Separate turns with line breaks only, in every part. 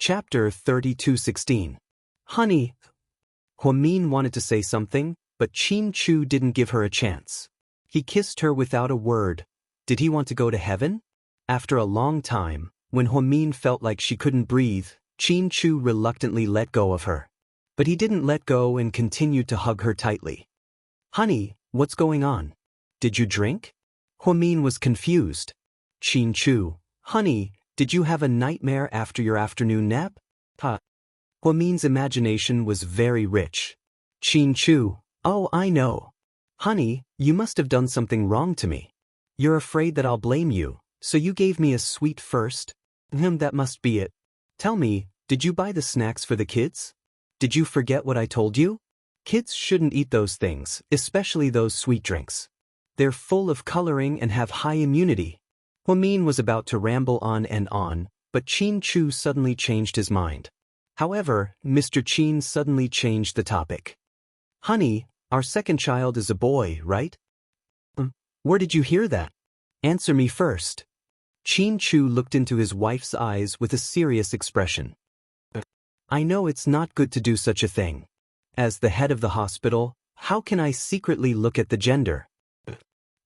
Chapter 32:16. Honey. Huamin wanted to say something, but Qin Chu didn't give her a chance. He kissed her without a word. Did he want to go to heaven? After a long time, when Huamin felt like she couldn't breathe, Qin Chu reluctantly let go of her. But he didn't let go and continued to hug her tightly. Honey, what's going on? Did you drink? Huamin was confused. Qin Chu, honey, did you have a nightmare after your afternoon nap? Huamin's imagination was very rich. Qin Chu, oh, I know. Honey, you must have done something wrong to me. You're afraid that I'll blame you, so you gave me a sweet first? That must be it. Tell me, did you buy the snacks for the kids? Did you forget what I told you? Kids shouldn't eat those things, especially those sweet drinks. They're full of coloring and have high immunity. Huamin was about to ramble on, but Qin Chu suddenly changed his mind. However, Mr. Qin suddenly changed the topic. Honey, our second child is a boy, right? Where did you hear that? Answer me first. Qin Chu looked into his wife's eyes with a serious expression. I know it's not good to do such a thing. As the head of the hospital, how can I secretly look at the gender?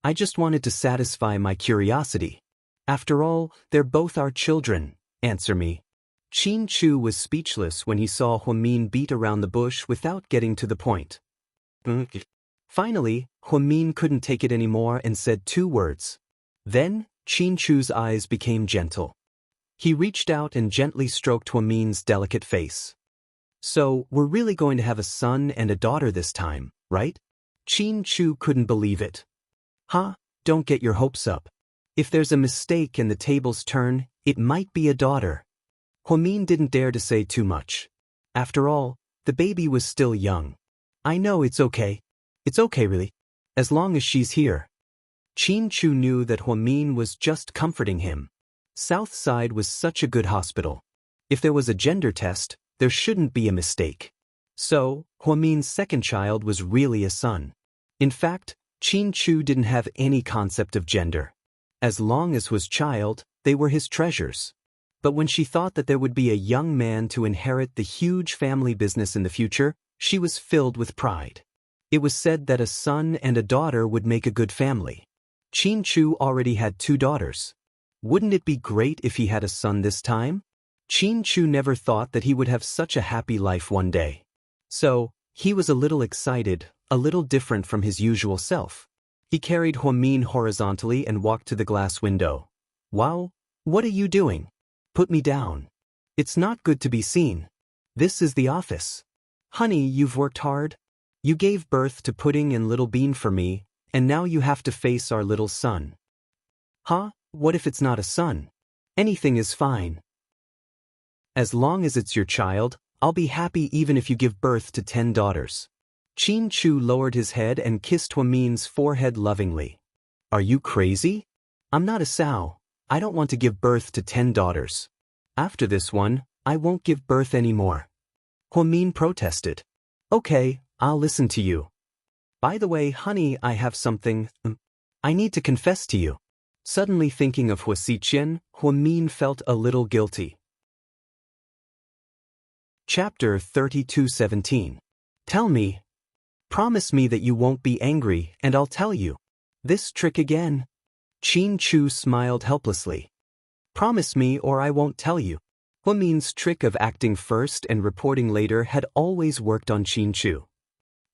I just wanted to satisfy my curiosity. After all, they're both our children. Answer me. Qin Chu was speechless when he saw Huamin beat around the bush without getting to the point. Finally, Huamin couldn't take it anymore and said 2 words. Then, Qin Chu's eyes became gentle. He reached out and gently stroked Huamin's delicate face. So, we're really going to have a son and a daughter this time, right? Qin Chu couldn't believe it. Don't get your hopes up. If there's a mistake and the tables turn, it might be a daughter. Huamin didn't dare to say too much. After all, the baby was still young. I know it's okay. It's okay really. As long as she's here. Qin Chu knew that Huamin was just comforting him. Southside was such a good hospital. If there was a gender test, there shouldn't be a mistake. So, Huamin's second child was really a son. In fact, Qin Chu didn't have any concept of gender. As long as was child, they were his treasures. But when she thought that there would be a young man to inherit the huge family business in the future, she was filled with pride. It was said that a son and a daughter would make a good family. Qin Chu already had 2 daughters. Wouldn't it be great if he had a son this time? Qin Chu never thought that he would have such a happy life one day. So, he was a little excited, a little different from his usual self. He carried Huamin horizontally and walked to the glass window. Wow, what are you doing? Put me down. It's not good to be seen. This is the office. Honey, you've worked hard. You gave birth to Pudding and Little Bean for me, and now you have to face our little son. What if it's not a son? Anything is fine. As long as it's your child, I'll be happy even if you give birth to 10 daughters. Qin Chu lowered his head and kissed Huamin's forehead lovingly. Are you crazy? I'm not a sow. I don't want to give birth to 10 daughters. After this one, I won't give birth anymore. Huamin protested. Okay, I'll listen to you. By the way, honey, I have something I need to confess to you. Suddenly thinking of Huaxiqian, Huamin felt a little guilty. Chapter 32:17. Tell me. Promise me that you won't be angry, and I'll tell you. This trick again? Qin Chu smiled helplessly. Promise me or I won't tell you. Huamin's trick of acting first and reporting later had always worked on Qin Chu.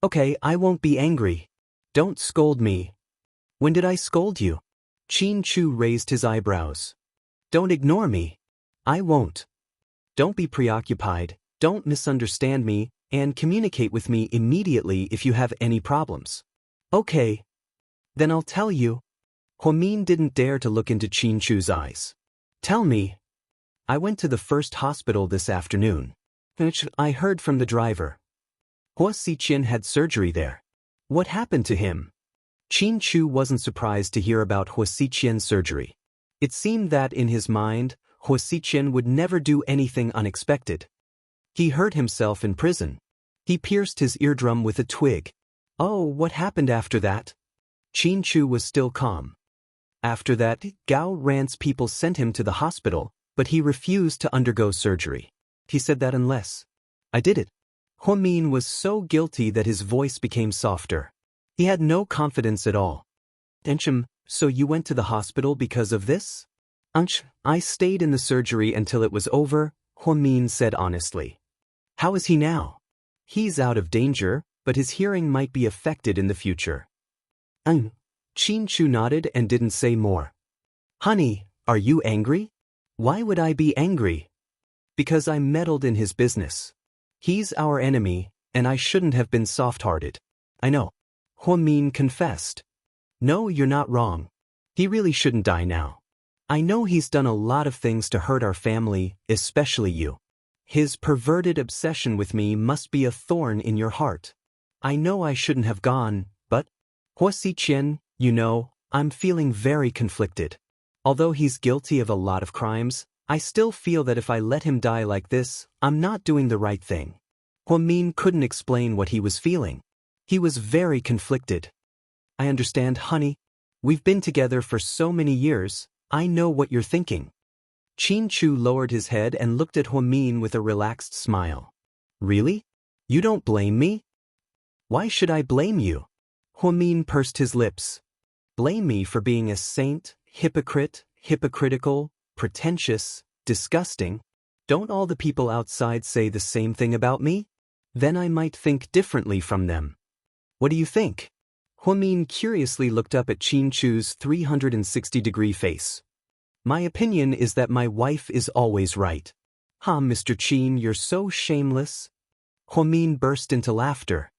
Okay, I won't be angry. Don't scold me. When did I scold you? Qin Chu raised his eyebrows. Don't ignore me. I won't. Don't be preoccupied, don't misunderstand me, and communicate with me immediately if you have any problems. Okay. Then I'll tell you. Huamin didn't dare to look into Qin Chu's eyes. Tell me. I went to the first hospital this afternoon. I heard from the driver. Huaxiqian had surgery there. What happened to him? Qin Chu wasn't surprised to hear about Huaxiqian's surgery. It seemed that in his mind, Huaxiqian would never do anything unexpected. He hurt himself in prison. He pierced his eardrum with a twig. Oh, what happened after that? Qin Chu was still calm. After that, Gao Ran's people sent him to the hospital, but he refused to undergo surgery. He said that unless I did it. Huamin was so guilty that his voice became softer. He had no confidence at all. Enchim, so you went to the hospital because of this? I stayed in the surgery until it was over, Huamin said honestly. How is he now? He's out of danger, but his hearing might be affected in the future. Xianxia nodded and didn't say more. Honey, are you angry? Why would I be angry? Because I meddled in his business. He's our enemy, and I shouldn't have been soft-hearted. I know. Huamin confessed. No, you're not wrong. He really shouldn't die now. I know he's done a lot of things to hurt our family, especially you. His perverted obsession with me must be a thorn in your heart. I know I shouldn't have gone, but Huasiqian, you know, I'm feeling very conflicted. Although he's guilty of a lot of crimes, I still feel that if I let him die like this, I'm not doing the right thing. Huamin couldn't explain what he was feeling. He was very conflicted. I understand, honey. We've been together for so many years, I know what you're thinking. Xianxia lowered his head and looked at Huamin with a relaxed smile. Really? You don't blame me? Why should I blame you? Huamin pursed his lips. Blame me for being a saint, hypocrite, hypocritical, pretentious, disgusting? Don't all the people outside say the same thing about me? Then I might think differently from them. What do you think? Huamin curiously looked up at Xianxia's 360-degree face. My opinion is that my wife is always right. Mr. Qin, you're so shameless. Huamin burst into laughter.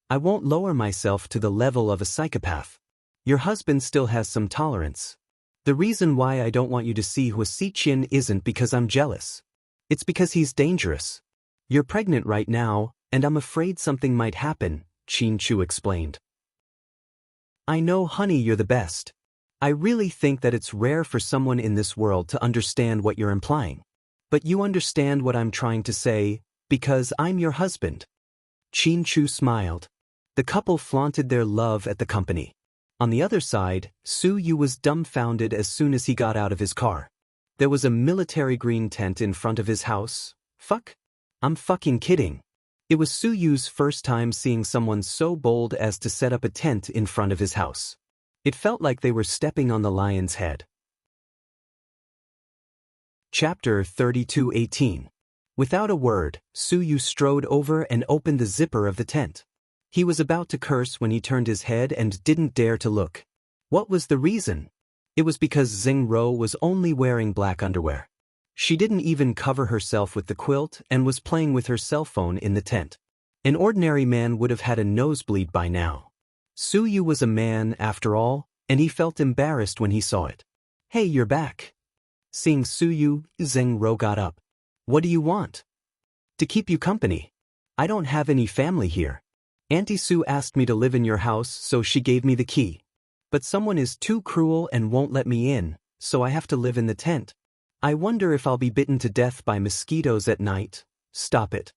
I won't lower myself to the level of a psychopath. Your husband still has some tolerance. The reason why I don't want you to see Huasiqian isn't because I'm jealous. It's because he's dangerous. You're pregnant right now, and I'm afraid something might happen, Xianxia explained. I know, honey, you're the best. I really think that it's rare for someone in this world to understand what you're implying. But you understand what I'm trying to say, because I'm your husband. Xianxia smiled. The couple flaunted their love at the company. On the other side, Su Yu was dumbfounded as soon as he got out of his car. There was a military green tent in front of his house. Fuck? I'm fucking kidding. It was Su Yu's first time seeing someone so bold as to set up a tent in front of his house. It felt like they were stepping on the lion's head. Chapter 32:18. Without a word, Su Yu strode over and opened the zipper of the tent. He was about to curse when he turned his head and didn't dare to look. What was the reason? It was because Xing Ro was only wearing black underwear. She didn't even cover herself with the quilt and was playing with her cell phone in the tent. An ordinary man would have had a nosebleed by now. Su Yu was a man, after all, and he felt embarrassed when he saw it. Hey, you're back. Seeing Su Yu, Xing Ro got up. What do you want? To keep you company. I don't have any family here. Auntie Su asked me to live in your house, so she gave me the key. But someone is too cruel and won't let me in, so I have to live in the tent. I wonder if I'll be bitten to death by mosquitoes at night. Stop it.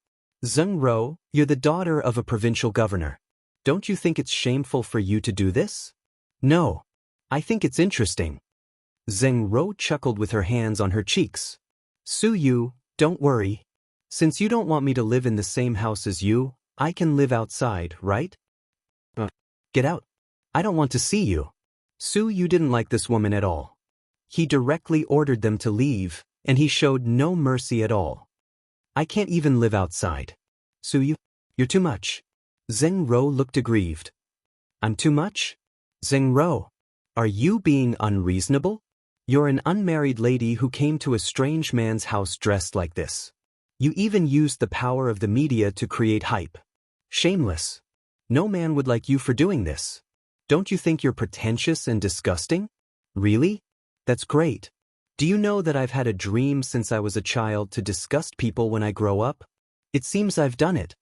Xing Ro, you're the daughter of a provincial governor. Don't you think it's shameful for you to do this? No. I think it's interesting. Xing Ro chuckled with her hands on her cheeks. Su Yu, don't worry. Since you don't want me to live in the same house as you, I can live outside, right? Get out. I don't want to see you. Su Yu didn't like this woman at all. He directly ordered them to leave, and he showed no mercy at all. I can't even live outside. Su Yu, you're too much. Xing Ro looked aggrieved. I'm too much? Xing Ro, are you being unreasonable? You're an unmarried lady who came to a strange man's house dressed like this. You even used the power of the media to create hype. Shameless. No man would like you for doing this. Don't you think you're pretentious and disgusting? Really? That's great. Do you know that I've had a dream since I was a child to disgust people when I grow up? It seems I've done it.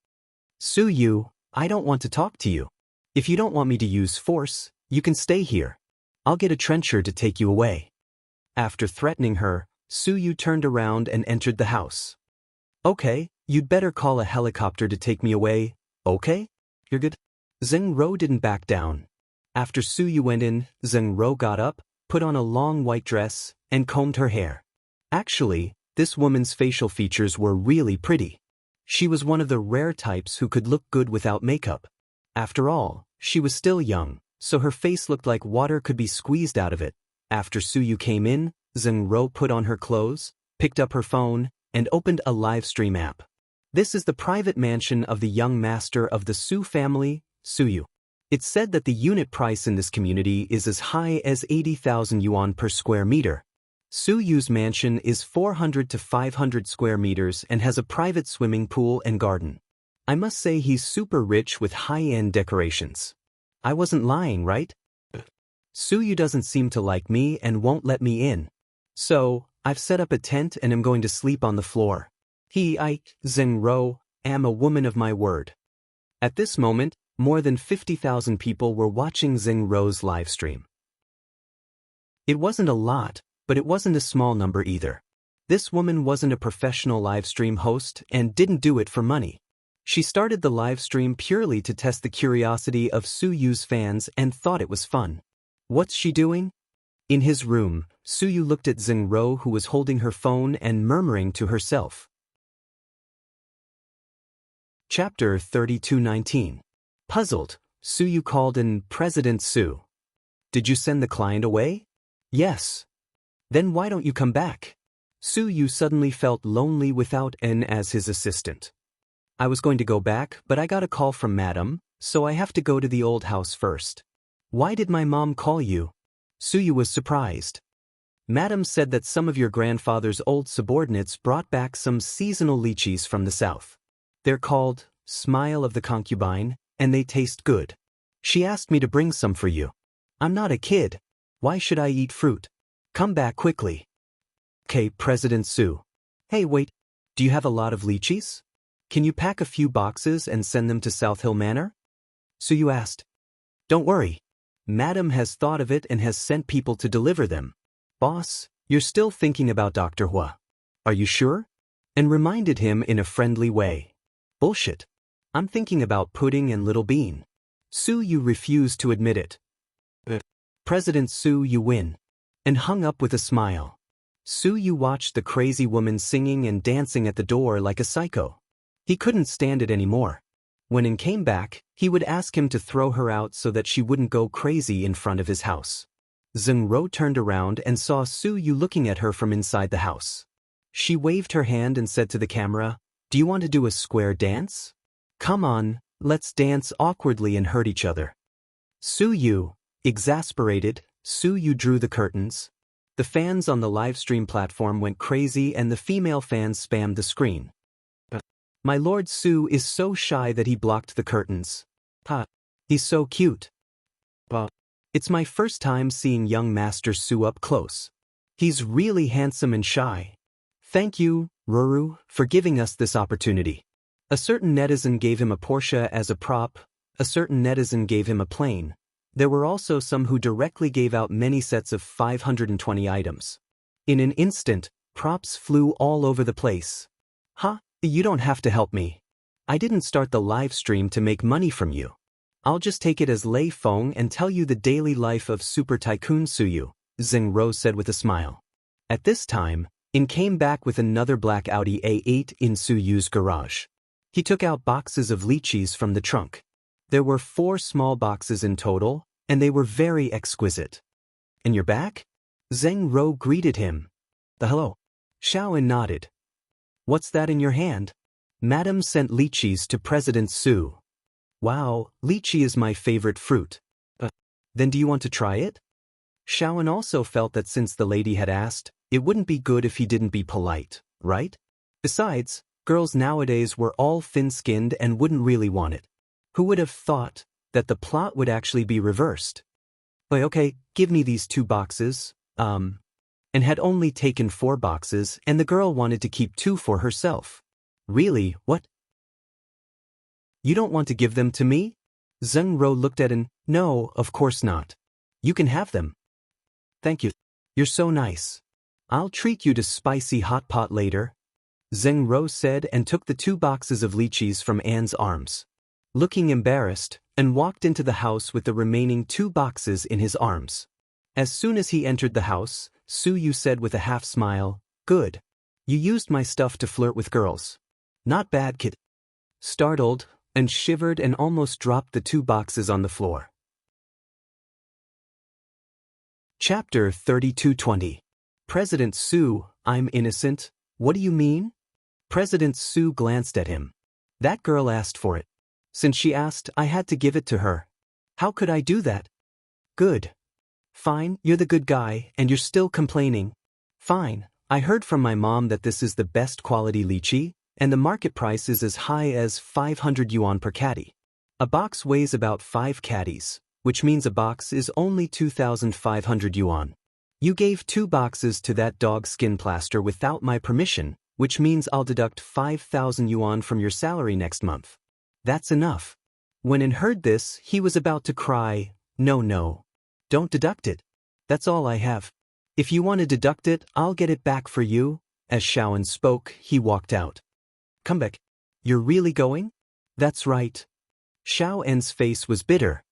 Su Yu, I don't want to talk to you. If you don't want me to use force, you can stay here. I'll get a trencher to take you away. After threatening her, Su Yu turned around and entered the house. Okay, you'd better call a helicopter to take me away, okay? You're good? Xing Ro didn't back down. After Su Yu went in, Xing Ro got up, put on a long white dress, and combed her hair. Actually, This woman's facial features were really pretty. She was one of the rare types who could look good without makeup. After all, she was still young, so her face looked like water could be squeezed out of it. After Suyu came in, Zheng Ro put on her clothes, picked up her phone, and opened a live stream app. This is the private mansion of the young master of the Su family, Suyu. It's said that the unit price in this community is as high as 80,000 yuan per square meter. Suyu's mansion is 400 to 500 square meters and has a private swimming pool and garden. I must say he's super rich with high-end decorations. I wasn't lying, right? Suyu doesn't seem to like me and won't let me in. So, I've set up a tent and am going to sleep on the floor. Zheng Ro, am a woman of my word. At this moment, more than 50,000 people were watching Zheng Ro's livestream. It wasn't a lot, but it wasn't a small number either. This woman wasn't a professional livestream host and didn't do it for money. She started the livestream purely to test the curiosity of Suyu's fans and thought it was fun. What's she doing? In his room, Suyu looked at Zheng Ro, who was holding her phone and murmuring to herself. Chapter 32:19. Puzzled, Suyu called in President Su. Did you send the client away? Yes. Then why don't you come back? Suyu suddenly felt lonely without N as his assistant. I was going to go back, but I got a call from Madam, so I have to go to the old house first. Why did my mom call you? Suyu was surprised. Madam said that some of your grandfather's old subordinates brought back some seasonal lychees from the south. They're called Smile of the Concubine, and they taste good. She asked me to bring some for you. I'm not a kid. Why should I eat fruit? Come back quickly. Okay, President Su. Hey, wait. Do you have a lot of lychees? Can you pack a few boxes and send them to South Hill Manor? Suyu asked. Don't worry. Madam has thought of it and has sent people to deliver them. Boss, you're still thinking about Dr. Hua. Are you sure? And reminded him in a friendly way. Bullshit. I'm thinking about Pudding and Little Bean. Suyu refused to admit it. President Su, you win. And hung up with a smile. Suyu watched the crazy woman singing and dancing at the door like a psycho. He couldn't stand it anymore. When N came back, he would ask him to throw her out so that she wouldn't go crazy in front of his house. Zheng Ro turned around and saw Suyu looking at her from inside the house. She waved her hand and said to the camera, Do you want to do a square dance? Come on, let's dance awkwardly and hurt each other. Suyu, exasperated, Suyu drew the curtains. The fans on the livestream platform went crazy and the female fans spammed the screen. My Lord Su is so shy that he blocked the curtains. He's so cute. It's my first time seeing young Master Su up close. He's really handsome and shy. Thank you, Ruru, for giving us this opportunity. A certain netizen gave him a Porsche as a prop, a certain netizen gave him a plane. There were also some who directly gave out many sets of 520 items. In an instant, props flew all over the place. You don't have to help me. I didn't start the live stream to make money from you. I'll just take it as Lei Feng and tell you the daily life of Super Tycoon Suyu, Zheng Ro said with a smile. At this time, In came back with another black Audi A8 in Suyu's garage. He took out boxes of lychees from the trunk. There were 4 small boxes in total, and they were very exquisite. And you're back? Zheng Ro greeted him. Hello. Xiaoan nodded. What's that in your hand? Madam sent lychees to President Su. Wow, lychee is my favorite fruit. Then do you want to try it? Xiaoan also felt that since the lady had asked, it wouldn't be good if he didn't be polite, right? Besides, girls nowadays were all thin-skinned and wouldn't really want it. Who would have thought that the plot would actually be reversed? Okay, give me these 2 boxes, and had only taken 4 boxes, and the girl wanted to keep 2 for herself. Really, what? You don't want to give them to me? Zheng Ro looked at him. No, of course not. You can have them. Thank you. You're so nice. I'll treat you to spicy hot pot later, Zheng Ro said and took the 2 boxes of lychees from Anne's arms. Looking embarrassed, and walked into the house with the remaining 2 boxes in his arms. As soon as he entered the house, Suyu said with a half smile, Good. You used my stuff to flirt with girls. Not bad, kid. Startled, and shivered and almost dropped the 2 boxes on the floor. Chapter 32:20. President Su, I'm innocent. What do you mean? President Su glanced at him. That girl asked for it. Since she asked, I had to give it to her. How could I do that? Good. Fine, you're the good guy, and you're still complaining. Fine, I heard from my mom that this is the best quality lychee, and the market price is as high as 500 yuan per caddy. A box weighs about 5 caddies, which means a box is only 2,500 yuan. You gave 2 boxes to that dog skin plaster without my permission, which means I'll deduct 5,000 yuan from your salary next month. That's enough. When Wen heard this, he was about to cry, No, don't deduct it. That's all I have. If you want to deduct it, I'll get it back for you. As Xiaoan spoke, he walked out. Come back. You're really going? That's right. Xiaoan's face was bitter.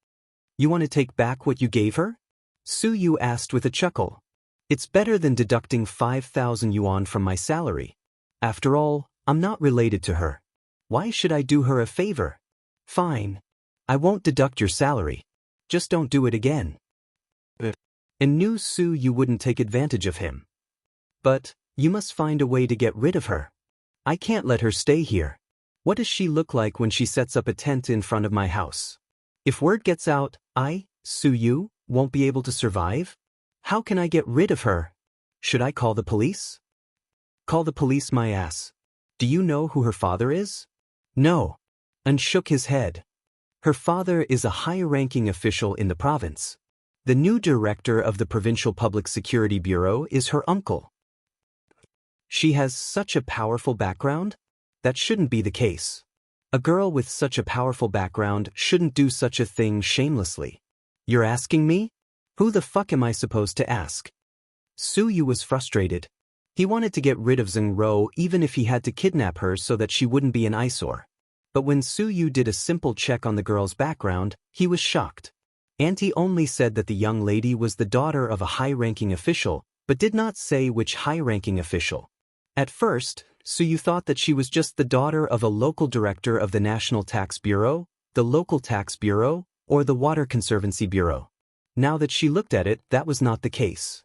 You want to take back what you gave her? Su Yu asked with a chuckle. It's better than deducting 5,000 yuan from my salary. After all, I'm not related to her. Why should I do her a favor? Fine. I won't deduct your salary. Just don't do it again. And knew Su Yu wouldn't take advantage of him. But, you must find a way to get rid of her. I can't let her stay here. What does she look like when she sets up a tent in front of my house? If word gets out, Su Yu, won't be able to survive? How can I get rid of her? Should I call the police? Call the police my ass. Do you know who her father is? No. And shook his head. Her father is a high-ranking official in the province. The new director of the Provincial Public Security Bureau is her uncle. She has such a powerful background? That shouldn't be the case. A girl with such a powerful background shouldn't do such a thing shamelessly. You're asking me? Who the fuck am I supposed to ask? Su Yu was frustrated. He wanted to get rid of Zheng Rou even if he had to kidnap her so that she wouldn't be an eyesore. But when Su Yu did a simple check on the girl's background, he was shocked. Auntie only said that the young lady was the daughter of a high-ranking official, but did not say which high-ranking official. At first, Su Yu thought that she was just the daughter of a local director of the National Tax Bureau, the Local Tax Bureau, or the Water Conservancy Bureau. Now that she looked at it, that was not the case.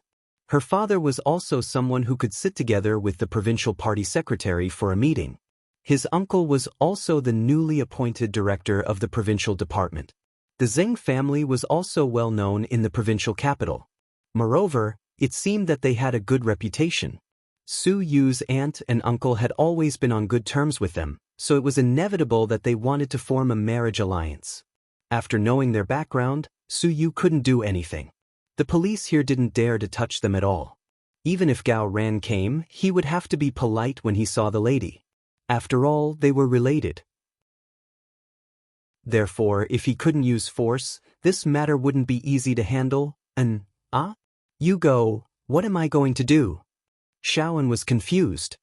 Her father was also someone who could sit together with the provincial party secretary for a meeting. His uncle was also the newly appointed director of the provincial department. The Zheng family was also well known in the provincial capital. Moreover, it seemed that they had a good reputation. Su Yu's aunt and uncle had always been on good terms with them, so it was inevitable that they wanted to form a marriage alliance. After knowing their background, Su Yu couldn't do anything. The police here didn't dare to touch them at all. Even if Gao Ran came, he would have to be polite when he saw the lady. After all, they were related. Therefore, if he couldn't use force, this matter wouldn't be easy to handle. You go, what am I going to do? Xiaoan was confused.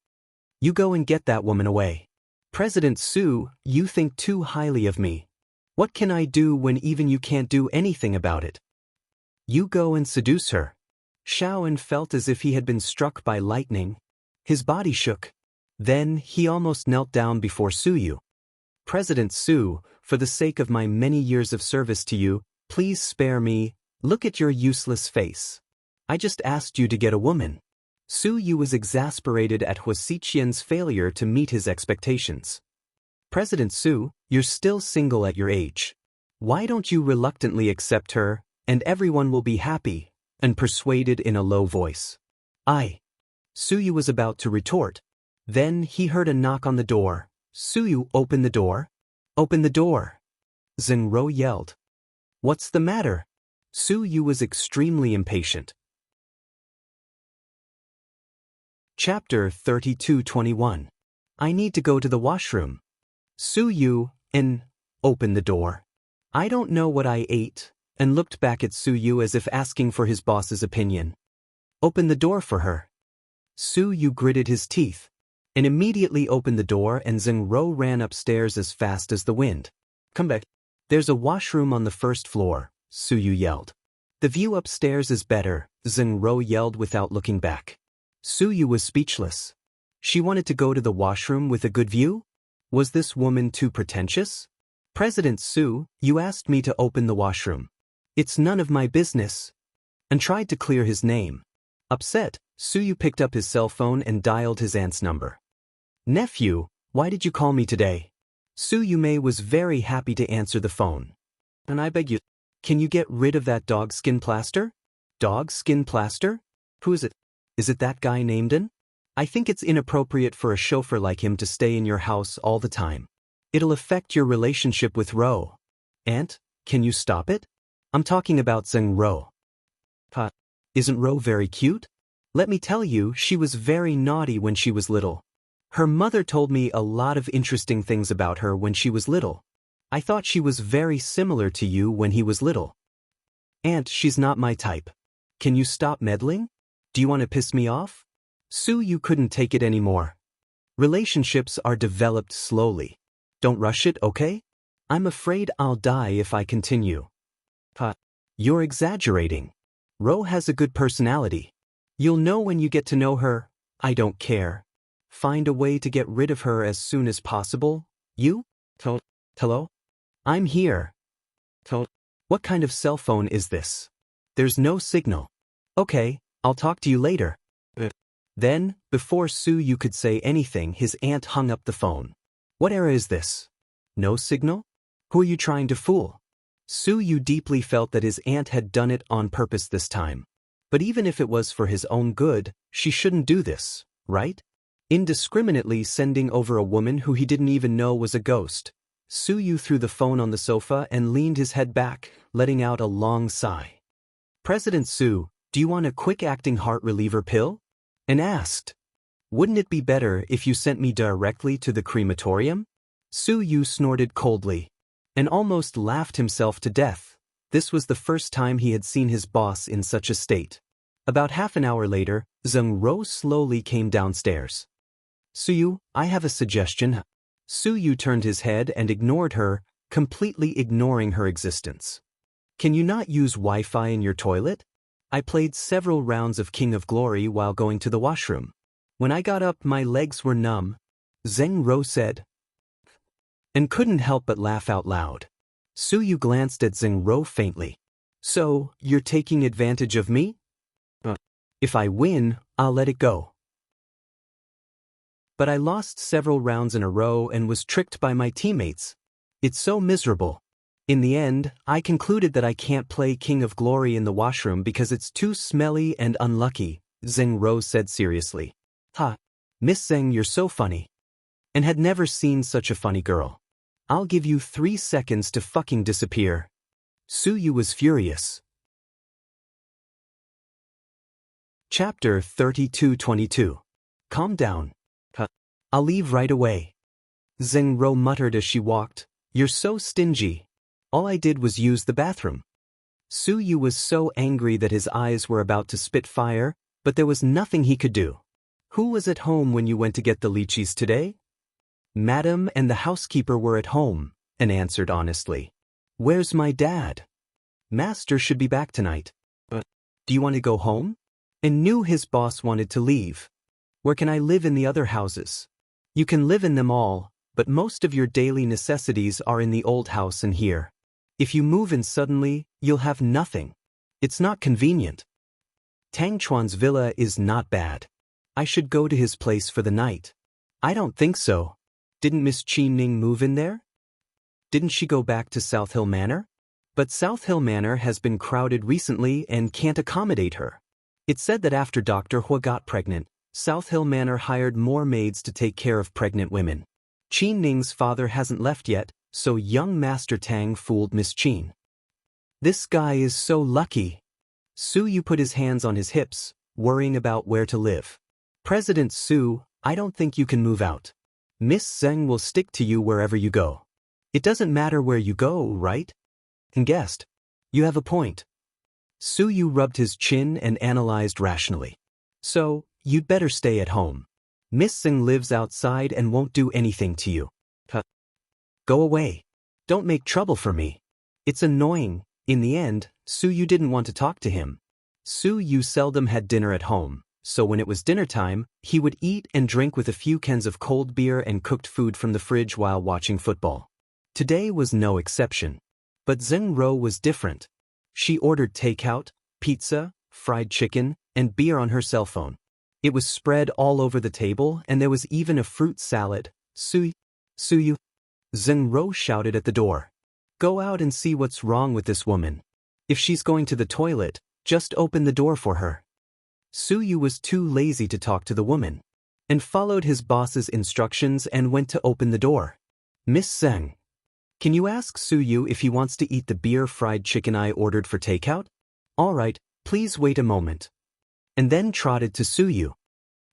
You go and get that woman away. President Su, you think too highly of me. What can I do when even you can't do anything about it? You go and seduce her. Xiaoan felt as if he had been struck by lightning. His body shook. Then, he almost knelt down before Su Yu. President Su, for the sake of my many years of service to you, please spare me. Look at your useless face. I just asked you to get a woman. Su Yu was exasperated at Huasiqian's failure to meet his expectations. President Su, you're still single at your age. Why don't you reluctantly accept her, and everyone will be happy, and persuaded in a low voice. Su Yu was about to retort. Then he heard a knock on the door. Su Yu, open the door. Open the door. Zheng Rou yelled. What's the matter? Su Yu was extremely impatient. Chapter 32:21. I need to go to the washroom. Su Yu, open the door. I don't know what I ate, and looked back at Su Yu as if asking for his boss's opinion. Open the door for her. Su Yu gritted his teeth, and immediately opened the door, and Zheng Rou ran upstairs as fast as the wind. Come back. There's a washroom on the first floor, Su Yu yelled. The view upstairs is better, Zheng Rou yelled without looking back. Su Yu was speechless. She wanted to go to the washroom with a good view? Was this woman too pretentious? President Su, you asked me to open the washroom. It's none of my business. And tried to clear his name. Upset, Suyu picked up his cell phone and dialed his aunt's number. Nephew, why did you call me today? Suyu Mei was very happy to answer the phone. And I beg you, can you get rid of that dog skin plaster? Dog skin plaster? Who is it? Is it that guy named In? I think it's inappropriate for a chauffeur like him to stay in your house all the time. It'll affect your relationship with Ro. Aunt, can you stop it? I'm talking about Zheng Ro. Isn't Ro very cute? Let me tell you, she was very naughty when she was little. Her mother told me a lot of interesting things about her when she was little. I thought she was very similar to you when he was little. Aunt, she's not my type. Can you stop meddling? Do you want to piss me off? Suyu couldn't take it anymore. Relationships are developed slowly. Don't rush it, okay? I'm afraid I'll die if I continue. You're exaggerating. Ro has a good personality. You'll know when you get to know her. I don't care. Find a way to get rid of her as soon as possible. You? Hello? I'm here. What kind of cell phone is this? There's no signal. Okay, I'll talk to you later. Then, before Suyu could say anything, his aunt hung up the phone. What era is this? No signal? Who are you trying to fool? Suyu deeply felt that his aunt had done it on purpose this time. But even if it was for his own good, she shouldn't do this, right? Indiscriminately sending over a woman who he didn't even know was a ghost. Suyu threw the phone on the sofa and leaned his head back, letting out a long sigh. President Su, do you want a quick-acting heart reliever pill? And asked, wouldn't it be better if you sent me directly to the crematorium? Suyu snorted coldly and almost laughed himself to death. This was the first time he had seen his boss in such a state. About half an hour later, Zheng Ro slowly came downstairs. Suyu, I have a suggestion. Suyu turned his head and ignored her, completely ignoring her existence. Can you not use Wi-Fi in your toilet? I played several rounds of King of Glory while going to the washroom. When I got up, my legs were numb. Zheng Ro said, and couldn't help but laugh out loud. Suyu glanced at Zheng Ro faintly. So, you're taking advantage of me? If I win, I'll let it go. But I lost several rounds in a row and was tricked by my teammates. It's so miserable. In the end, I concluded that I can't play King of Glory in the washroom because it's too smelly and unlucky, Zheng Ro said seriously. Miss Zheng, you're so funny. And had never seen such a funny girl. I'll give you 3 seconds to fucking disappear. Suyu was furious. Chapter 32-22. Calm down. I'll leave right away. Zheng Ro muttered as she walked. You're so stingy. All I did was use the bathroom. Suyu was so angry that his eyes were about to spit fire, but there was nothing he could do. Who was at home when you went to get the lychees today? Madam and the housekeeper were at home, and answered honestly. Where's my dad? Master should be back tonight. Do you want to go home? And knew his boss wanted to leave. Where can I live in the other houses? You can live in them all, but most of your daily necessities are in the old house and here. If you move in suddenly, you'll have nothing. It's not convenient. Tang Chuan's villa is not bad. I should go to his place for the night. I don't think so. Didn't Miss Qi Ning move in there? Didn't she go back to South Hill Manor? But South Hill Manor has been crowded recently and can't accommodate her. It's said that after Dr. Hua got pregnant, South Hill Manor hired more maids to take care of pregnant women. Qi Ning's father hasn't left yet, so young Master Tang fooled Miss Qin. This guy is so lucky. Suyu put his hands on his hips, worrying about where to live. President Su, I don't think you can move out. Miss Zheng will stick to you wherever you go. It doesn't matter where you go, right? And guessed. You have a point. Suyu rubbed his chin and analyzed rationally. So, you'd better stay at home. Miss Zheng lives outside and won't do anything to you. Go away. Don't make trouble for me. It's annoying. In the end, Suyu didn't want to talk to him. Suyu seldom had dinner at home, so when it was dinner time, he would eat and drink with a few cans of cold beer and cooked food from the fridge while watching football. Today was no exception. But Zheng Ro was different. She ordered takeout, pizza, fried chicken, and beer on her cell phone. It was spread all over the table, and there was even a fruit salad. Suyu. Zheng Ro shouted at the door. Go out and see what's wrong with this woman. If she's going to the toilet, just open the door for her. Suyu was too lazy to talk to the woman, and followed his boss's instructions and went to open the door. Miss Zheng, can you ask Suyu if he wants to eat the beer fried chicken I ordered for takeout? All right, please wait a moment. And then trotted to Suyu.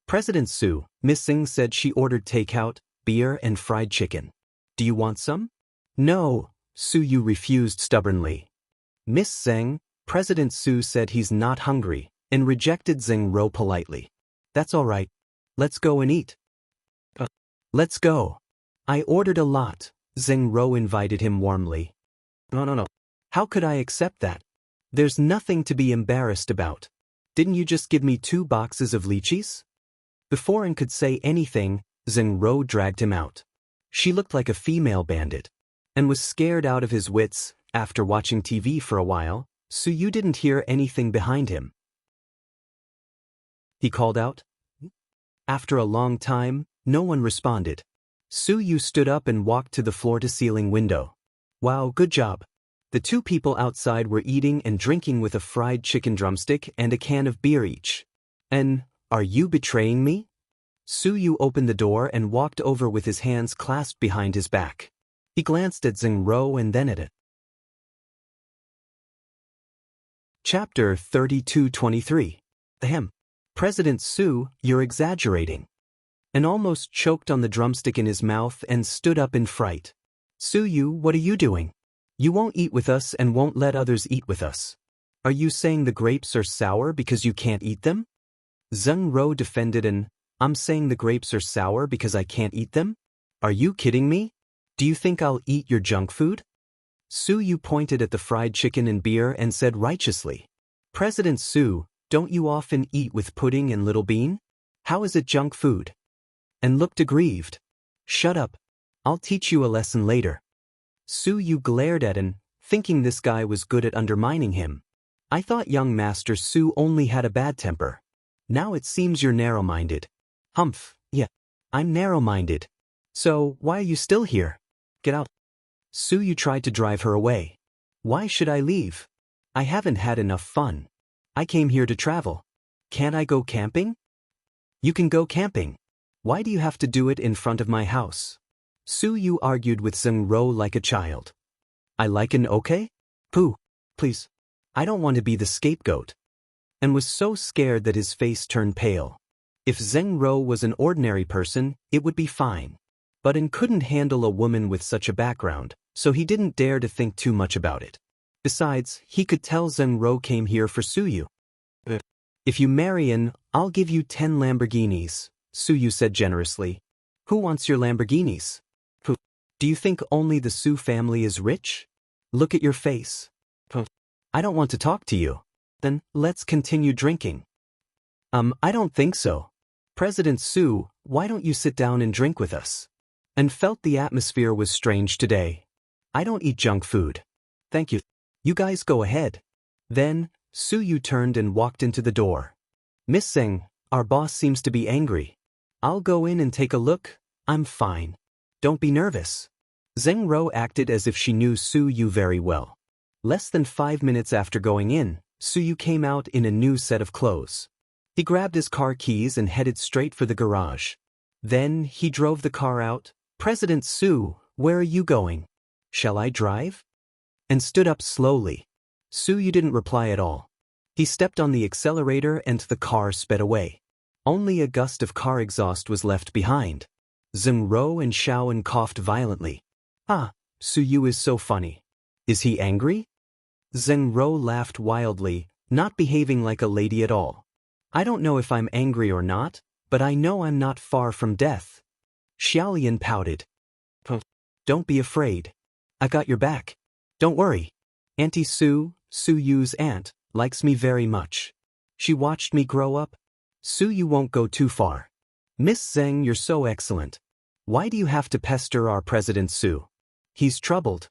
President Su, Miss Zheng said she ordered takeout, beer and fried chicken. Do you want some? No, Suyu refused stubbornly. Miss Zheng, President Su said he's not hungry, and rejected Zheng Ro politely. That's all right. Let's go and eat. Let's go. I ordered a lot, Zheng Ro invited him warmly. No. How could I accept that? There's nothing to be embarrassed about. Didn't you just give me 2 boxes of lychees? Before An could say anything, Zheng Ro dragged him out. She looked like a female bandit, and was scared out of his wits. After watching TV for a while, Suyu didn't hear anything behind him. He called out. After a long time, no one responded. Suyu stood up and walked to the floor-to-ceiling window. Wow, good job. The 2 people outside were eating and drinking with a fried chicken drumstick and a can of beer each. And, are you betraying me? Suyu opened the door and walked over with his hands clasped behind his back. He glanced at Zheng Ro and then at it. Chapter 32-23. Ahem. President Su, you're exaggerating. An almost choked on the drumstick in his mouth and stood up in fright. Suyu, what are you doing? You won't eat with us and won't let others eat with us. Are you saying the grapes are sour because you can't eat them? Zheng Ro defended and, I'm saying the grapes are sour because I can't eat them? Are you kidding me? Do you think I'll eat your junk food? Suyu pointed at the fried chicken and beer and said righteously, President Su, don't you often eat with pudding and little bean? How is it junk food? And looked aggrieved. Shut up. I'll teach you a lesson later. Suyu glared at An, thinking this guy was good at undermining him. I thought young Master Su only had a bad temper. Now it seems you're narrow-minded. Humph, yeah, I'm narrow-minded. So, why are you still here? Get out. Suyu tried to drive her away. Why should I leave? I haven't had enough fun. I came here to travel. Can't I go camping? You can go camping. Why do you have to do it in front of my house? Suyu argued with Zheng Ro like a child. I like an okay? Pooh, please. I don't want to be the scapegoat. And was so scared that his face turned pale. If Zheng Ro was an ordinary person, it would be fine. But An couldn't handle a woman with such a background, so he didn't dare to think too much about it. Besides, he could tell Zheng Ro came here for Suyu. If you marry An, I'll give you 10 Lamborghinis, Suyu said generously. Who wants your Lamborghinis? Who? Do you think only the Su family is rich? Look at your face. I don't want to talk to you. Then, let's continue drinking. I don't think so. President Su, why don't you sit down and drink with us? And felt the atmosphere was strange today. I don't eat junk food. Thank you. You guys go ahead. Then, Suyu turned and walked into the door. Miss Zheng, our boss seems to be angry. I'll go in and take a look. I'm fine. Don't be nervous. Zheng Ro acted as if she knew Suyu very well. Less than 5 minutes after going in, Suyu came out in a new set of clothes. He grabbed his car keys and headed straight for the garage. Then, he drove the car out. President Su, where are you going? Shall I drive? And stood up slowly. Suyu didn't reply at all. He stepped on the accelerator and the car sped away. Only a gust of car exhaust was left behind. Zheng Ro and Xiaoan coughed violently. Ah, Suyu is so funny. Is he angry? Zheng Ro laughed wildly, not behaving like a lady at all. I don't know if I'm angry or not, but I know I'm not far from death. Xiaolian pouted. Don't be afraid. I got your back. Don't worry. Auntie Su, Suyu's aunt, likes me very much. She watched me grow up. Su Yu won't go too far. Miss Zheng, you're so excellent. Why do you have to pester our President Su? He's troubled.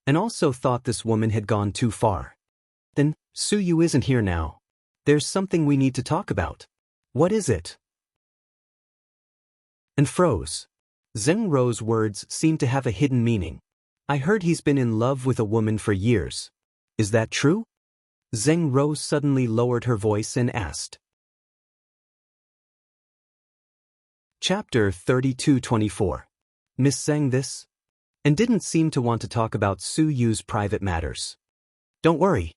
And also thought this woman had gone too far. Then, Su Yu isn't here now. There's something we need to talk about. What is it? And froze. Zheng Rou's words seemed to have a hidden meaning. I heard he's been in love with a woman for years. Is that true? Zheng Rou suddenly lowered her voice and asked. Chapter 32-24. Miss Zheng this? And didn't seem to want to talk about Su Yu's private matters. Don't worry.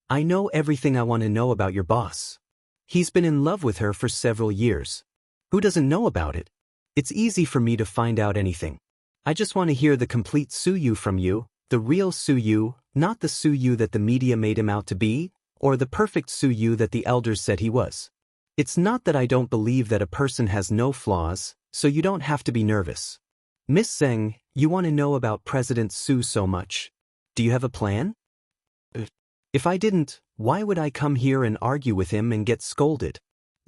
I know everything I want to know about your boss. He's been in love with her for several years. Who doesn't know about it? It's easy for me to find out anything. I just want to hear the complete Su Yu from you, the real Su Yu, not the Su Yu that the media made him out to be, or the perfect Su Yu that the elders said he was. It's not that I don't believe that a person has no flaws, so you don't have to be nervous. Miss Zheng, you want to know about President Su so much. Do you have a plan? If I didn't, why would I come here and argue with him and get scolded?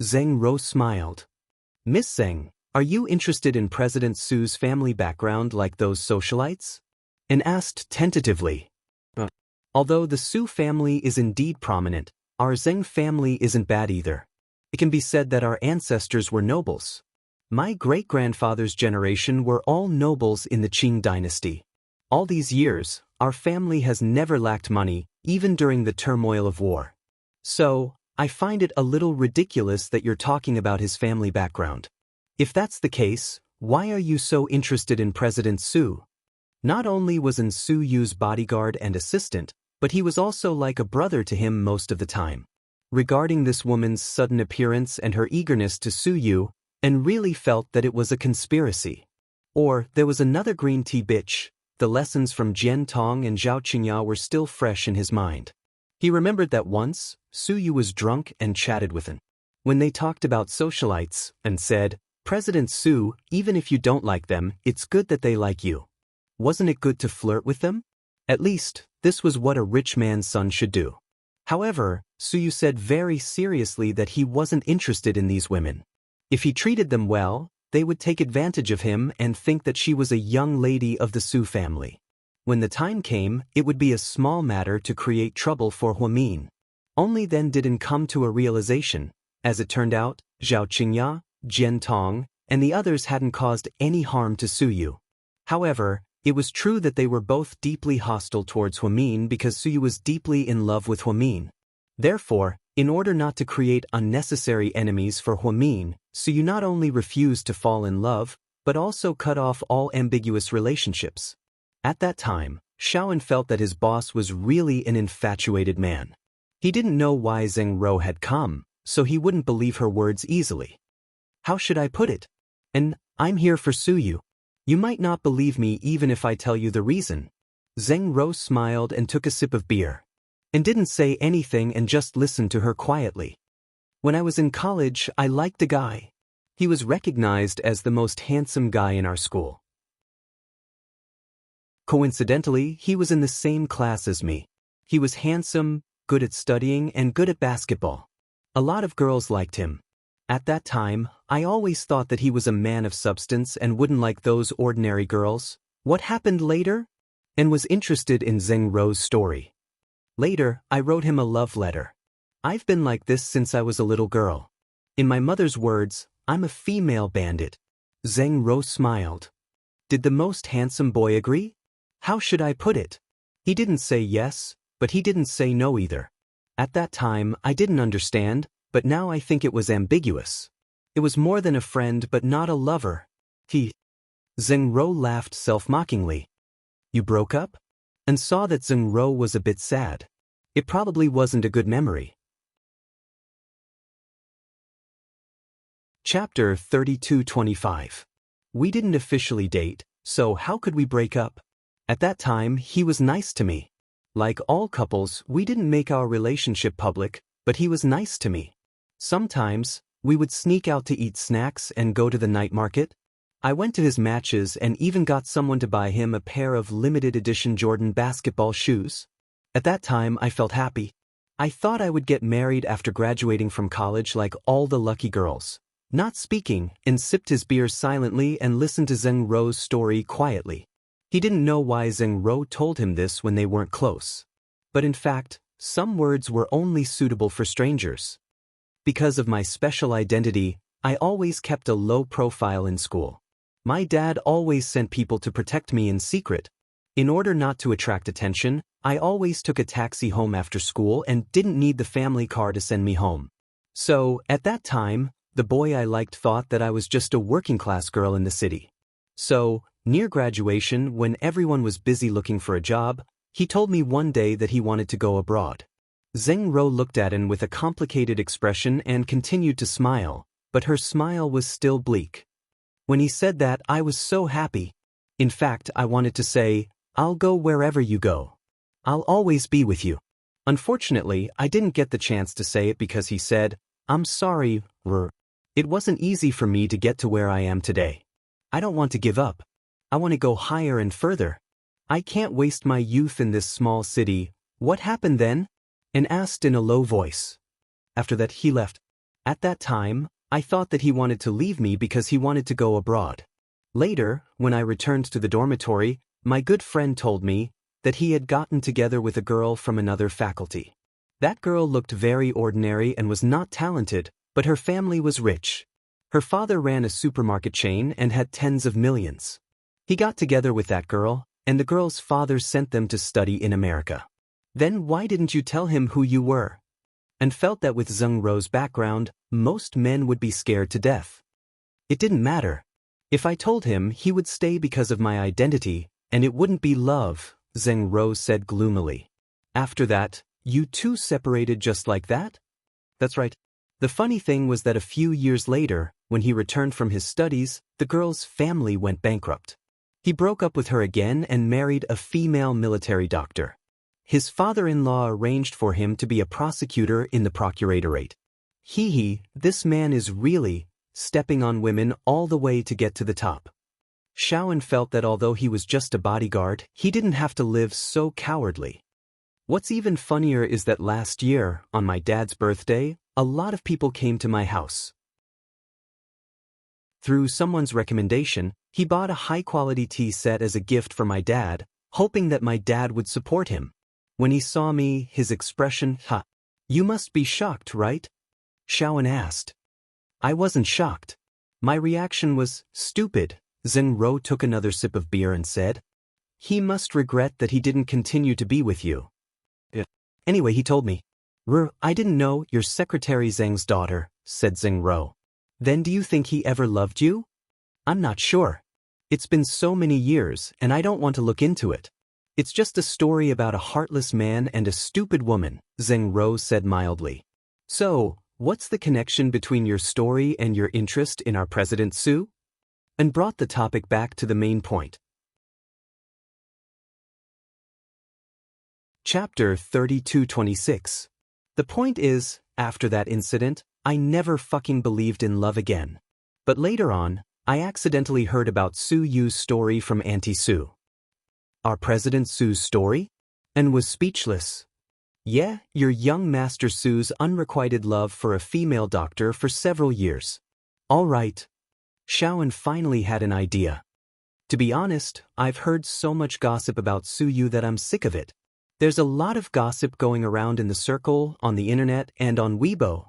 Zheng Rou smiled. Miss Zheng, are you interested in President Su's family background like those socialites? And asked tentatively. Although the Su family is indeed prominent, our Zheng family isn't bad either. It can be said that our ancestors were nobles. My great-grandfather's generation were all nobles in the Qing dynasty. All these years, our family has never lacked money, even during the turmoil of war. So, I find it a little ridiculous that you're talking about his family background. If that's the case, why are you so interested in President Su? Not only was he Su Yu's bodyguard and assistant, but he was also like a brother to him most of the time. Regarding this woman's sudden appearance and her eagerness to Su Yu, and really felt that it was a conspiracy. Or, there was another green tea bitch. The lessons from Jian Tong and Zhao Qingya were still fresh in his mind. He remembered that once, Su Yu was drunk and chatted with him. When they talked about socialites, and said, President Su, even if you don't like them, it's good that they like you. Wasn't it good to flirt with them? At least, this was what a rich man's son should do. However, Su Yu said very seriously that he wasn't interested in these women. If he treated them well, they would take advantage of him and think that she was a young lady of the Su family. When the time came, it would be a small matter to create trouble for Huamin. Only then did he come to a realization. As it turned out, Zhao Qingya, Jian Tong, and the others hadn't caused any harm to Su Yu. However, it was true that they were both deeply hostile towards Huamin because Su Yu was deeply in love with Huamin. Therefore, in order not to create unnecessary enemies for Huamin, Su Yu not only refused to fall in love, but also cut off all ambiguous relationships. At that time, Shaoan felt that his boss was really an infatuated man. He didn't know why Zheng Rou had come, so he wouldn't believe her words easily. How should I put it? And I'm here for Su Yu. You might not believe me even if I tell you the reason. Zheng Rou smiled and took a sip of beer. And didn't say anything and just listened to her quietly. When I was in college, I liked a guy. He was recognized as the most handsome guy in our school. Coincidentally, he was in the same class as me. He was handsome, good at studying, and good at basketball. A lot of girls liked him. At that time, I always thought that he was a man of substance and wouldn't like those ordinary girls. What happened later? And was interested in Zheng Rou's story. Later, I wrote him a love letter. I've been like this since I was a little girl. In my mother's words, I'm a female bandit. Zheng Rou smiled. Did the most handsome boy agree? How should I put it? He didn't say yes, but he didn't say no either. At that time, I didn't understand, but now I think it was ambiguous. It was more than a friend but not a lover. Zheng Rou laughed self-mockingly. You broke up? And saw that Zheng Rou was a bit sad. It probably wasn't a good memory. Chapter 32-25. We didn't officially date, so how could we break up? At that time, he was nice to me. Like all couples, we didn't make our relationship public, but he was nice to me. Sometimes, we would sneak out to eat snacks and go to the night market. I went to his matches and even got someone to buy him a pair of limited edition Jordan basketball shoes. At that time, I felt happy. I thought I would get married after graduating from college like all the lucky girls. Not speaking, and sipped his beer silently and listened to Zheng Rou's story quietly. He didn't know why Zheng Rou told him this when they weren't close. But in fact, some words were only suitable for strangers. Because of my special identity, I always kept a low profile in school. My dad always sent people to protect me in secret. In order not to attract attention, I always took a taxi home after school and didn't need the family car to send me home. So, at that time, the boy I liked thought that I was just a working-class girl in the city. So, near graduation, when everyone was busy looking for a job, he told me one day that he wanted to go abroad. Zheng Rou looked at him with a complicated expression and continued to smile, but her smile was still bleak. When he said that, I was so happy. In fact, I wanted to say, "I'll go wherever you go. I'll always be with you." Unfortunately, I didn't get the chance to say it because he said, "I'm sorry, R." It wasn't easy for me to get to where I am today. I don't want to give up. I want to go higher and further. I can't waste my youth in this small city. What happened then? And asked in a low voice. After that, he left. At that time, I thought that he wanted to leave me because he wanted to go abroad. Later, when I returned to the dormitory, my good friend told me that he had gotten together with a girl from another faculty. That girl looked very ordinary and was not talented, but her family was rich. Her father ran a supermarket chain and had tens of millions. He got together with that girl, and the girl's father sent them to study in America. Then why didn't you tell him who you were? And felt that with Zheng Rou's background, most men would be scared to death. It didn't matter. If I told him, he would stay because of my identity, and it wouldn't be love, Zheng Rou said gloomily. After that, you two separated just like that? That's right. The funny thing was that a few years later, when he returned from his studies, the girl's family went bankrupt. He broke up with her again and married a female military doctor. His father-in-law arranged for him to be a prosecutor in the procuratorate. This man is really stepping on women all the way to get to the top. Xiaoan felt that although he was just a bodyguard, he didn't have to live so cowardly. What's even funnier is that last year, on my dad's birthday, a lot of people came to my house. Through someone's recommendation, he bought a high-quality tea set as a gift for my dad, hoping that my dad would support him. When he saw me, his expression, "You must be shocked, right?" Xiaoan asked. I wasn't shocked. My reaction was, "Stupid." Zheng Rou took another sip of beer and said, "He must regret that he didn't continue to be with you." Anyway, he told me. "I didn't know you're Secretary Zheng's daughter," said Zheng Rou. "Then do you think he ever loved you?" "I'm not sure. It's been so many years, and I don't want to look into it. It's just a story about a heartless man and a stupid woman," Zheng Rou said mildly. "So, what's the connection between your story and your interest in our President Su?" And brought the topic back to the main point. Chapter 32-26. The point is, after that incident, I never fucking believed in love again. But later on, I accidentally heard about Su Yu's story from Auntie Su. Our President Su's story? And was speechless. Yeah, your young Master Su's unrequited love for a female doctor for several years. All right. Xiaoan finally had an idea. To be honest, I've heard so much gossip about Su Yu that I'm sick of it. There's a lot of gossip going around in the circle, on the internet, and on Weibo.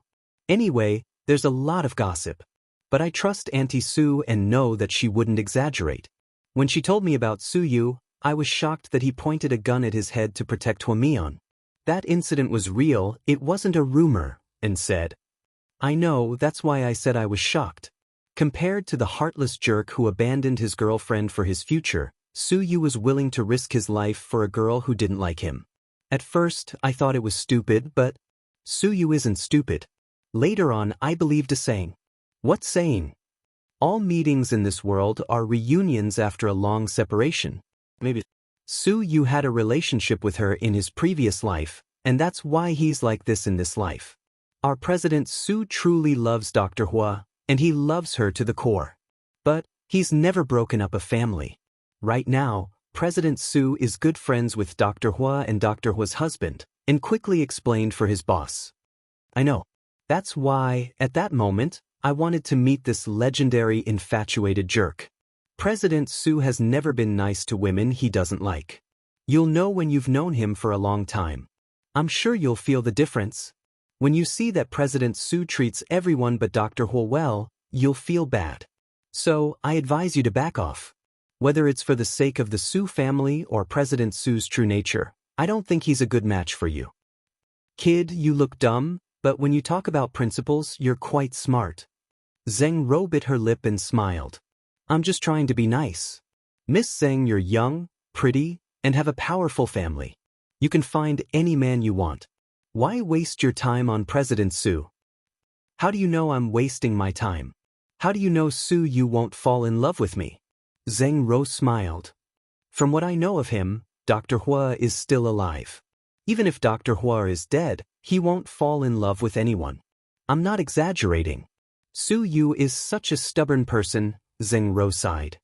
Anyway, there's a lot of gossip. But I trust Auntie Su and know that she wouldn't exaggerate. When she told me about Su Yu, I was shocked that he pointed a gun at his head to protect Huamian. That incident was real, it wasn't a rumor, and said. I know, that's why I said I was shocked. Compared to the heartless jerk who abandoned his girlfriend for his future, Su Yu was willing to risk his life for a girl who didn't like him. At first, I thought it was stupid, but Su Yu isn't stupid. Later on, I believed a saying. What saying? All meetings in this world are reunions after a long separation. Maybe. Su Yu had a relationship with her in his previous life, and that's why he's like this in this life. Our President Su truly loves Dr. Hua, and he loves her to the core. But he's never broken up a family. Right now, President Su is good friends with Dr. Hua and Dr. Hua's husband, and quickly explained for his boss. I know. That's why, at that moment, I wanted to meet this legendary infatuated jerk. President Su has never been nice to women he doesn't like. You'll know when you've known him for a long time. I'm sure you'll feel the difference. When you see that President Su treats everyone but Dr. Huo well, you'll feel bad. So, I advise you to back off. Whether it's for the sake of the Su family or President Su's true nature, I don't think he's a good match for you. Kid, you look dumb, but when you talk about principles, you're quite smart. Zheng Ro bit her lip and smiled. I'm just trying to be nice. Miss Zheng, you're young, pretty, and have a powerful family. You can find any man you want. Why waste your time on President Su? How do you know I'm wasting my time? How do you know Su you won't fall in love with me? Zheng Ro smiled. From what I know of him, Dr. Hua is still alive. Even if Dr. Hua is dead, he won't fall in love with anyone. I'm not exaggerating. Su Yu is such a stubborn person, Zheng Ro sighed.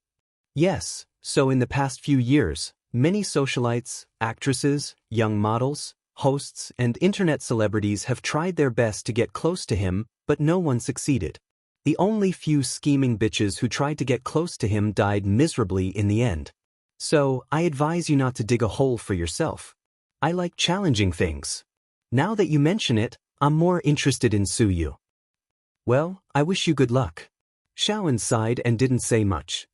Yes, so in the past few years, many socialites, actresses, young models, hosts, and internet celebrities have tried their best to get close to him, but no one succeeded. The only few scheming bitches who tried to get close to him died miserably in the end. So, I advise you not to dig a hole for yourself. I like challenging things. Now that you mention it, I'm more interested in Su Yu. Well, I wish you good luck. Shaoan sighed and didn't say much.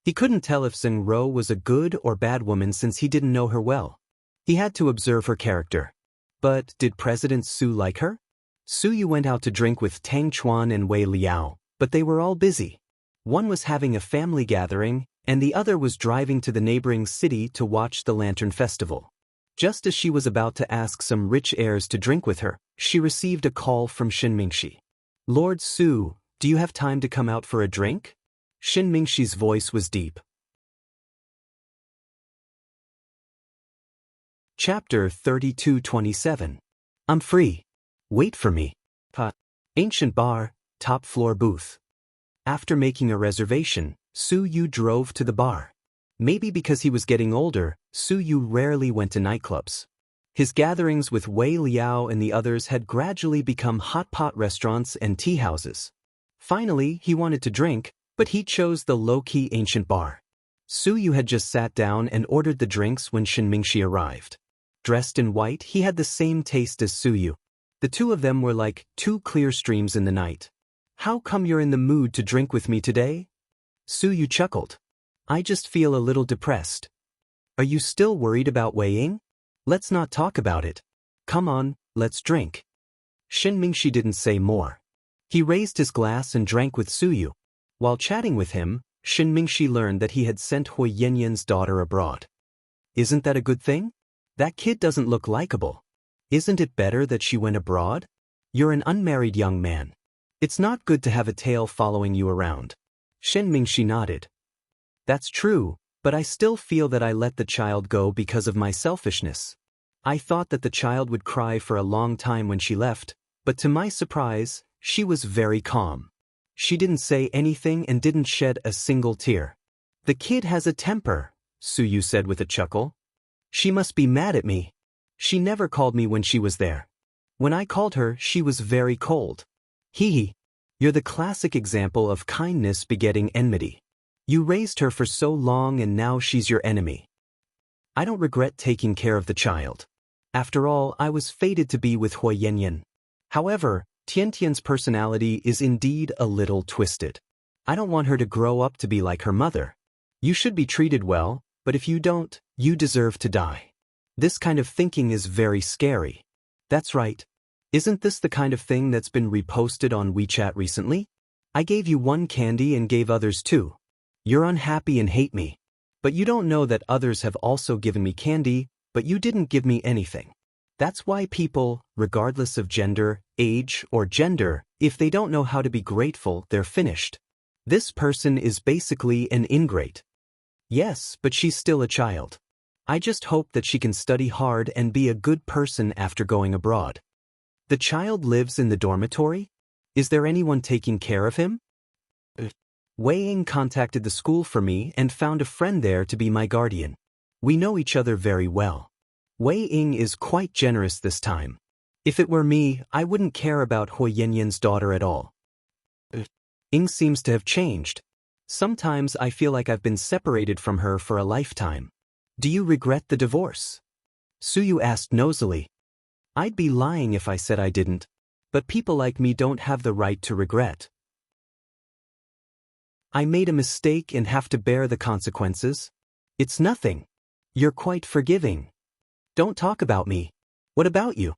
He couldn't tell if Zheng Ro was a good or bad woman since he didn't know her well. He had to observe her character. But did President Su like her? Su Yu went out to drink with Tang Chuan and Wei Liao, but they were all busy. One was having a family gathering, and the other was driving to the neighboring city to watch the Lantern Festival. Just as she was about to ask some rich heirs to drink with her, she received a call from Shin Mingxi. Lord Su, do you have time to come out for a drink? Shin Mingxi's voice was deep. Chapter 32:27. I'm free. Wait for me. Ancient bar, top floor booth. After making a reservation, Su Yu drove to the bar. Maybe because he was getting older, Su Yu rarely went to nightclubs. His gatherings with Wei Liao and the others had gradually become hot pot restaurants and tea houses. Finally, he wanted to drink, but he chose the low-key ancient bar. Su Yu had just sat down and ordered the drinks when Shin Mingxi arrived. Dressed in white, he had the same taste as Su Yu. The two of them were like two clear streams in the night. How come you're in the mood to drink with me today? Su Yu chuckled. I just feel a little depressed. Are you still worried about weighing? Let's not talk about it. Come on, let's drink. Shin Mingxi didn't say more. He raised his glass and drank with Su Yu. While chatting with him, Shin Mingxi learned that he had sent Hui Yanyan's daughter abroad. Isn't that a good thing? That kid doesn't look likable. Isn't it better that she went abroad? You're an unmarried young man. It's not good to have a tail following you around. Shin Mingxi nodded. That's true, but I still feel that I let the child go because of my selfishness. I thought that the child would cry for a long time when she left, but to my surprise, she was very calm. She didn't say anything and didn't shed a single tear. The kid has a temper, Su Yu said with a chuckle. She must be mad at me. She never called me when she was there. When I called her, she was very cold. Hee. You're the classic example of kindness begetting enmity. You raised her for so long and now she's your enemy. I don't regret taking care of the child. After all, I was fated to be with Hui Yanyan. However, Tiantian's personality is indeed a little twisted. I don't want her to grow up to be like her mother. You should be treated well, but if you don't, you deserve to die. This kind of thinking is very scary. That's right. Isn't this the kind of thing that's been reposted on WeChat recently? I gave you one candy and gave others two. You're unhappy and hate me. But you don't know that others have also given me candy, but you didn't give me anything. That's why people, regardless of gender, age, or gender, if they don't know how to be grateful, they're finished. This person is basically an ingrate. Yes, but she's still a child. I just hope that she can study hard and be a good person after going abroad. The child lives in the dormitory? Is there anyone taking care of him? Wei Ying contacted the school for me and found a friend there to be my guardian. We know each other very well. Wei Ying is quite generous this time. If it were me, I wouldn't care about Hu Yanyan's daughter at all. Ying seems to have changed. Sometimes I feel like I've been separated from her for a lifetime. Do you regret the divorce? Suyu asked nosily. I'd be lying if I said I didn't. But people like me don't have the right to regret. I made a mistake and have to bear the consequences. It's nothing. You're quite forgiving. Don't talk about me. What about you?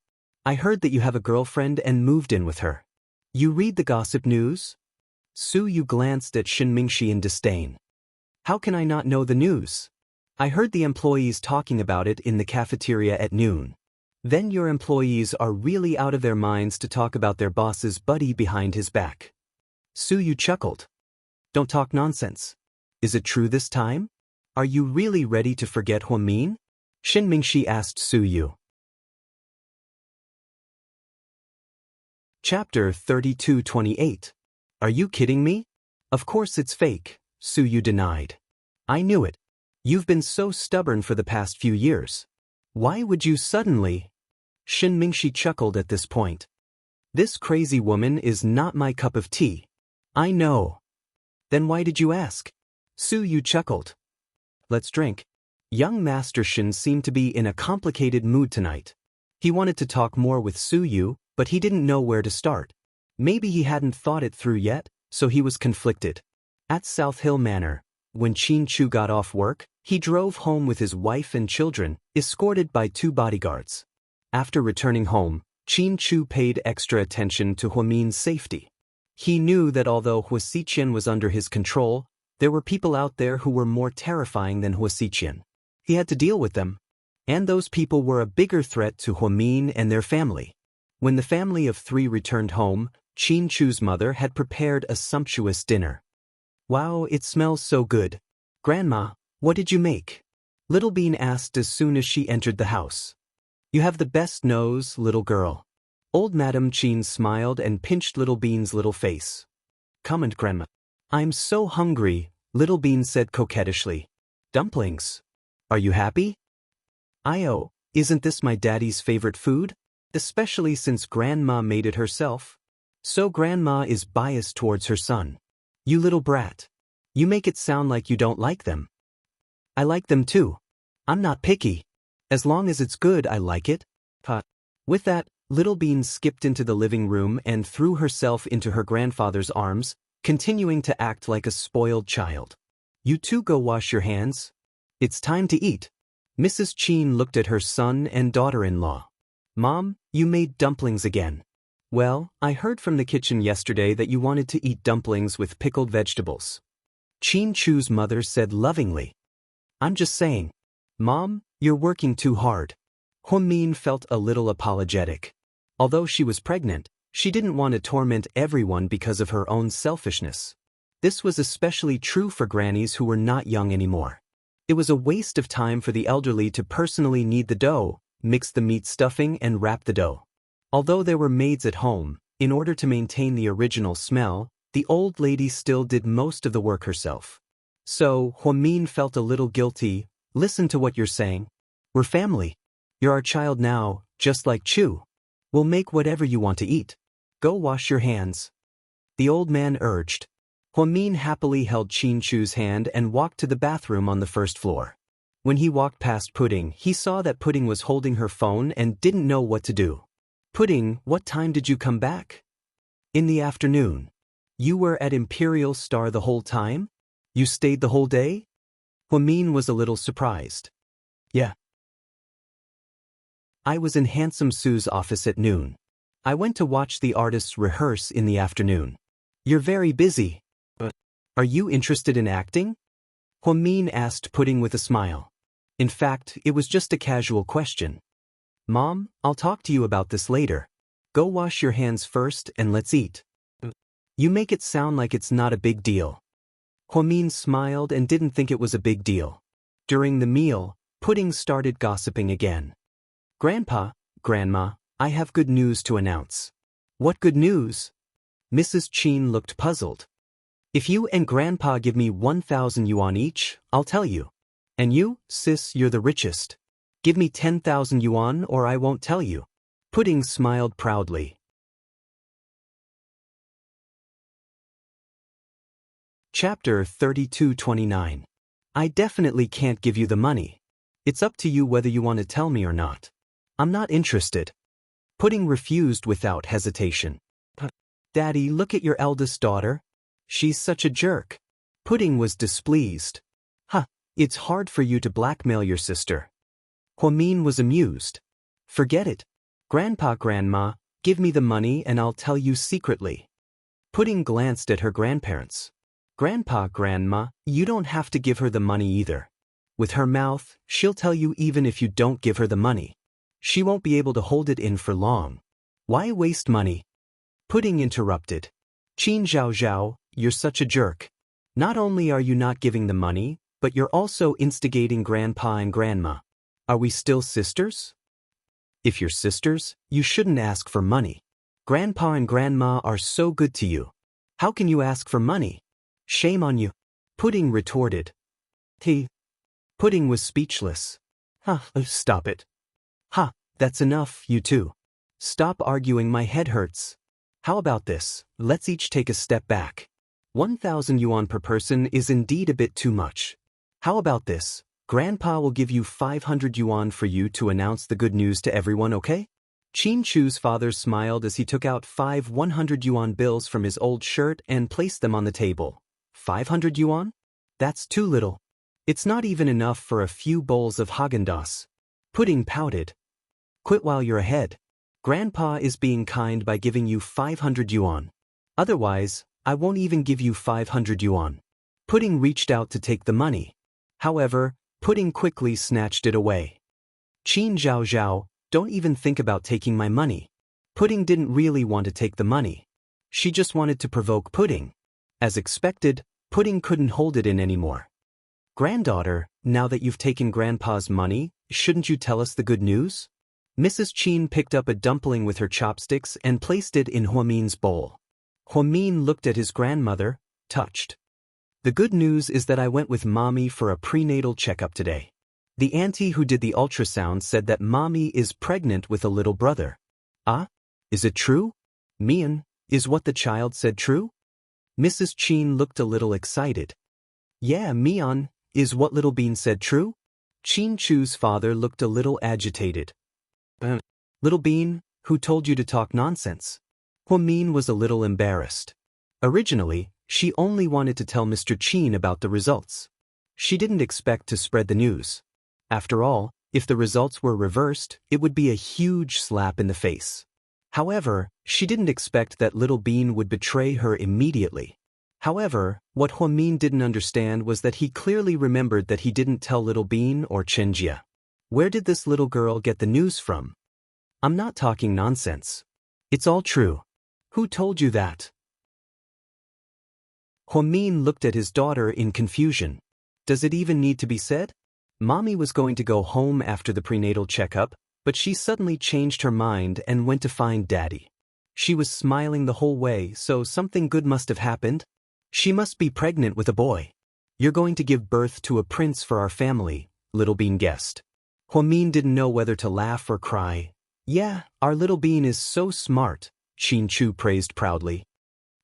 I heard that you have a girlfriend and moved in with her. You read the gossip news? Suyu glanced at Xianxia in disdain. How can I not know the news? I heard the employees talking about it in the cafeteria at noon. Then your employees are really out of their minds to talk about their boss's buddy behind his back. Suyu chuckled. Don't talk nonsense. Is it true this time? Are you really ready to forget Huamin? Xianxia asked Suyu. Chapter 32:28. Are you kidding me? Of course it's fake, Suyu denied. I knew it. You've been so stubborn for the past few years. Why would you suddenly? Xianxia chuckled at this point. This crazy woman is not my cup of tea. I know. Then why did you ask? Suyu chuckled. Let's drink. Young Master Shin seemed to be in a complicated mood tonight. He wanted to talk more with Suyu, but he didn't know where to start. Maybe he hadn't thought it through yet, so he was conflicted. At South Hill Manor, when Qin Chu got off work, he drove home with his wife and children, escorted by 2 bodyguards. After returning home, Qin Chu paid extra attention to Huamin's safety. He knew that although Huaxiqian was under his control, there were people out there who were more terrifying than Huaxiqian. He had to deal with them. And those people were a bigger threat to Huamin and their family. When the family of 3 returned home, Qin Chu's mother had prepared a sumptuous dinner. Wow, it smells so good. Grandma, what did you make? Little Bean asked as soon as she entered the house. You have the best nose, little girl. Old Madam Qin smiled and pinched Little Bean's little face. Comment, Grandma. I'm so hungry, Little Bean said coquettishly. Dumplings. Are you happy? Io, isn't this my daddy's favorite food? Especially since Grandma made it herself. So Grandma is biased towards her son. You little brat. You make it sound like you don't like them. I like them too. I'm not picky. As long as it's good, I like it. With that, Little Bean skipped into the living room and threw herself into her grandfather's arms, continuing to act like a spoiled child. You two go wash your hands. It's time to eat. Mrs. Qin looked at her son and daughter-in-law. Mom, you made dumplings again. Well, I heard from the kitchen yesterday that you wanted to eat dumplings with pickled vegetables. Qin Chu's mother said lovingly. I'm just saying. Mom, you're working too hard. Huamin felt a little apologetic. Although she was pregnant, she didn't want to torment everyone because of her own selfishness. This was especially true for grannies who were not young anymore. It was a waste of time for the elderly to personally knead the dough, mix the meat stuffing and wrap the dough. Although there were maids at home, in order to maintain the original smell, the old lady still did most of the work herself. So, Huamin felt a little guilty. Listen to what you're saying. We're family. You're our child now, just like Chu. We'll make whatever you want to eat. Go wash your hands. The old man urged. Huamin happily held Qin Chu's hand and walked to the bathroom on the first floor. When he walked past Pudding, he saw that Pudding was holding her phone and didn't know what to do. Pudding, what time did you come back? In the afternoon. You were at Imperial Star the whole time? You stayed the whole day? Huamin was a little surprised. Yeah. I was in Handsome Sue's office at noon. I went to watch the artists rehearse in the afternoon. You're very busy. Are you interested in acting? Huamin asked Pudding with a smile. In fact, it was just a casual question. Mom, I'll talk to you about this later. Go wash your hands first and let's eat. You make it sound like it's not a big deal. Huamin smiled and didn't think it was a big deal. During the meal, Pudding started gossiping again. Grandpa, Grandma, I have good news to announce. What good news? Mrs. Qin looked puzzled. If you and Grandpa give me 1,000 yuan each, I'll tell you. And you, sis, you're the richest. Give me 10,000 yuan or I won't tell you. Pudding smiled proudly. Chapter 32:29. I definitely can't give you the money. It's up to you whether you want to tell me or not. I'm not interested. Pudding refused without hesitation. Daddy, look at your eldest daughter. She's such a jerk. Pudding was displeased. It's hard for you to blackmail your sister. Huamin was amused. Forget it. Grandpa, Grandma, give me the money and I'll tell you secretly. Pudding glanced at her grandparents. Grandpa, Grandma, you don't have to give her the money either. With her mouth, she'll tell you even if you don't give her the money. She won't be able to hold it in for long. Why waste money? Pudding interrupted. Qin Zhao Zhao, you're such a jerk. Not only are you not giving the money, but you're also instigating Grandpa and Grandma. Are we still sisters? If you're sisters, you shouldn't ask for money. Grandpa and Grandma are so good to you. How can you ask for money? Shame on you. Pudding retorted. Pudding was speechless. Stop it. That's enough, you two. Stop arguing, my head hurts. How about this, let's each take a step back. 1,000 yuan per person is indeed a bit too much. How about this, Grandpa will give you 500 yuan for you to announce the good news to everyone, okay? Qin Chu's father smiled as he took out 5 100 yuan bills from his old shirt and placed them on the table. 500 yuan? That's too little. It's not even enough for a few bowls of Häagen-Dazs. Pudding pouted. Quit while you're ahead. Grandpa is being kind by giving you 500 yuan. Otherwise, I won't even give you 500 yuan. Pudding reached out to take the money. However, Pudding quickly snatched it away. Qin Zhao Zhao, don't even think about taking my money. Pudding didn't really want to take the money. She just wanted to provoke Pudding. As expected, Pudding couldn't hold it in anymore. Granddaughter, now that you've taken Grandpa's money, shouldn't you tell us the good news? Mrs. Qin picked up a dumpling with her chopsticks and placed it in Huamin's bowl. Huamin looked at his grandmother, touched. The good news is that I went with Mommy for a prenatal checkup today. The auntie who did the ultrasound said that Mommy is pregnant with a little brother. Is it true? Mian, is what the child said true? Mrs. Qin looked a little excited. Yeah, Mian, is what Little Bean said true? Qin Chu's father looked a little agitated. Little Bean, who told you to talk nonsense? Huamin was a little embarrassed. Originally, she only wanted to tell Mr. Qin about the results. She didn't expect to spread the news. After all, if the results were reversed, it would be a huge slap in the face. However, she didn't expect that Little Bean would betray her immediately. However, what Huamin didn't understand was that he clearly remembered that he didn't tell Little Bean or Xianxia. Where did this little girl get the news from? I'm not talking nonsense. It's all true. Who told you that? Huamin looked at his daughter in confusion. Does it even need to be said? Mommy was going to go home after the prenatal checkup, but she suddenly changed her mind and went to find Daddy. She was smiling the whole way, so something good must have happened. She must be pregnant with a boy. You're going to give birth to a prince for our family, Little Bean guessed. Huamin didn't know whether to laugh or cry. Yeah, our Little Bean is so smart, Qin Chu praised proudly.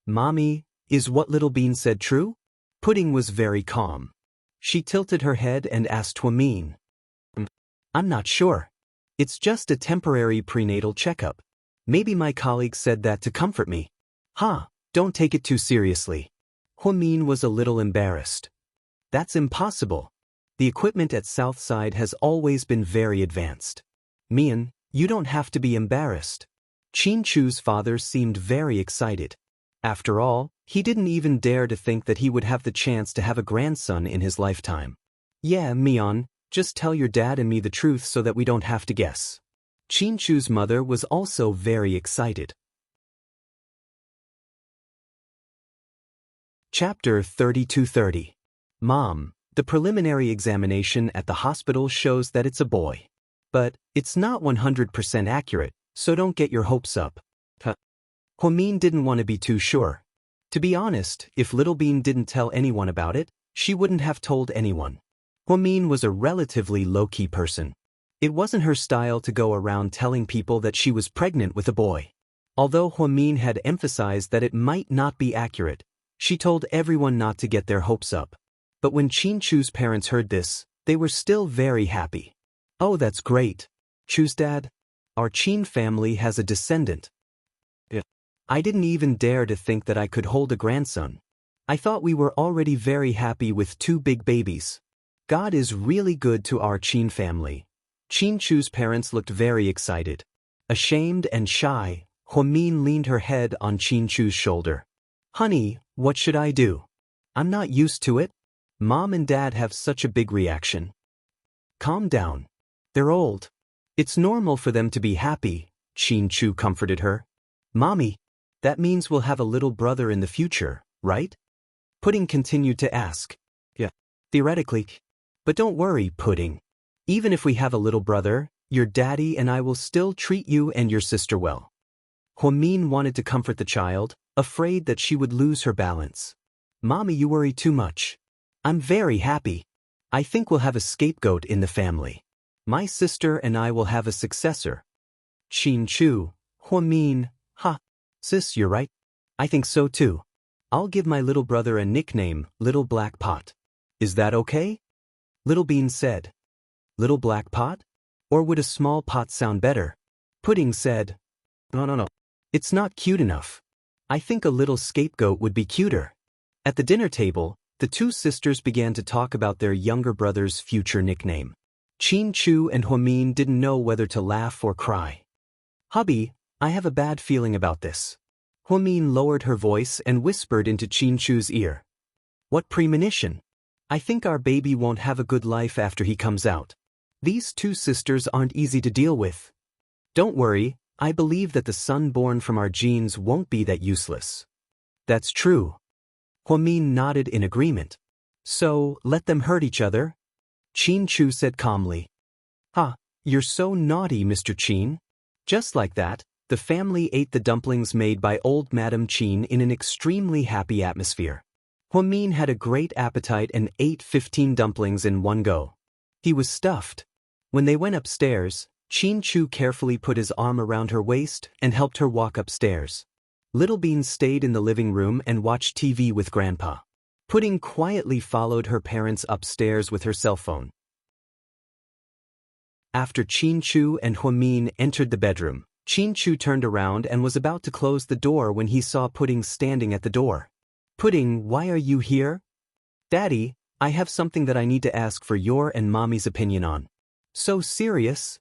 Mommy, is what Little Bean said true? Pudding was very calm. She tilted her head and asked Huamin. I'm not sure. It's just a temporary prenatal checkup. Maybe my colleague said that to comfort me. Don't take it too seriously. Huamin was a little embarrassed. That's impossible. The equipment at Southside has always been very advanced. Mian, you don't have to be embarrassed. Qin Chu's father seemed very excited. After all, he didn't even dare to think that he would have the chance to have a grandson in his lifetime. Yeah, Mian, just tell your dad and me the truth so that we don't have to guess. Qin Chu's mother was also very excited. Chapter 32:30. Mom, the preliminary examination at the hospital shows that it's a boy. But it's not 100% accurate, so don't get your hopes up. Huamin didn't want to be too sure. To be honest, if Little Bean didn't tell anyone about it, she wouldn't have told anyone. Huamin was a relatively low-key person. It wasn't her style to go around telling people that she was pregnant with a boy. Although Huamin had emphasized that it might not be accurate, she told everyone not to get their hopes up. But when Qin Chu's parents heard this, they were still very happy. Oh, that's great. Chu's dad? Our Qin family has a descendant. Yeah. I didn't even dare to think that I could hold a grandson. I thought we were already very happy with 2 big babies. God is really good to our Qin family. Qin Chu's parents looked very excited. Ashamed and shy, Huamin leaned her head on Qin Chu's shoulder. Honey, what should I do? I'm not used to it. Mom and Dad have such a big reaction. Calm down. They're old. It's normal for them to be happy, Qin Chu comforted her. Mommy, that means we'll have a little brother in the future, right? Pudding continued to ask. Yeah, theoretically. But don't worry, Pudding. Even if we have a little brother, your daddy and I will still treat you and your sister well. Huamin wanted to comfort the child, afraid that she would lose her balance. Mommy, you worry too much. I'm very happy. I think we'll have a scapegoat in the family. My sister and I will have a successor. Qin Chu, Huamin, ha. Sis, you're right. I think so too. I'll give my little brother a nickname, Little Black Pot. Is that okay? Little Bean said. Little Black Pot? Or would a small pot sound better? Pudding said. No. It's not cute enough. I think a little scapegoat would be cuter. At the dinner table, the 2 sisters began to talk about their younger brother's future nickname. Qin Chu and Huamin didn't know whether to laugh or cry. Hubby, I have a bad feeling about this. Huamin lowered her voice and whispered into Qin Chu's ear. What premonition? I think our baby won't have a good life after he comes out. These 2 sisters aren't easy to deal with. Don't worry, I believe that the son born from our genes won't be that useless. That's true. Huamin nodded in agreement. So, let them hurt each other? Qin Chu said calmly. Ha, you're so naughty, Mr. Qin. Just like that, the family ate the dumplings made by old Madam Qin in an extremely happy atmosphere. Huamin had a great appetite and ate 15 dumplings in one go. He was stuffed. When they went upstairs, Qin Chu carefully put his arm around her waist and helped her walk upstairs. Little Bean stayed in the living room and watched TV with Grandpa. Pudding quietly followed her parents upstairs with her cell phone. After Qin Chu and Huamin entered the bedroom, Qin Chu turned around and was about to close the door when he saw Pudding standing at the door. Pudding, why are you here? Daddy, I have something that I need to ask for your and Mommy's opinion on. So serious?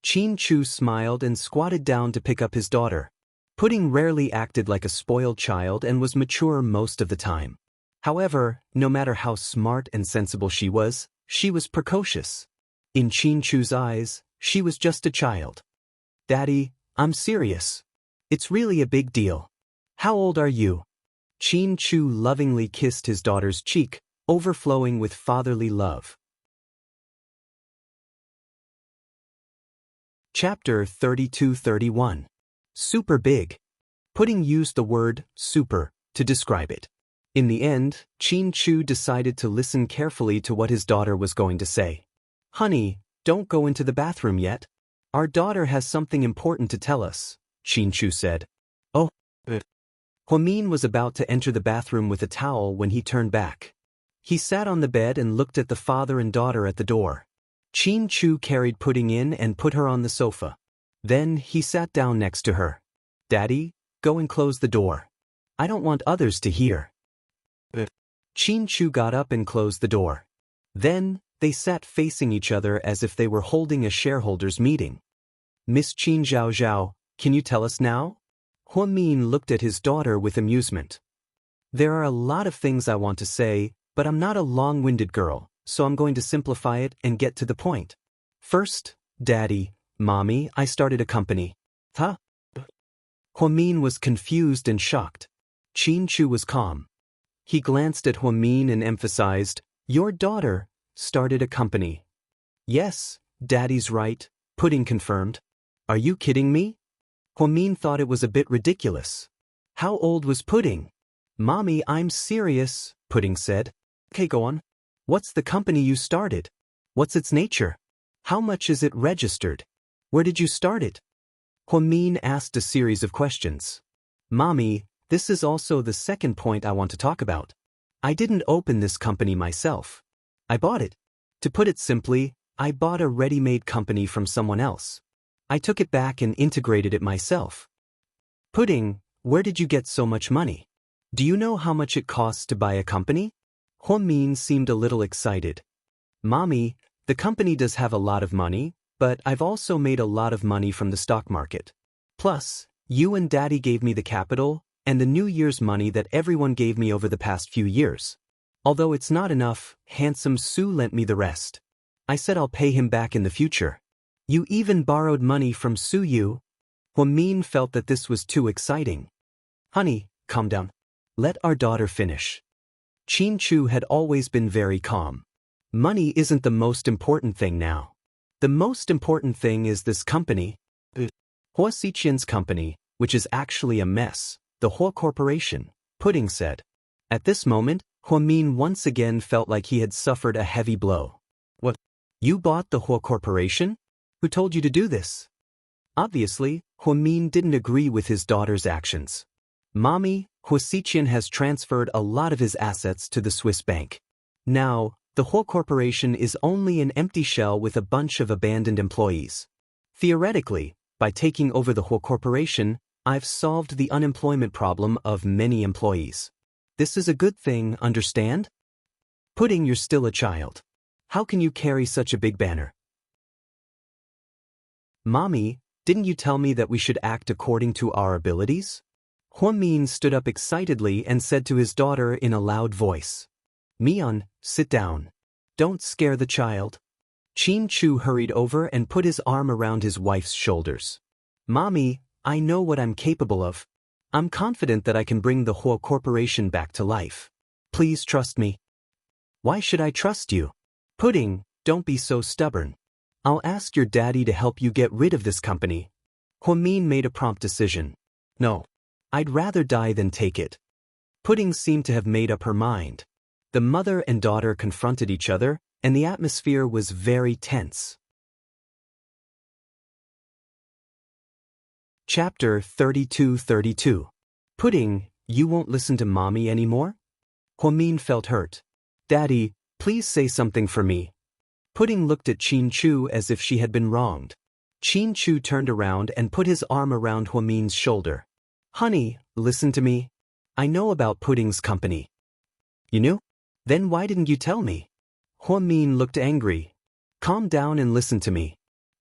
Qin Chu smiled and squatted down to pick up his daughter. Pudding rarely acted like a spoiled child and was mature most of the time. However, no matter how smart and sensible she was precocious. In Qin Chu's eyes, she was just a child. Daddy, I'm serious. It's really a big deal. How old are you? Qin Chu lovingly kissed his daughter's cheek, overflowing with fatherly love. Chapter 32-31. Super big. Pudding used the word super to describe it. In the end, Qin Chu decided to listen carefully to what his daughter was going to say. Honey, don't go into the bathroom yet. Our daughter has something important to tell us, Qin Chu said. Oh. Huamin was about to enter the bathroom with a towel when he turned back. He sat on the bed and looked at the father and daughter at the door. Qin Chu carried Pudding in and put her on the sofa. Then he sat down next to her. Daddy, go and close the door. I don't want others to hear. Qin Chu got up and closed the door. Then, they sat facing each other as if they were holding a shareholders' meeting. Miss Qin Zhao, can you tell us now? Huamin looked at his daughter with amusement. There are a lot of things I want to say, but I'm not a long-winded girl, so I'm going to simplify it and get to the point. First, Daddy, Mommy, I started a company. Huh? Huamin was confused and shocked. Qin Chu was calm. He glanced at Huamin and emphasized, Your daughter started a company. Yes, Daddy's right, Pudding confirmed. Are you kidding me? Huamin thought it was a bit ridiculous. How old was Pudding? Mommy, I'm serious, Pudding said. Okay, go on. What's the company you started? What's its nature? How much is it registered? Where did you start it? Huamin asked a series of questions. Mommy, this is also the second point I want to talk about. I didn't open this company myself. I bought it. To put it simply, I bought a ready-made company from someone else. I took it back and integrated it myself. Pudding, where did you get so much money? Do you know how much it costs to buy a company? Huamin seemed a little excited. Mommy, the company does have a lot of money, but I've also made a lot of money from the stock market. Plus, you and Daddy gave me the capital and the New Year's money that everyone gave me over the past few years. Although it's not enough, handsome Su lent me the rest. I said I'll pay him back in the future. You even borrowed money from Su Yu. Huamin felt that this was too exciting. Honey, calm down. Let our daughter finish. Qin Chu had always been very calm. Money isn't the most important thing now. The most important thing is this company, Hua Xiqian's company, which is actually a mess, the Hua Corporation, Pudding said. At this moment, Huamin once again felt like he had suffered a heavy blow. What? You bought the Hua Corporation? Who told you to do this? Obviously, Huamin didn't agree with his daughter's actions. Mommy, Hua Xiqian has transferred a lot of his assets to the Swiss bank. Now, the Hua Corporation is only an empty shell with a bunch of abandoned employees. Theoretically, by taking over the Hua Corporation, I've solved the unemployment problem of many employees. This is a good thing, understand? Pudding, you're still a child. How can you carry such a big banner? Mommy, didn't you tell me that we should act according to our abilities? Huamin stood up excitedly and said to his daughter in a loud voice. Mian, sit down. Don't scare the child. Qin Chu hurried over and put his arm around his wife's shoulders. Mommy, I know what I'm capable of. I'm confident that I can bring the Hua Corporation back to life. Please trust me. Why should I trust you? Pudding, don't be so stubborn. I'll ask your daddy to help you get rid of this company. Huamin made a prompt decision. No. I'd rather die than take it. Pudding seemed to have made up her mind. The mother and daughter confronted each other, and the atmosphere was very tense. Chapter 32-32. Pudding, you won't listen to Mommy anymore? Huamin felt hurt. Daddy, please say something for me. Pudding looked at Qin Chu as if she had been wronged. Qin Chu turned around and put his arm around Huamin's shoulder. Honey, listen to me. I know about Pudding's company. You knew? Then why didn't you tell me? Huamin looked angry. Calm down and listen to me.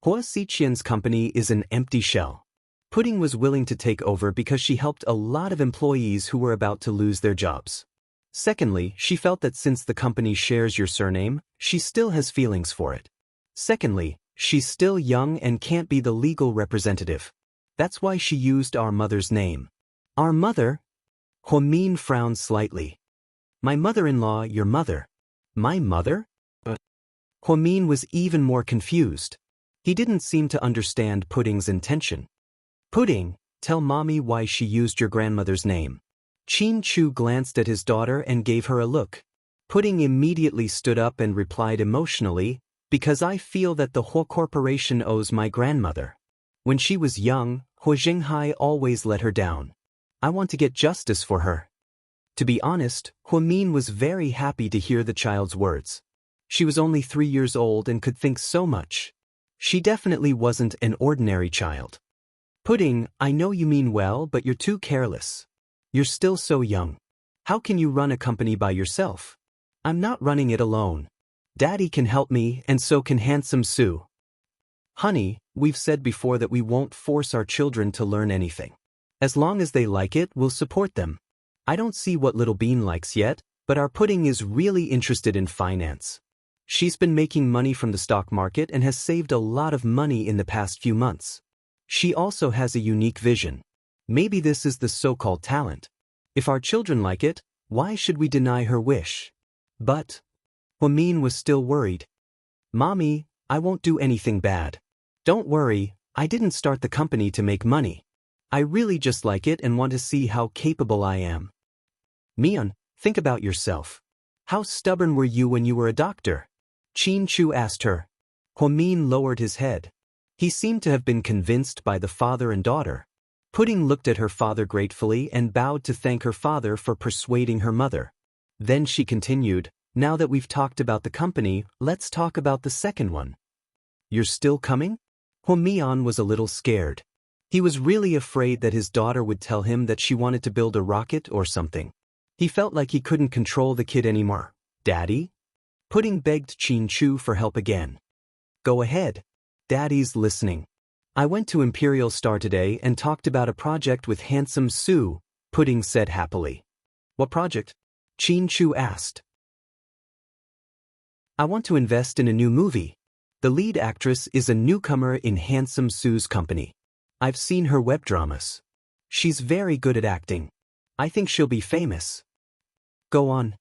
Hua Xiqian's company is an empty shell. Pudding was willing to take over because she helped a lot of employees who were about to lose their jobs. Secondly, she felt that since the company shares your surname, she still has feelings for it. Secondly, she's still young and can't be the legal representative. That's why she used our mother's name. Our mother? Huamin frowned slightly. My mother-in-law, your mother. My mother? Huamin was even more confused. He didn't seem to understand Pudding's intention. Pudding, tell Mommy why she used your grandmother's name. Qin Chu glanced at his daughter and gave her a look. Pudding immediately stood up and replied emotionally, because I feel that the Hua Corporation owes my grandmother. When she was young, Hua Zhenghai always let her down. I want to get justice for her. To be honest, Huamin was very happy to hear the child's words. She was only 3 years old and could think so much. She definitely wasn't an ordinary child. Pudding, I know you mean well, but you're too careless. You're still so young. How can you run a company by yourself? I'm not running it alone. Daddy can help me, and so can handsome Su. Honey, we've said before that we won't force our children to learn anything. As long as they like it, we'll support them. I don't see what Little Bean likes yet, but our Pudding is really interested in finance. She's been making money from the stock market and has saved a lot of money in the past few months. She also has a unique vision. Maybe this is the so-called talent. If our children like it, why should we deny her wish? But Huamin was still worried. Mommy, I won't do anything bad. Don't worry, I didn't start the company to make money. I really just like it and want to see how capable I am. Mian, think about yourself. How stubborn were you when you were a doctor? Qin Chu asked her. Huamin lowered his head. He seemed to have been convinced by the father and daughter. Pudding looked at her father gratefully and bowed to thank her father for persuading her mother. Then she continued, "Now that we've talked about the company, let's talk about the second one." "You're still coming?" Huamian was a little scared. He was really afraid that his daughter would tell him that she wanted to build a rocket or something. He felt like he couldn't control the kid anymore. "Daddy?" Pudding begged Qin Chu for help again. "Go ahead. Daddy's listening." "I went to Imperial Star today and talked about a project with Handsome Sue," Pudding said happily. "What project?" Qin Chu asked. "I want to invest in a new movie. The lead actress is a newcomer in Handsome Sue's company. I've seen her web dramas. She's very good at acting. I think she'll be famous." "Go on."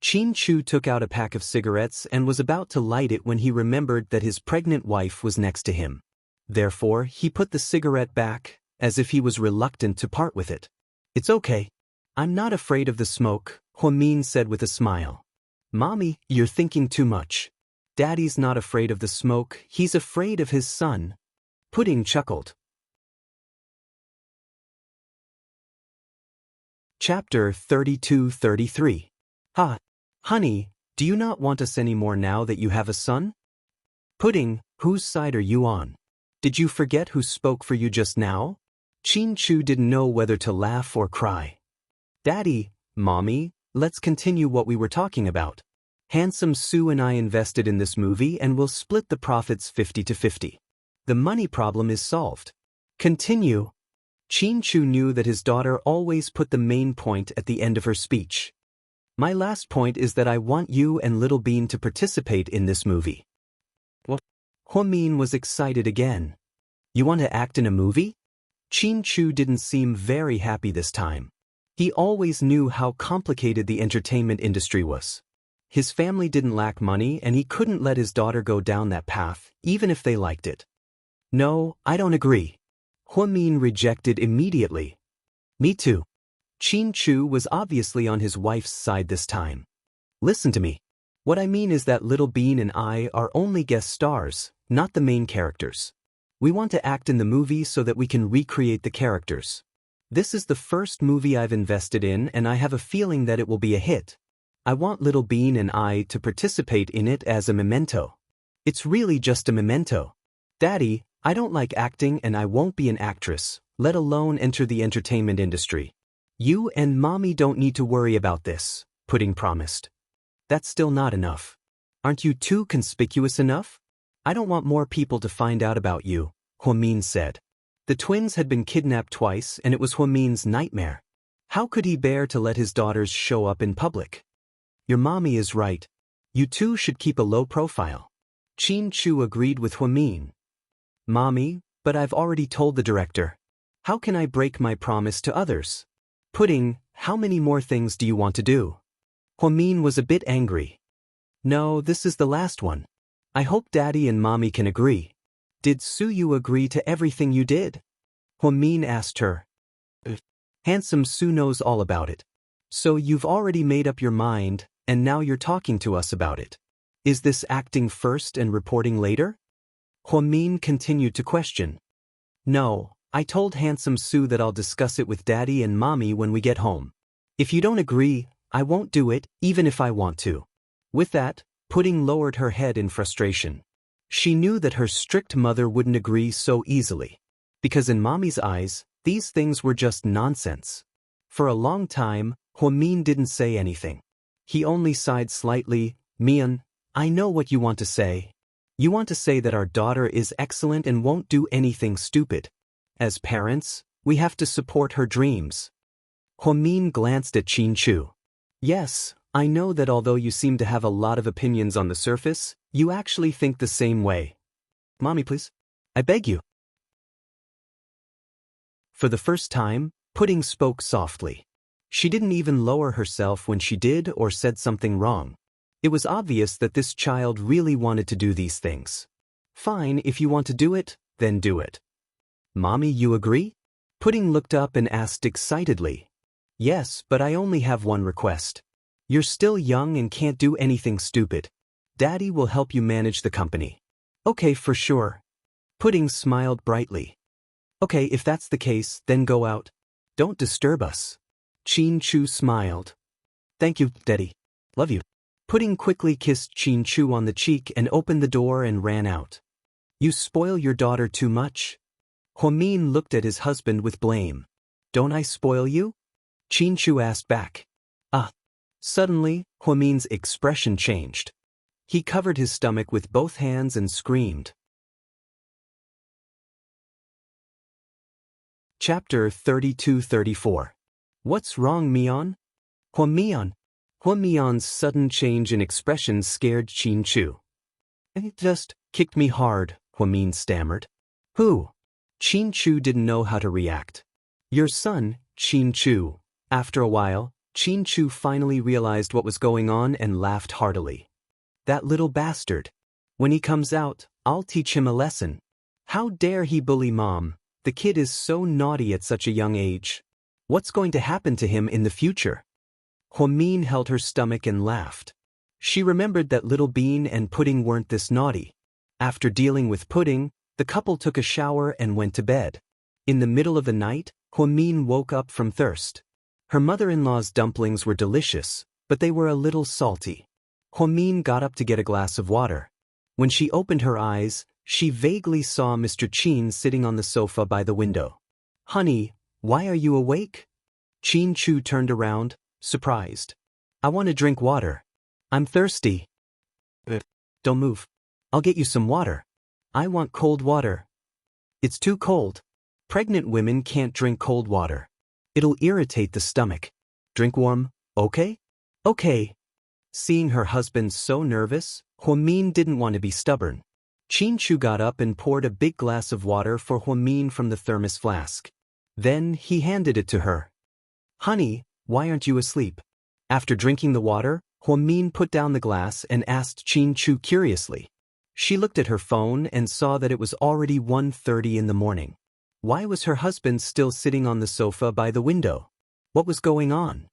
Qin Chu took out a pack of cigarettes and was about to light it when he remembered that his pregnant wife was next to him. Therefore, he put the cigarette back, as if he was reluctant to part with it. "It's okay. I'm not afraid of the smoke," Huamin said with a smile. "Mommy, you're thinking too much. Daddy's not afraid of the smoke, he's afraid of his son." Pudding chuckled. Chapter 32-33. "Ha! Honey, do you not want us anymore now that you have a son?" "Pudding, whose side are you on? Did you forget who spoke for you just now?" Qin Chu didn't know whether to laugh or cry. "Daddy, Mommy, let's continue what we were talking about. Handsome Sue and I invested in this movie and we'll split the profits 50-50. The money problem is solved. Continue." Qin Chu knew that his daughter always put the main point at the end of her speech. "My last point is that I want you and Little Bean to participate in this movie." "What?" Huamin was excited again. "You want to act in a movie?" Qin Chu didn't seem very happy this time. He always knew how complicated the entertainment industry was. His family didn't lack money and he couldn't let his daughter go down that path, even if they liked it. "No, I don't agree." Huamin rejected immediately. "Me too." Qin Chu was obviously on his wife's side this time. "Listen to me. What I mean is that Little Bean and I are only guest stars, not the main characters. We want to act in the movie so that we can recreate the characters. This is the first movie I've invested in and I have a feeling that it will be a hit. I want Little Bean and I to participate in it as a memento. It's really just a memento. Daddy, I don't like acting and I won't be an actress, let alone enter the entertainment industry. You and Mommy don't need to worry about this," Pudding promised. "That's still not enough. Aren't you too conspicuous enough? I don't want more people to find out about you," Huamin said. The twins had been kidnapped twice and it was Huamin's nightmare. How could he bear to let his daughters show up in public? "Your mommy is right. You two should keep a low profile." Qin Chu agreed with Huamin. "Mommy, but I've already told the director. How can I break my promise to others?" "Pudding, how many more things do you want to do?" Huamin was a bit angry. "No, this is the last one. I hope Daddy and Mommy can agree. Did Suyu agree to everything you did?" Huamin asked her. "Handsome Sue knows all about it. So you've already made up your mind, and now you're talking to us about it. Is this acting first and reporting later?" Huamin continued to question. "No. I told Handsome Sue that I'll discuss it with Daddy and Mommy when we get home. If you don't agree, I won't do it, even if I want to." With that, Pudding lowered her head in frustration. She knew that her strict mother wouldn't agree so easily. Because in Mommy's eyes, these things were just nonsense. For a long time, Huamin didn't say anything. He only sighed slightly. "Mian, I know what you want to say. You want to say that our daughter is excellent and won't do anything stupid. As parents, we have to support her dreams." Huamin glanced at Qin Chu. "Yes, I know that although you seem to have a lot of opinions on the surface, you actually think the same way. Mommy, please. I beg you." For the first time, Pudding spoke softly. She didn't even lower herself when she did or said something wrong. It was obvious that this child really wanted to do these things. "Fine, if you want to do it, then do it." "Mommy, you agree?" Pudding looked up and asked excitedly. "Yes, but I only have one request. You're still young and can't do anything stupid. Daddy will help you manage the company. Okay, for sure. Pudding smiled brightly. Okay, if that's the case, then go out. Don't disturb us. Chin Chu smiled. Thank you, Daddy. Love you. Pudding quickly kissed Chin Chu on the cheek and opened the door and ran out. You spoil your daughter too much. Huamin looked at his husband with blame. Don't I spoil you? Chin Chu asked back. Ah. Suddenly, Huamin's expression changed. He covered his stomach with both hands and screamed. Chapter 32-34. What's wrong, Mian? Huamian's sudden change in expression scared Chin Chu. It just kicked me hard, Huamin stammered. Who? Chin Chu didn't know how to react. Your son, Chin Chu. After a while, Chin Chu finally realized what was going on and laughed heartily. That little bastard. When he comes out, I'll teach him a lesson. How dare he bully Mom? The kid is so naughty at such a young age. What's going to happen to him in the future? Huamin held her stomach and laughed. She remembered that Little Bean and Pudding weren't this naughty. After dealing with Pudding, the couple took a shower and went to bed. In the middle of the night, Huamin woke up from thirst. Her mother-in-law's dumplings were delicious, but they were a little salty. Huamin got up to get a glass of water. When she opened her eyes, she vaguely saw Mr. Chin sitting on the sofa by the window. Honey, why are you awake? Chin Chu turned around, surprised. I want to drink water. I'm thirsty. Don't move. I'll get you some water. I want cold water. It's too cold. Pregnant women can't drink cold water. It'll irritate the stomach. Drink warm, okay? Okay. Seeing her husband so nervous, Huamin didn't want to be stubborn. Chin Chu got up and poured a big glass of water for Huamin from the thermos flask. Then he handed it to her. Honey, why aren't you asleep? After drinking the water, Huamin put down the glass and asked Chin Chu curiously. She looked at her phone and saw that it was already 1:30 in the morning. Why was her husband still sitting on the sofa by the window? What was going on?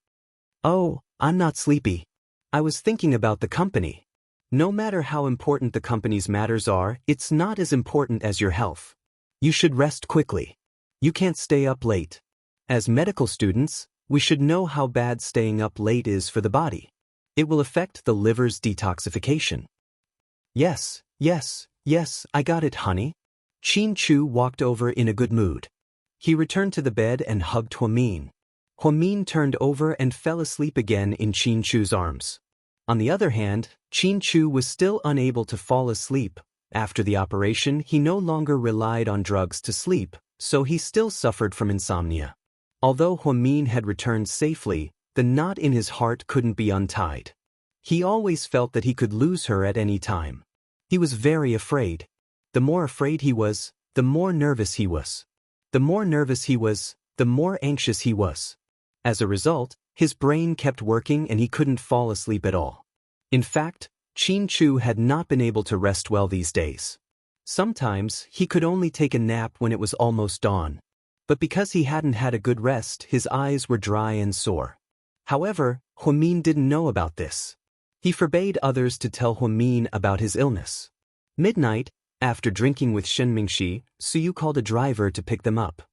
Oh, I'm not sleepy. I was thinking about the company. No matter how important the company's matters are, it's not as important as your health. You should rest quickly. You can't stay up late. As medical students, we should know how bad staying up late is for the body. It will affect the liver's detoxification. Yes, I got it, honey. Chin Chu walked over in a good mood. He returned to the bed and hugged Huamin. Huamin turned over and fell asleep again in Chin Chu's arms. On the other hand, Chin Chu was still unable to fall asleep. After the operation, he no longer relied on drugs to sleep, so he still suffered from insomnia. Although Huamin had returned safely, the knot in his heart couldn't be untied. He always felt that he could lose her at any time. He was very afraid. The more afraid he was, the more nervous he was. The more nervous he was, the more anxious he was. As a result, his brain kept working and he couldn't fall asleep at all. In fact, Chin Chu had not been able to rest well these days. Sometimes, he could only take a nap when it was almost dawn. But because he hadn't had a good rest, his eyes were dry and sore. However, Huamin didn't know about this. He forbade others to tell Huamin about his illness. Midnight, after drinking with Shen Mingxi, Suyu called a driver to pick them up.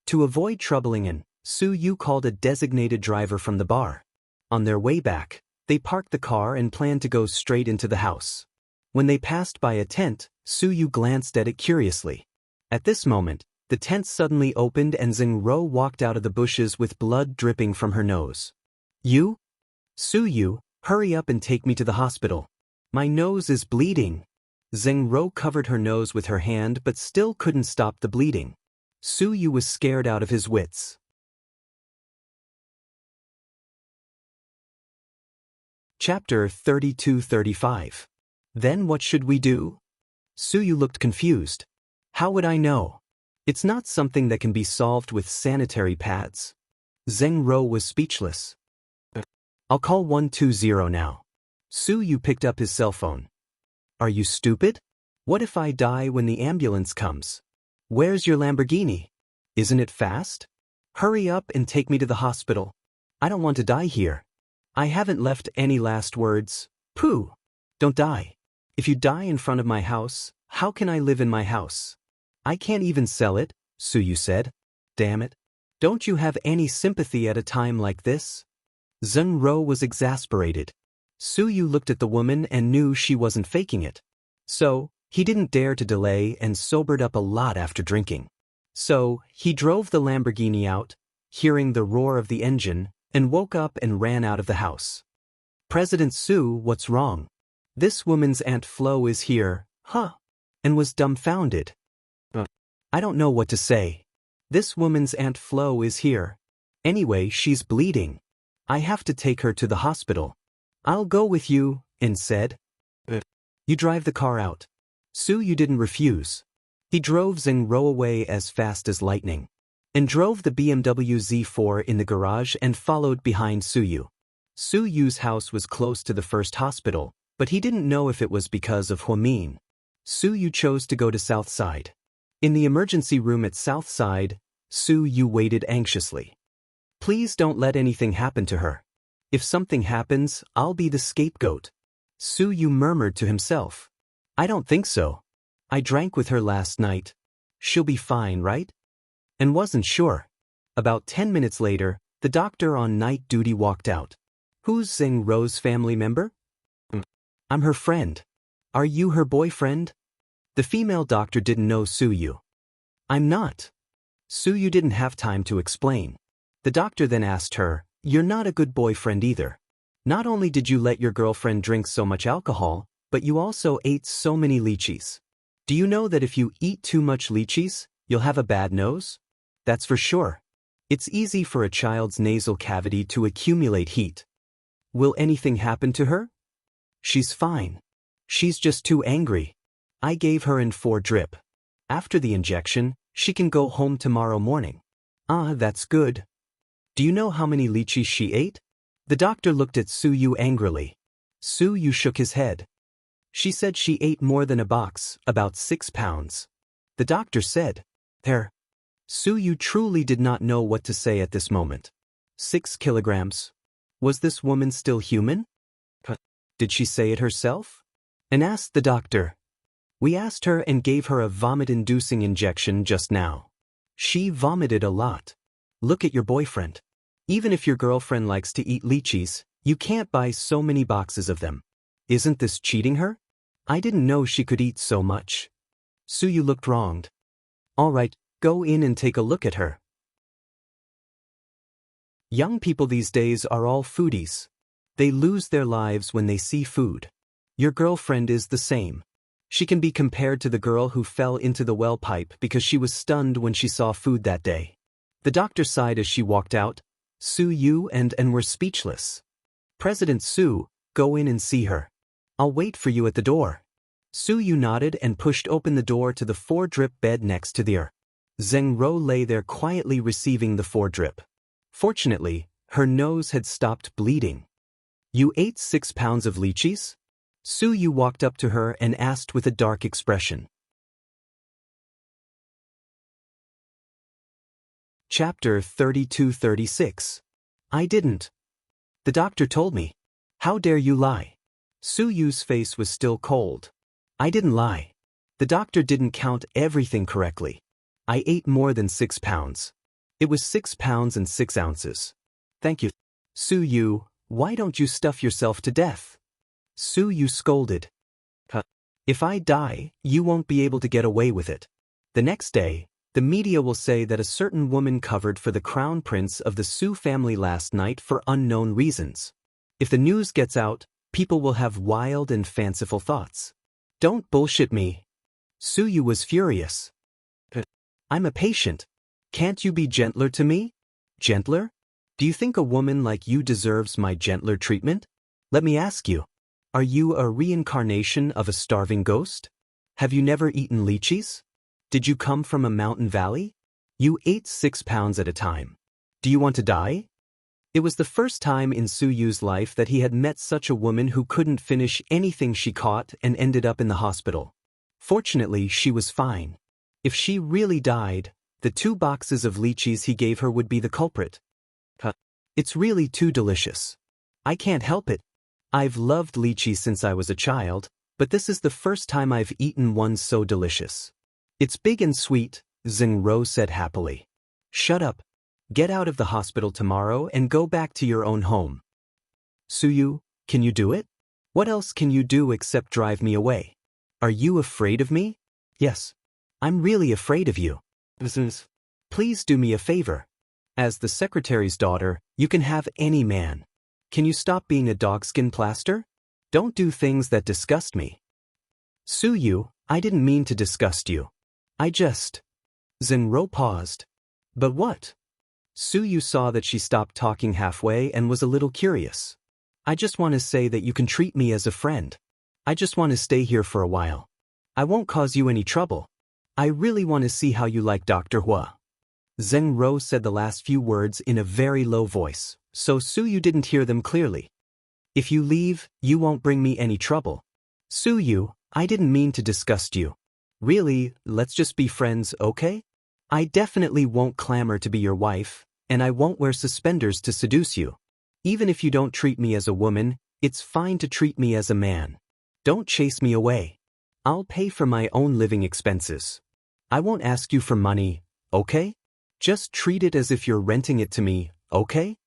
To avoid troubling An, Suyu called a designated driver from the bar. On their way back, they parked the car and planned to go straight into the house. When they passed by a tent, Suyu glanced at it curiously. At this moment, the tent suddenly opened and Zheng Ro walked out of the bushes with blood dripping from her nose. You? Suyu, hurry up and take me to the hospital. My nose is bleeding. Zheng Ro covered her nose with her hand but still couldn't stop the bleeding. Suyu was scared out of his wits. Chapter 32-35. Then what should we do? Suyu looked confused. How would I know? It's not something that can be solved with sanitary pads. Zheng Ro was speechless. I'll call 120 now. Suyu picked up his cell phone. Are you stupid? What if I die when the ambulance comes? Where's your Lamborghini? Isn't it fast? Hurry up and take me to the hospital. I don't want to die here. I haven't left any last words. Pooh! Don't die. If you die in front of my house, how can I live in my house? I can't even sell it, Suyu said. Damn it. Don't you have any sympathy at a time like this? Zheng Ro was exasperated. Suyu looked at the woman and knew she wasn't faking it. So, he didn't dare to delay and sobered up a lot after drinking. So, he drove the Lamborghini out, hearing the roar of the engine, and woke up and ran out of the house. President Su, what's wrong? This woman's Aunt Flo is here, huh? And was dumbfounded. I don't know what to say. This woman's Aunt Flo is here. Anyway, she's bleeding. I have to take her to the hospital. I'll go with you, and said. You drive the car out. Suyu didn't refuse. He drove Zheng Ro away as fast as lightning, and drove the BMW Z4 in the garage and followed behind Suyu. Suyu's house was close to the first hospital, but he didn't know if it was because of Huamin. Suyu chose to go to South Side. In the emergency room at South Side, Suyu waited anxiously. Please don't let anything happen to her. If something happens, I'll be the scapegoat. Suyu murmured to himself. I don't think so. I drank with her last night. She'll be fine, right? And wasn't sure. About 10 minutes later, the doctor on night duty walked out. Who's Zheng Ro's family member? I'm her friend. Are you her boyfriend? The female doctor didn't know Suyu. I'm not. Suyu didn't have time to explain. The doctor then asked her, You're not a good boyfriend either. Not only did you let your girlfriend drink so much alcohol, but you also ate so many lychees. Do you know that if you eat too much lychees, you'll have a bad nose? That's for sure. It's easy for a child's nasal cavity to accumulate heat. Will anything happen to her? She's fine. She's just too angry. I gave her an 4 drip. After the injection, she can go home tomorrow morning. Ah, that's good. Do you know how many lychees she ate? The doctor looked at Suyu angrily. Suyu shook his head. She said she ate more than a box, about 6 pounds. The doctor said, There. Suyu truly did not know what to say at this moment. 6 kilograms. Was this woman still human? Did she say it herself? And asked the doctor. We asked her and gave her a vomit-inducing injection just now. She vomited a lot. Look at your boyfriend. Even if your girlfriend likes to eat lychees, you can't buy so many boxes of them. Isn't this cheating her? I didn't know she could eat so much. Suyu looked wronged. All right, go in and take a look at her. Young people these days are all foodies. They lose their lives when they see food. Your girlfriend is the same. She can be compared to the girl who fell into the well pipe because she was stunned when she saw food that day. The doctor sighed as she walked out. Suyu and were speechless. President Su, go in and see her. I'll wait for you at the door. Suyu nodded and pushed open the door to the 4-drip bed next to the Zheng Ro lay there quietly receiving the 4-drip. Fortunately, her nose had stopped bleeding. You ate 6 pounds of lychees? Suyu walked up to her and asked with a dark expression. Chapter 32-36. I didn't. The doctor told me. How dare you lie? Suyu's face was still cold. I didn't lie. The doctor didn't count everything correctly. I ate more than 6 pounds. It was 6 pounds and 6 ounces. Thank you. Suyu, why don't you stuff yourself to death? Suyu scolded. If I die, you won't be able to get away with it. The next day, the media will say that a certain woman covered for the crown prince of the Su family last night for unknown reasons. If the news gets out, people will have wild and fanciful thoughts. Don't bullshit me. Suyu was furious. I'm a patient. Can't you be gentler to me? Gentler? Do you think a woman like you deserves my gentler treatment? Let me ask you. Are you a reincarnation of a starving ghost? Have you never eaten lychees? Did you come from a mountain valley? You ate 6 pounds at a time. Do you want to die? It was the first time in Suyu's life that he had met such a woman who couldn't finish anything she caught and ended up in the hospital. Fortunately, she was fine. If she really died, the 2 boxes of lychees he gave her would be the culprit. It's really too delicious. I can't help it. I've loved lychees since I was a child, but this is the first time I've eaten one so delicious. It's big and sweet, Zheng said happily. Shut up. Get out of the hospital tomorrow and go back to your own home. Suyu, can you do it? What else can you do except drive me away? Are you afraid of me? Yes. I'm really afraid of you. Please do me a favor. As the secretary's daughter, you can have any man. Can you stop being a dogskin plaster? Don't do things that disgust me. Suyu, I didn't mean to disgust you. I just... Zheng paused. But what? Suyu saw that she stopped talking halfway and was a little curious. I just want to say that you can treat me as a friend. I just want to stay here for a while. I won't cause you any trouble. I really want to see how you like Dr. Hua. Zheng said the last few words in a very low voice, so Suyu didn't hear them clearly. If you leave, you won't bring me any trouble. Suyu, I didn't mean to disgust you. Really, let's just be friends, okay? I definitely won't clamor to be your wife, and I won't wear suspenders to seduce you. Even if you don't treat me as a woman, it's fine to treat me as a man. Don't chase me away. I'll pay for my own living expenses. I won't ask you for money, okay? Just treat it as if you're renting it to me, okay?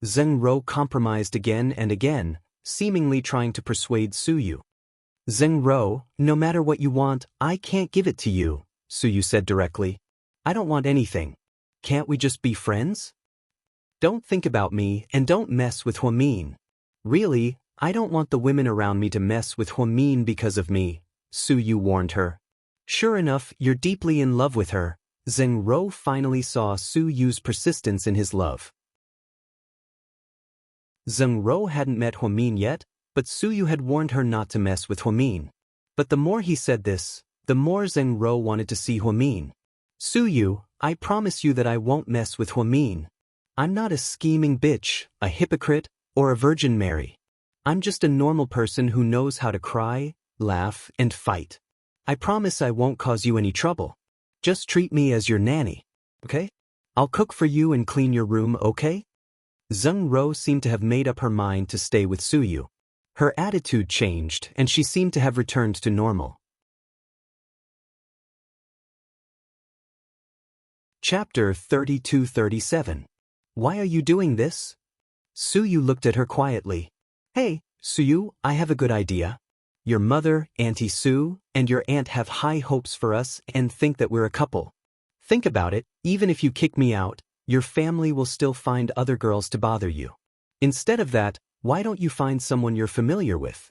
Zheng compromised again and again, seemingly trying to persuade Suyu. Zheng, no matter what you want, I can't give it to you, Suyu said directly. I don't want anything. Can't we just be friends? Don't think about me and don't mess with Huamin. Really, I don't want the women around me to mess with Huamin because of me, Suyu warned her. Sure enough, you're deeply in love with her. Zheng finally saw Suyu's persistence in his love. Zheng hadn't met Huamin yet, but Suyu had warned her not to mess with Huamin. But the more he said this, the more Zheng wanted to see Huamin. Suyu, I promise you that I won't mess with Huamin. I'm not a scheming bitch, a hypocrite, or a Virgin Mary. I'm just a normal person who knows how to cry, laugh, and fight. I promise I won't cause you any trouble. Just treat me as your nanny, okay? I'll cook for you and clean your room, okay? Zheng seemed to have made up her mind to stay with Suyu. Her attitude changed and she seemed to have returned to normal. Chapter 32-37. Why are you doing this? Suyu looked at her quietly. Hey, Suyu, I have a good idea. Your mother, Auntie Sue, and your aunt have high hopes for us and think that we're a couple. Think about it, even if you kick me out, your family will still find other girls to bother you. Instead of that, why don't you find someone you're familiar with?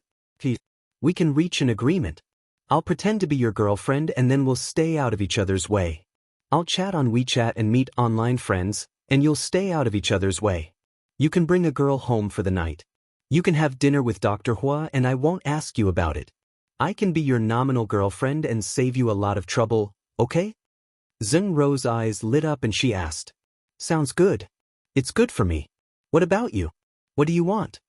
We can reach an agreement. I'll pretend to be your girlfriend and then we'll stay out of each other's way. I'll chat on WeChat and meet online friends, and you'll stay out of each other's way. You can bring a girl home for the night. You can have dinner with Dr. Hua and I won't ask you about it. I can be your nominal girlfriend and save you a lot of trouble, okay? Zheng eyes lit up and she asked. Sounds good. It's good for me. What about you? What do you want?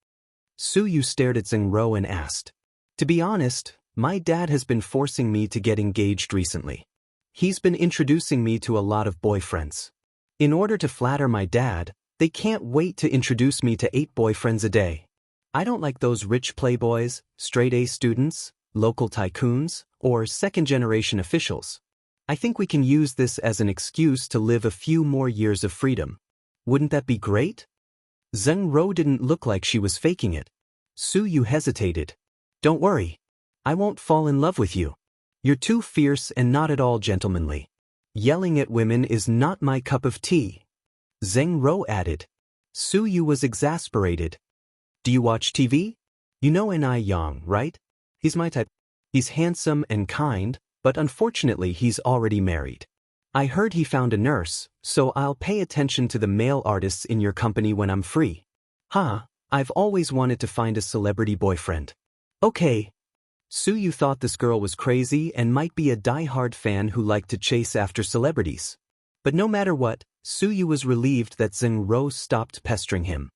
Suyu stared at Zheng and asked. To be honest, my dad has been forcing me to get engaged recently. He's been introducing me to a lot of boyfriends. In order to flatter my dad, they can't wait to introduce me to 8 boyfriends a day. I don't like those rich playboys, straight-A students, local tycoons, or second-generation officials. I think we can use this as an excuse to live a few more years of freedom. Wouldn't that be great? Zheng didn't look like she was faking it. Suyu hesitated. Don't worry. I won't fall in love with you. You're too fierce and not at all gentlemanly. Yelling at women is not my cup of tea. Zheng added. Suyu was exasperated. Do you watch TV? You know N.I. Yang, right? He's my type. He's handsome and kind, but unfortunately he's already married. I heard he found a nurse, so I'll pay attention to the male artists in your company when I'm free. I've always wanted to find a celebrity boyfriend. Okay. Suyu thought this girl was crazy and might be a die-hard fan who liked to chase after celebrities. But no matter what, Suyu was relieved that Zheng stopped pestering him.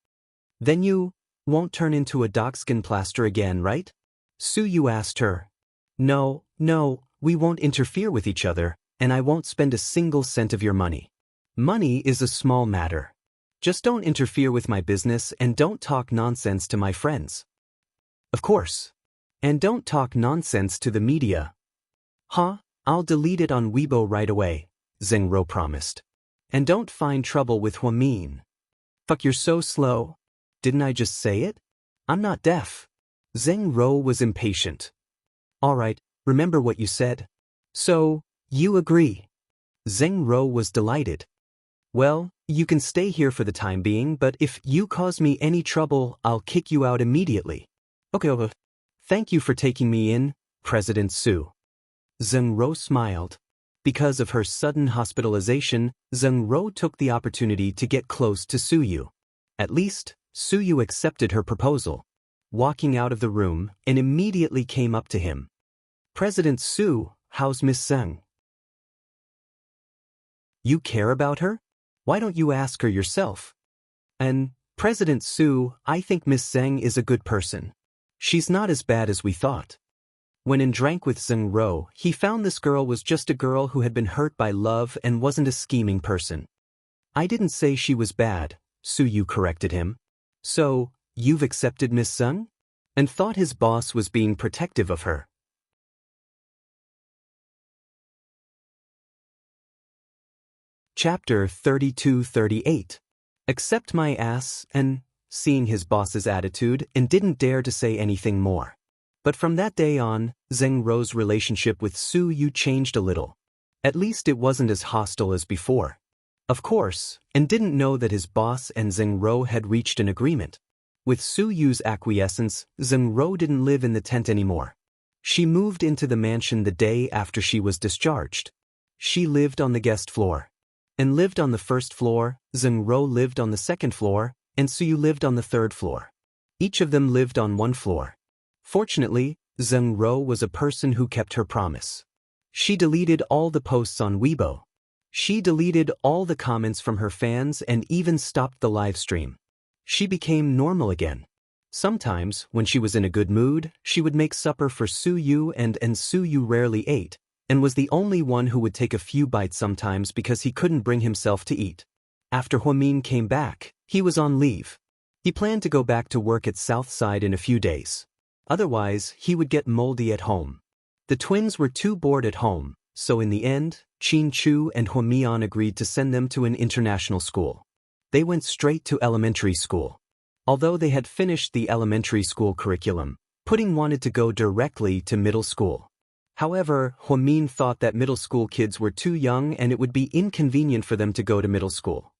Then you won't turn into a dogskin plaster again, right? Suyu asked her. No, we won't interfere with each other, and I won't spend a single cent of your money. Money is a small matter. Just don't interfere with my business and don't talk nonsense to my friends. Of course. And don't talk nonsense to the media. Huh? I'll delete it on Weibo right away, Zheng Ro promised. And don't find trouble with Huamin. Fuck, you're so slow. Didn't I just say it? I'm not deaf. Zheng Ro was impatient. Alright, remember what you said. So, you agree. Zheng Ro was delighted. Well, you can stay here for the time being, but if you cause me any trouble, I'll kick you out immediately. Okay. Thank you for taking me in, President Su. Zheng Ro smiled. Because of her sudden hospitalization, Zheng Ro took the opportunity to get close to Su Yu. At least, Su Yu accepted her proposal. Walking out of the room, and immediately came up to him. President Su, how's Miss Zheng? You care about her? Why don't you ask her yourself? And, President Su, I think Miss Zheng is a good person. She's not as bad as we thought. When in drank with Zheng Ro, he found this girl was just a girl who had been hurt by love and wasn't a scheming person. I didn't say she was bad, Su Yu corrected him. So, you've accepted Miss Zheng? And thought his boss was being protective of her. Chapter 32-38. Accept my ass, and, seeing his boss's attitude, and didn't dare to say anything more. But from that day on, Zheng Ro's relationship with Su Yu changed a little. At least it wasn't as hostile as before. Of course, and didn't know that his boss and Zheng Ro had reached an agreement. With Su Yu's acquiescence, Zheng Ro didn't live in the tent anymore. She moved into the mansion the day after she was discharged. She lived on the guest floor. And lived on the first floor, Zheng Ro lived on the second floor, and Su Yu lived on the third floor. Each of them lived on one floor. Fortunately, Zheng Ro was a person who kept her promise. She deleted all the posts on Weibo. She deleted all the comments from her fans and even stopped the live stream. She became normal again. Sometimes, when she was in a good mood, she would make supper for Su Yu and Su Yu rarely ate, and was the only one who would take a few bites sometimes because he couldn't bring himself to eat. After Huamin came back, he was on leave. He planned to go back to work at Southside in a few days. Otherwise, he would get moldy at home. The twins were too bored at home, so in the end, Qin Chu and Huamian agreed to send them to an international school. They went straight to elementary school. Although they had finished the elementary school curriculum, Pudding wanted to go directly to middle school. However, Huamin thought that middle school kids were too young and it would be inconvenient for them to go to middle school.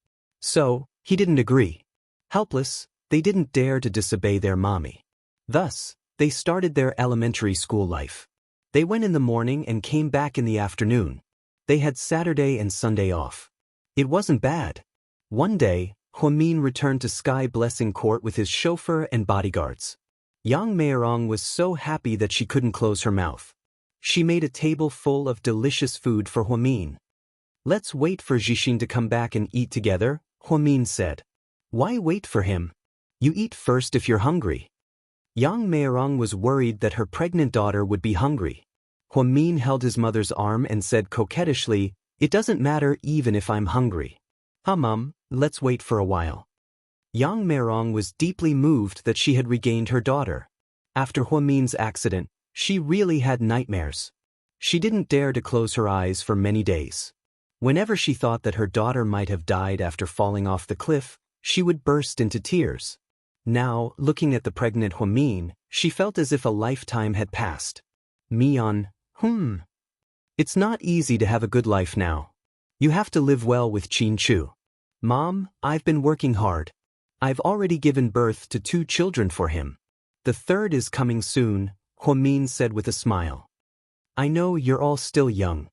So, he didn't agree. Helpless, they didn't dare to disobey their mommy. Thus, they started their elementary school life. They went in the morning and came back in the afternoon. They had Saturday and Sunday off. It wasn't bad. One day, Huamin returned to Sky Blessing Court with his chauffeur and bodyguards. Yang Meirong was so happy that she couldn't close her mouth. She made a table full of delicious food for Huamin. Let's wait for Jixin to come back and eat together, Huamin said. Why wait for him? You eat first if you're hungry. Yang Meirong was worried that her pregnant daughter would be hungry. Huamin held his mother's arm and said coquettishly, "It doesn't matter even if I'm hungry. Mom, let's wait for a while." Yang Meirong was deeply moved that she had regained her daughter. After Huamin's accident, she really had nightmares. She didn't dare to close her eyes for many days. Whenever she thought that her daughter might have died after falling off the cliff, she would burst into tears. Now, looking at the pregnant Huamin, she felt as if a lifetime had passed. Mian, It's not easy to have a good life now. You have to live well with Qin Chu. Mom, I've been working hard. I've already given birth to 2 children for him. The third is coming soon, Huamin said with a smile. I know you're all still young.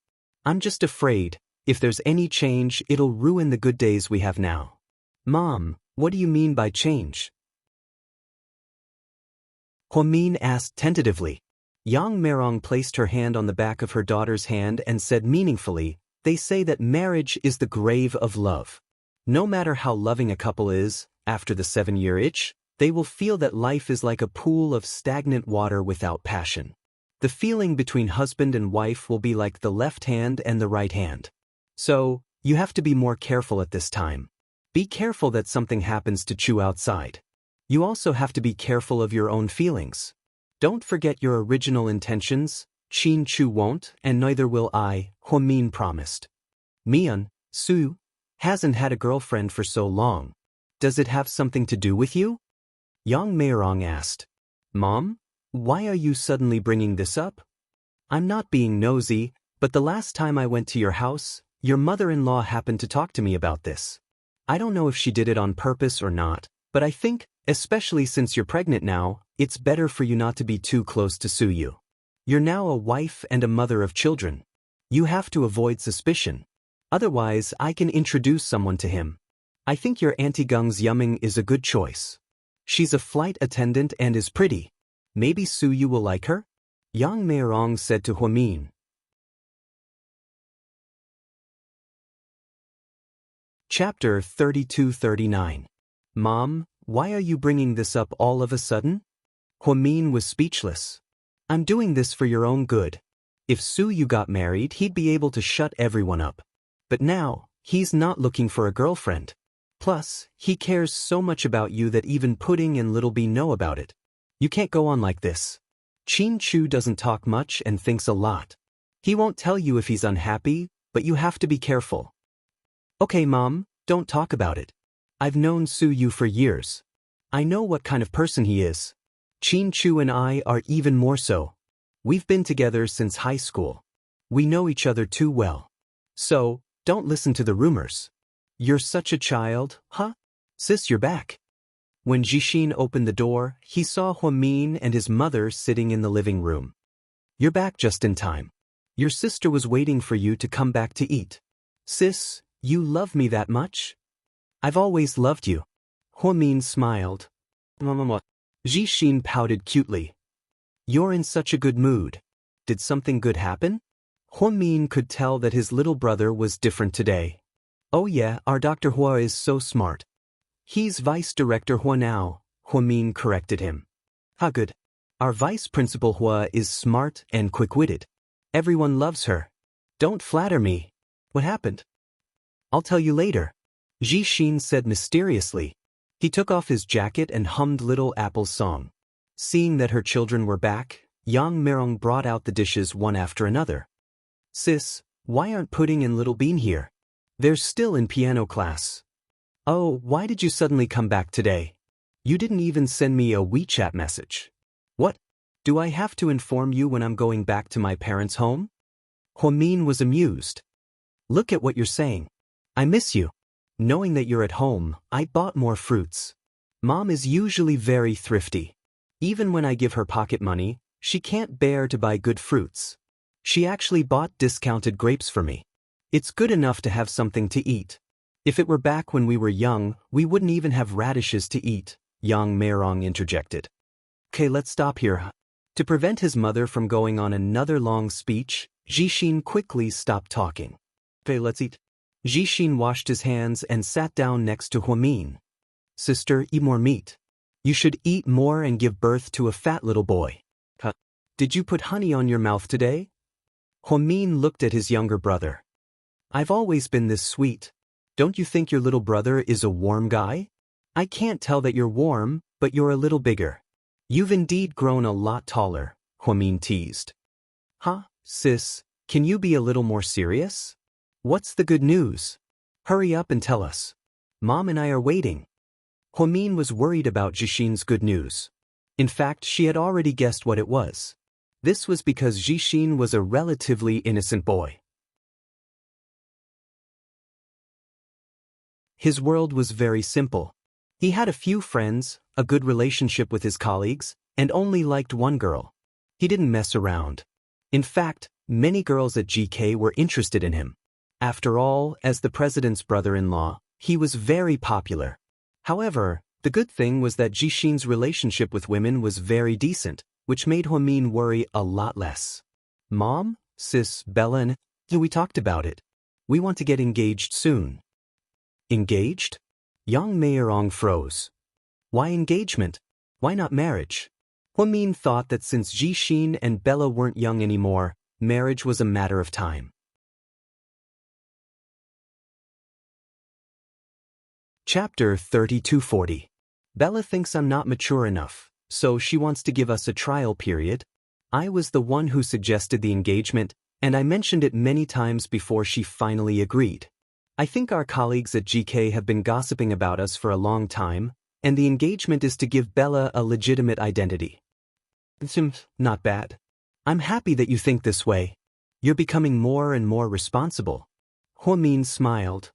I'm just afraid, if there's any change, it'll ruin the good days we have now. Mom, what do you mean by change? Huamin asked tentatively. Yang Meirong placed her hand on the back of her daughter's hand and said meaningfully, they say that marriage is the grave of love. No matter how loving a couple is, after the 7-year itch, they will feel that life is like a pool of stagnant water without passion. The feeling between husband and wife will be like the left hand and the right hand. So, you have to be more careful at this time. Be careful that something happens to Chu outside. You also have to be careful of your own feelings. Don't forget your original intentions. Qin Chu won't, and neither will I, Huamin promised. Mian, Su, hasn't had a girlfriend for so long. Does it have something to do with you? Yang Meirong asked. Mom, why are you suddenly bringing this up? I'm not being nosy, but the last time I went to your house, your mother-in-law happened to talk to me about this. I don't know if she did it on purpose or not, but I think, especially since you're pregnant now, it's better for you not to be too close to Suyu. You're now a wife and a mother of children. You have to avoid suspicion. Otherwise, I can introduce someone to him. I think your Auntie Gung's Yumming is a good choice. She's a flight attendant and is pretty. Maybe Suyu will like her? Yang Meirong said to Huamin. Chapter 32-39. Mom, why are you bringing this up all of a sudden? Huamin was speechless. I'm doing this for your own good. If Suyu got married, he'd be able to shut everyone up. But now, he's not looking for a girlfriend. Plus, he cares so much about you that even Pudding and Little Bee know about it. You can't go on like this. Qin Chu doesn't talk much and thinks a lot. He won't tell you if he's unhappy, but you have to be careful. Okay, Mom, don't talk about it. I've known Suyu for years. I know what kind of person he is. Qin Chu and I are even more so. We've been together since high school. We know each other too well. So, don't listen to the rumors. You're such a child, huh? Sis, you're back. When Jixin opened the door, he saw Huamin and his mother sitting in the living room. You're back just in time. Your sister was waiting for you to come back to eat. Sis, you love me that much? I've always loved you. Huamin smiled. Jixin pouted cutely. You're in such a good mood. Did something good happen? Huamin could tell that his little brother was different today. Oh yeah, our Dr. Hua is so smart. He's Vice Director Hua now, Huamin corrected him. How good. Our Vice Principal Hua is smart and quick-witted. Everyone loves her. Don't flatter me. What happened? I'll tell you later. Jixin said mysteriously. He took off his jacket and hummed Little Apple's song. Seeing that her children were back, Yang Meirong brought out the dishes one after another. Sis, why aren't Pudding and Little Bean here? They're still in piano class. Oh, why did you suddenly come back today? You didn't even send me a WeChat message. What? Do I have to inform you when I'm going back to my parents' home? Huamin was amused. Look at what you're saying. I miss you. Knowing that you're at home, I bought more fruits. Mom is usually very thrifty. Even when I give her pocket money, she can't bear to buy good fruits. She actually bought discounted grapes for me. It's good enough to have something to eat. If it were back when we were young, we wouldn't even have radishes to eat, Yang Meirong interjected. Okay, let's stop here. To prevent his mother from going on another long speech, Jixin quickly stopped talking. Okay, let's eat. Jixin washed his hands and sat down next to Huamin. Sister, eat more meat. You should eat more and give birth to a fat little boy. Did you put honey on your mouth today? Huamin looked at his younger brother. I've always been this sweet. Don't you think your little brother is a warm guy? I can't tell that you're warm, but you're a little bigger. You've indeed grown a lot taller, Huamin teased. Huh, sis, can you be a little more serious? What's the good news? Hurry up and tell us. Mom and I are waiting. Huamin was worried about Jixin's good news. In fact, she had already guessed what it was. This was because Jixin was a relatively innocent boy. His world was very simple. He had a few friends, a good relationship with his colleagues, and only liked one girl. He didn't mess around. In fact, many girls at GK were interested in him. After all, as the president's brother-in-law, he was very popular. However, the good thing was that Jixin's relationship with women was very decent, which made Huamin worry a lot less. Mom, Sis, Bella and we talked about it. We want to get engaged soon. Engaged? Yang Meirong froze. Why engagement? Why not marriage? Huamin thought that since Jixin and Bella weren't young anymore, marriage was a matter of time. Chapter 32-40. Bella thinks I'm not mature enough. So she wants to give us a trial period. I was the one who suggested the engagement, and I mentioned it many times before she finally agreed. I think our colleagues at GK have been gossiping about us for a long time, and the engagement is to give Bella a legitimate identity. Not bad. I'm happy that you think this way. You're becoming more and more responsible. Huamin smiled.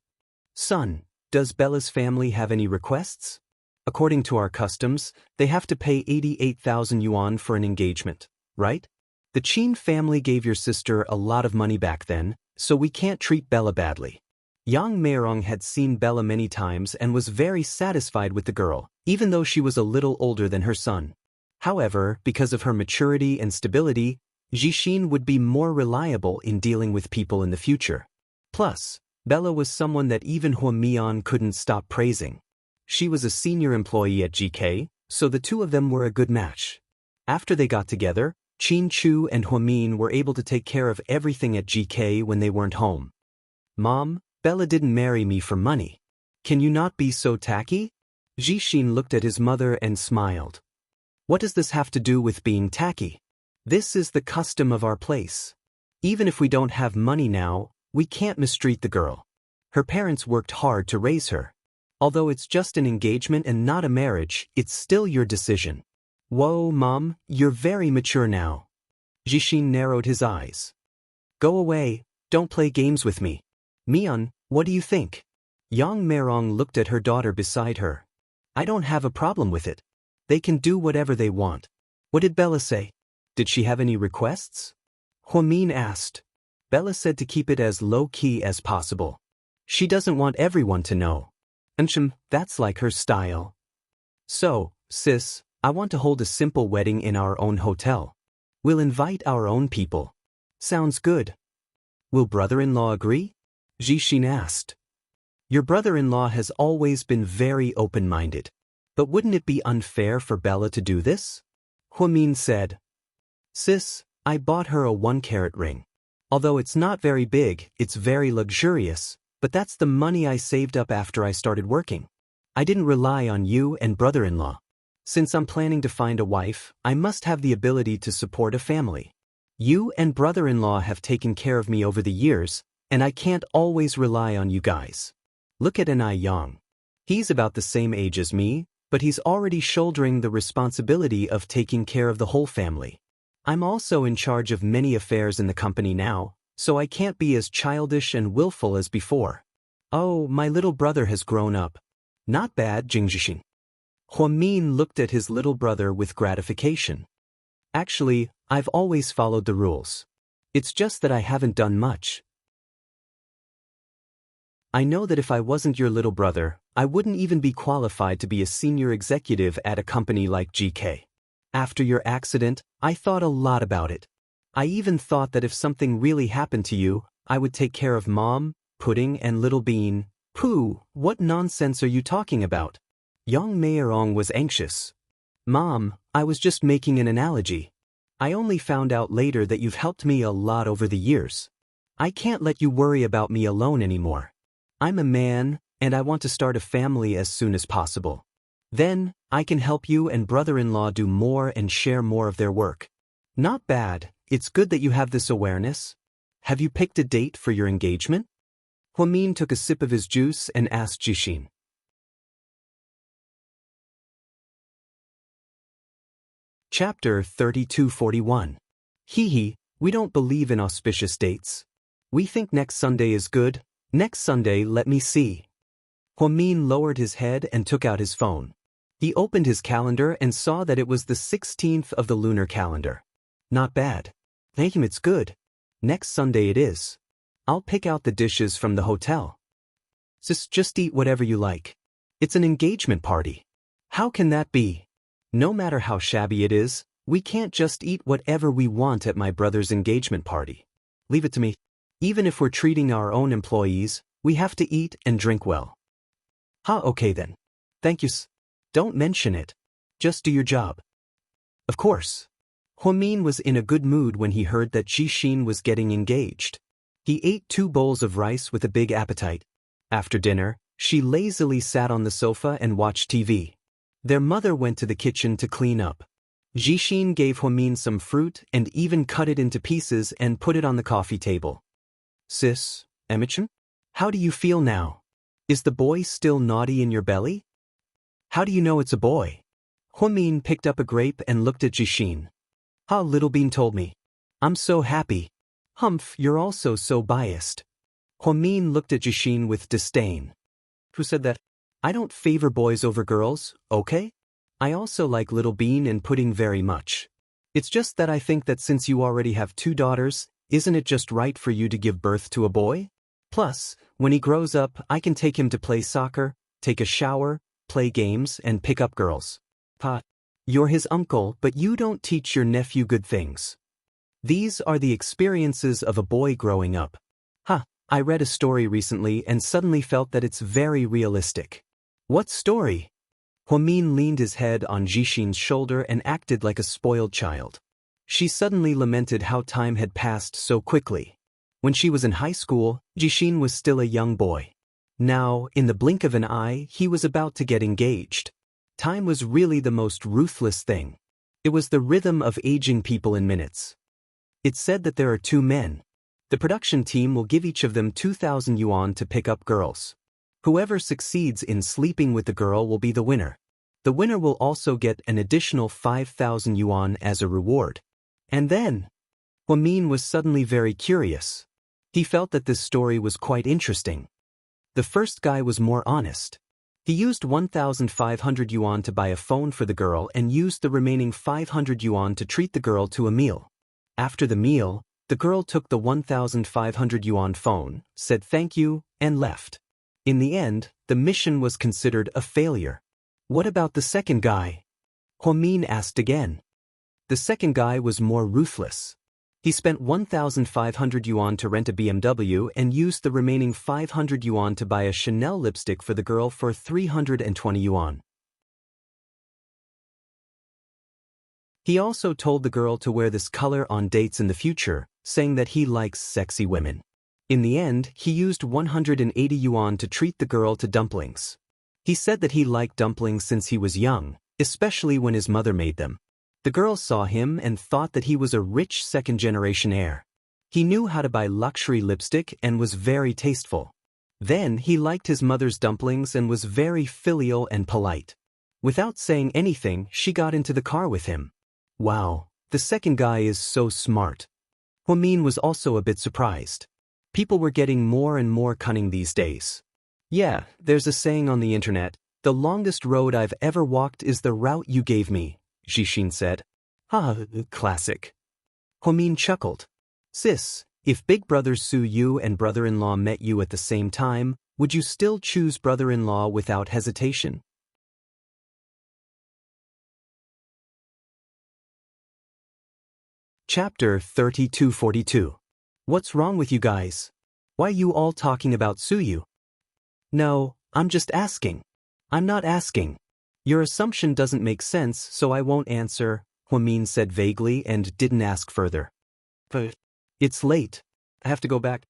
Son, does Bella's family have any requests? According to our customs, they have to pay 88,000 yuan for an engagement, right? The Qin family gave your sister a lot of money back then, so we can't treat Bella badly. Yang Meirong had seen Bella many times and was very satisfied with the girl, even though she was a little older than her son. However, because of her maturity and stability, Jixin would be more reliable in dealing with people in the future. Plus, Bella was someone that even Huamian couldn't stop praising. She was a senior employee at GK, so the two of them were a good match. After they got together, Qin Chu and Huamin were able to take care of everything at GK when they weren't home. Mom, Bella didn't marry me for money. Can you not be so tacky? Jixin looked at his mother and smiled. What does this have to do with being tacky? This is the custom of our place. Even if we don't have money now, we can't mistreat the girl. Her parents worked hard to raise her. Although it's just an engagement and not a marriage, it's still your decision. Whoa, Mom, you're very mature now. Jixin narrowed his eyes. Go away, don't play games with me. Mian, what do you think? Yang Meirong looked at her daughter beside her. I don't have a problem with it. They can do whatever they want. What did Bella say? Did she have any requests? Huamin asked. Bella said to keep it as low-key as possible. She doesn't want everyone to know. That's like her style. So, sis, I want to hold a simple wedding in our own hotel. We'll invite our own people. Sounds good. Will brother-in-law agree? Jixin asked. Your brother-in-law has always been very open-minded. But wouldn't it be unfair for Bella to do this? Huamin said. Sis, I bought her a 1-carat ring. Although it's not very big, it's very luxurious, but that's the money I saved up after I started working. I didn't rely on you and brother-in-law. Since I'm planning to find a wife, I must have the ability to support a family. You and brother-in-law have taken care of me over the years, and I can't always rely on you guys. Look at Anai Yang. He's about the same age as me, but he's already shouldering the responsibility of taking care of the whole family. I'm also in charge of many affairs in the company now, so I can't be as childish and willful as before. Oh, my little brother has grown up. Not bad, Jingjixin. Huamin looked at his little brother with gratification. Actually, I've always followed the rules. It's just that I haven't done much. I know that if I wasn't your little brother, I wouldn't even be qualified to be a senior executive at a company like GK. After your accident, I thought a lot about it. I even thought that if something really happened to you, I would take care of Mom, Pudding, and Little Bean. Pooh, what nonsense are you talking about? Yang Meirong was anxious. Mom, I was just making an analogy. I only found out later that you've helped me a lot over the years. I can't let you worry about me alone anymore. I'm a man, and I want to start a family as soon as possible. Then, I can help you and brother-in-law do more and share more of their work. Not bad, it's good that you have this awareness. Have you picked a date for your engagement? Huamin took a sip of his juice and asked Jixin. Chapter 3241. Hee, we don't believe in auspicious dates. We think next Sunday is good. Next Sunday, let me see. Huamin lowered his head and took out his phone. He opened his calendar and saw that it was the 16th of the lunar calendar. Not bad. Thank him, it's good. Next Sunday it is. I'll pick out the dishes from the hotel. Just eat whatever you like. It's an engagement party. How can that be? No matter how shabby it is, we can't just eat whatever we want at my brother's engagement party. Leave it to me. Even if we're treating our own employees, we have to eat and drink well. Okay then. Thank you. Don't mention it. Just do your job. Of course. Huamin was in a good mood when he heard that Jixin was getting engaged. He ate 2 bowls of rice with a big appetite. After dinner, she lazily sat on the sofa and watched TV. Their mother went to the kitchen to clean up. Jixin gave Huamin some fruit and even cut it into pieces and put it on the coffee table. Sis, Emmichan? How do you feel now? Is the boy still naughty in your belly? How do you know it's a boy? Huamin picked up a grape and looked at Jixin. Ha, Little Bean told me. I'm so happy. Humph, you're also so biased. Huamin looked at Jixin with disdain. Who said that? I don't favor boys over girls, okay? I also like Little Bean and pudding very much. It's just that I think that since you already have 2 daughters, isn't it just right for you to give birth to a boy? Plus, when he grows up, I can take him to play soccer, take a shower, play games, and pick up girls. Pa, you're his uncle, but you don't teach your nephew good things. These are the experiences of a boy growing up. I read a story recently and suddenly felt that it's very realistic. What story? Huamin leaned his head on Jixin's shoulder and acted like a spoiled child. She suddenly lamented how time had passed so quickly. When she was in high school, Jixin was still a young boy. Now, in the blink of an eye, he was about to get engaged. Time was really the most ruthless thing. It was the rhythm of aging people in minutes. It's said that there are 2 men. The production team will give each of them 2,000 yuan to pick up girls. Whoever succeeds in sleeping with the girl will be the winner. The winner will also get an additional 5,000 yuan as a reward. And then, Huamin was suddenly very curious. He felt that this story was quite interesting. The first guy was more honest. He used 1,500 yuan to buy a phone for the girl and used the remaining 500 yuan to treat the girl to a meal. After the meal, the girl took the 1,500 yuan phone, said thank you, and left. In the end, the mission was considered a failure. What about the second guy? Huamin asked again. The second guy was more ruthless. He spent 1,500 yuan to rent a BMW and used the remaining 500 yuan to buy a Chanel lipstick for the girl for 320 yuan. He also told the girl to wear this color on dates in the future, saying that he likes sexy women. In the end, he used 180 yuan to treat the girl to dumplings. He said that he liked dumplings since he was young, especially when his mother made them. The girl saw him and thought that he was a rich second-generation heir. He knew how to buy luxury lipstick and was very tasteful. Then he liked his mother's dumplings and was very filial and polite. Without saying anything, she got into the car with him. Wow, the second guy is so smart. Huamin was also a bit surprised. People were getting more and more cunning these days. Yeah, there's a saying on the internet, the longest road I've ever walked is the route you gave me, Jixin said. Classic. Huamin chuckled. Sis, if big brother Su Yu and brother-in-law met you at the same time, would you still choose brother-in-law without hesitation? Chapter 3242. What's wrong with you guys? Why are you all talking about Su Yu? No, I'm just asking. I'm not asking. Your assumption doesn't make sense, so I won't answer, Huamin said vaguely and didn't ask further. But it's late. I have to go back.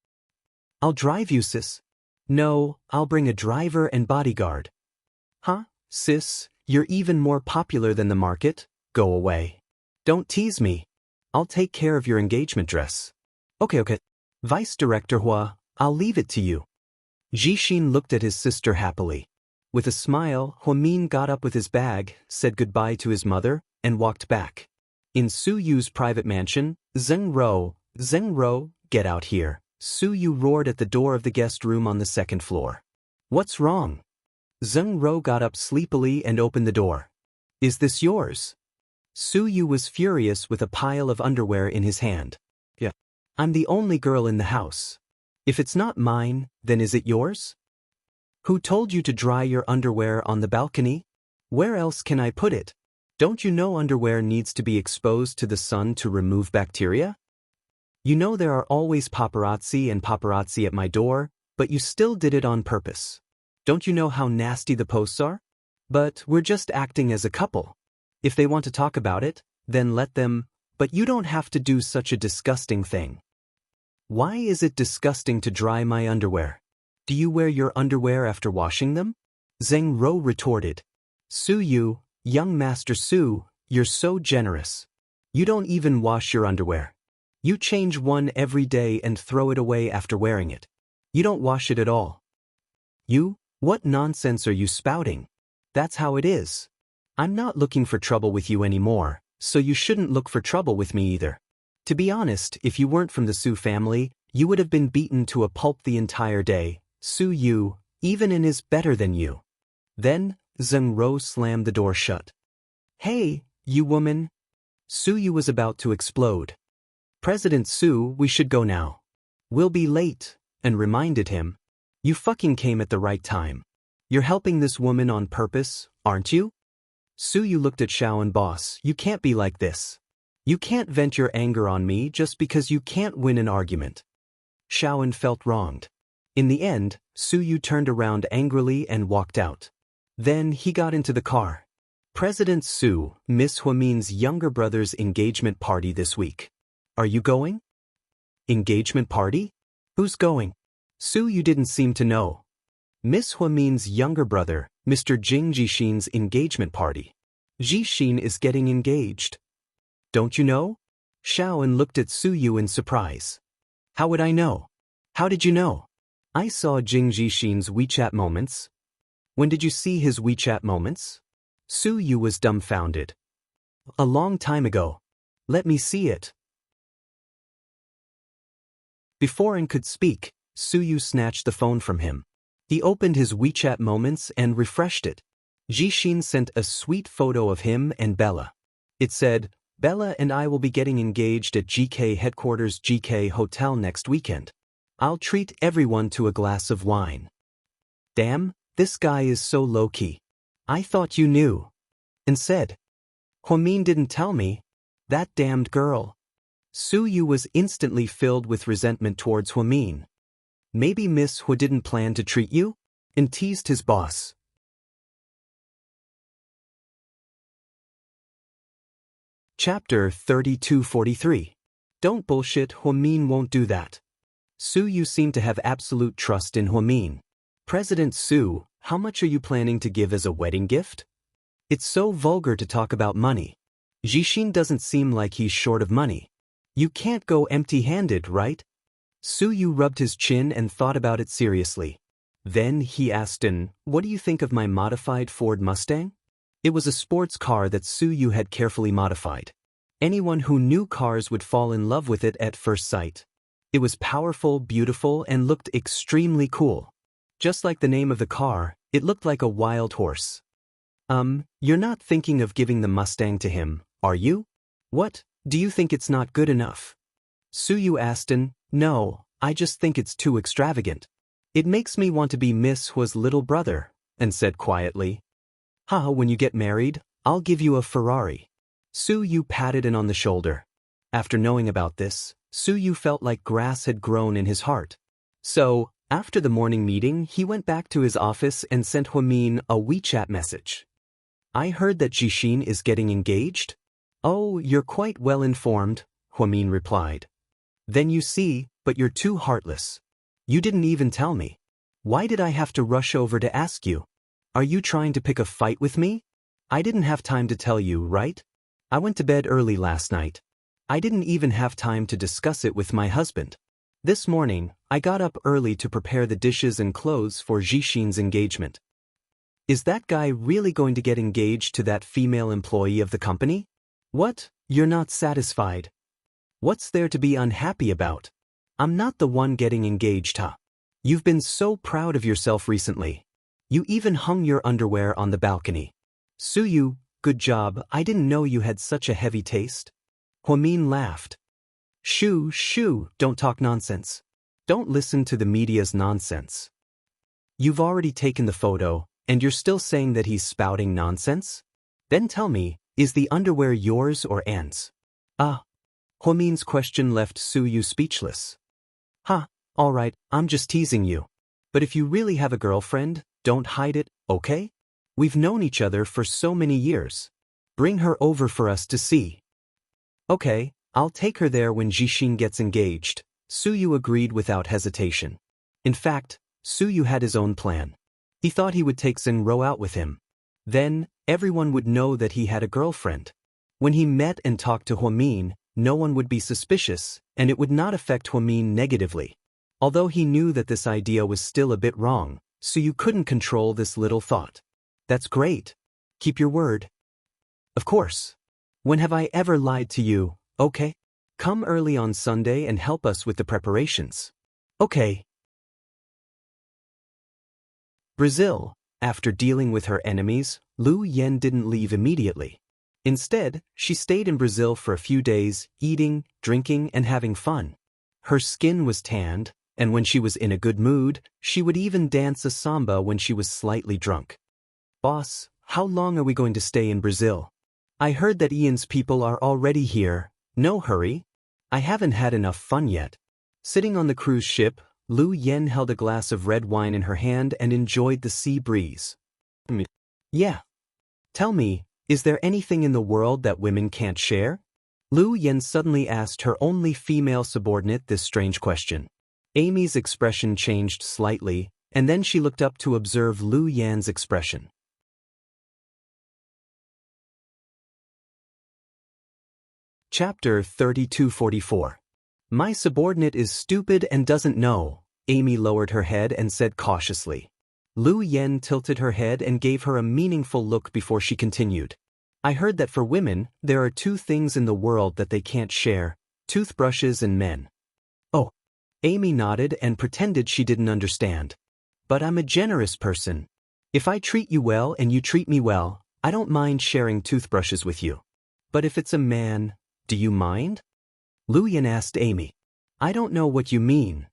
I'll drive you, sis. No, I'll bring a driver and bodyguard. Huh, sis, you're even more popular than the market? Go away. Don't tease me. I'll take care of your engagement dress. Okay. Vice Director Hua, I'll leave it to you. Jixin looked at his sister happily. With a smile, Huamin got up with his bag, said goodbye to his mother, and walked back. In Su Yu's private mansion, Zheng Ro, get out here. Su Yu roared at the door of the guest room on the 2nd floor. What's wrong? Zheng Ro got up sleepily and opened the door. Is this yours? Su Yu was furious with a pile of underwear in his hand. Yeah. I'm the only girl in the house. If it's not mine, then is it yours? Who told you to dry your underwear on the balcony? Where else can I put it? Don't you know underwear needs to be exposed to the sun to remove bacteria? You know there are always paparazzi at my door, but you still did it on purpose. Don't you know how nasty the posts are? But we're just acting as a couple. If they want to talk about it, then let them, but you don't have to do such a disgusting thing. Why is it disgusting to dry my underwear? Do you wear your underwear after washing them? Zheng Ro retorted. Su, young Master Su, you're so generous. You don't even wash your underwear. You change one every day and throw it away after wearing it. You don't wash it at all. What nonsense are you spouting? That's how it is. I'm not looking for trouble with you anymore, so you shouldn't look for trouble with me either. To be honest, if you weren't from the Su family, you would have been beaten to a pulp the entire day. Su, even in is better than you. Then, Zheng Ro slammed the door shut. Hey, you woman. Su was about to explode. President Su, we should go now. We'll be late, and reminded him. You fucking came at the right time. You're helping this woman on purpose, aren't you? Su looked at Xiao and boss, you can't be like this. You can't vent your anger on me just because you can't win an argument. Xiaoan felt wronged. In the end, Su turned around angrily and walked out. Then he got into the car. President Su, Miss Huamin's younger brother's engagement party this week. Are you going? Engagement party? Who's going? Su didn't seem to know. Miss Huamin's younger brother, Mr. Jing Jixin's engagement party. Jixin is getting engaged. Don't you know? Xiaoan looked at Su in surprise. How would I know? How did you know? I saw Jing Jixin's WeChat moments. When did you see his WeChat moments? Su was dumbfounded. A long time ago. Let me see it. Before An could speak, Su snatched the phone from him. He opened his WeChat moments and refreshed it. Jixin sent a sweet photo of him and Bella. It said, Bella and I will be getting engaged at GK headquarters GK Hotel next weekend. I'll treat everyone to a glass of wine. Damn, this guy is so low-key. I thought you knew. And said. Huamin didn't tell me. That damned girl. Su was instantly filled with resentment towards Huamin. Maybe Miss Hu didn't plan to treat you? And teased his boss. Chapter 3243. Don't bullshit, Huamin won't do that. Su seemed to have absolute trust in Huamin. President Su, how much are you planning to give as a wedding gift? It's so vulgar to talk about money. Jixin doesn't seem like he's short of money. You can't go empty-handed, right? Su rubbed his chin and thought about it seriously. Then he asked what do you think of my modified Ford Mustang? It was a sports car that Su had carefully modified. Anyone who knew cars would fall in love with it at first sight. It was powerful, beautiful, and looked extremely cool. Just like the name of the car, it looked like a wild horse. You're not thinking of giving the Mustang to him, are you? What, do you think it's not good enough? Su asked no, I just think it's too extravagant. It makes me want to be Miss Hua's little brother, and said quietly. When you get married, I'll give you a Ferrari. Su patted on the shoulder. After knowing about this, Su felt like grass had grown in his heart. So, after the morning meeting, he went back to his office and sent Huamin a WeChat message. I heard that Jixin is getting engaged? Oh, you're quite well informed, Huamin replied. Then you see, but you're too heartless. You didn't even tell me. Why did I have to rush over to ask you? Are you trying to pick a fight with me? I didn't have time to tell you, right? I went to bed early last night. I didn't even have time to discuss it with my husband. This morning, I got up early to prepare the dishes and clothes for Jixin's engagement. Is that guy really going to get engaged to that female employee of the company? What? You're not satisfied? What's there to be unhappy about? I'm not the one getting engaged, huh? You've been so proud of yourself recently. You even hung your underwear on the balcony. Su, good job, I didn't know you had such a heavy taste. Huamin laughed. Shoo, don't talk nonsense. Don't listen to the media's nonsense. You've already taken the photo, and you're still saying that he's spouting nonsense? Then tell me, is the underwear yours or Anne's? Huamin's question left Su speechless. All right, I'm just teasing you. But if you really have a girlfriend, don't hide it, okay? We've known each other for so many years. Bring her over for us to see. Okay, I'll take her there when Jixin gets engaged, Su agreed without hesitation. In fact, Su had his own plan. He thought he would take Zheng Ro out with him. Then, Everyone would know that he had a girlfriend. When he met and talked to Huamin, no one would be suspicious, and it would not affect Huamin negatively. Although he knew that this idea was still a bit wrong, so you couldn't control this little thought. That's great. Keep your word. Of course. When have I ever lied to you? Okay. Come early on Sunday and help us with the preparations. Okay. Brazil. After dealing with her enemies, Lu Yen didn't leave immediately. Instead, she stayed in Brazil for a few days, eating, drinking, and having fun. Her skin was tanned, and when she was in a good mood, she would even dance a samba when she was slightly drunk. Boss, how long are we going to stay in Brazil? I heard that Ian's people are already here. No hurry. I haven't had enough fun yet. Sitting on the cruise ship, Lu Yen held a glass of red wine in her hand and enjoyed the sea breeze. Yeah. Tell me, is there anything in the world that women can't share? Lu Yen suddenly asked her only female subordinate this strange question. Amy's expression changed slightly, and then she looked up to observe Lu Yan's expression. Chapter 3244. My subordinate is stupid and doesn't know. Amy lowered her head and said cautiously. Lu Yen tilted her head and gave her a meaningful look before she continued. I heard that for women, there are two things in the world that they can't share: toothbrushes and men. Oh. Amy nodded and pretended she didn't understand. But I'm a generous person. If I treat you well and you treat me well, I don't mind sharing toothbrushes with you. But if it's a man, do you mind? Lu Yen asked Amy. I don't know what you mean.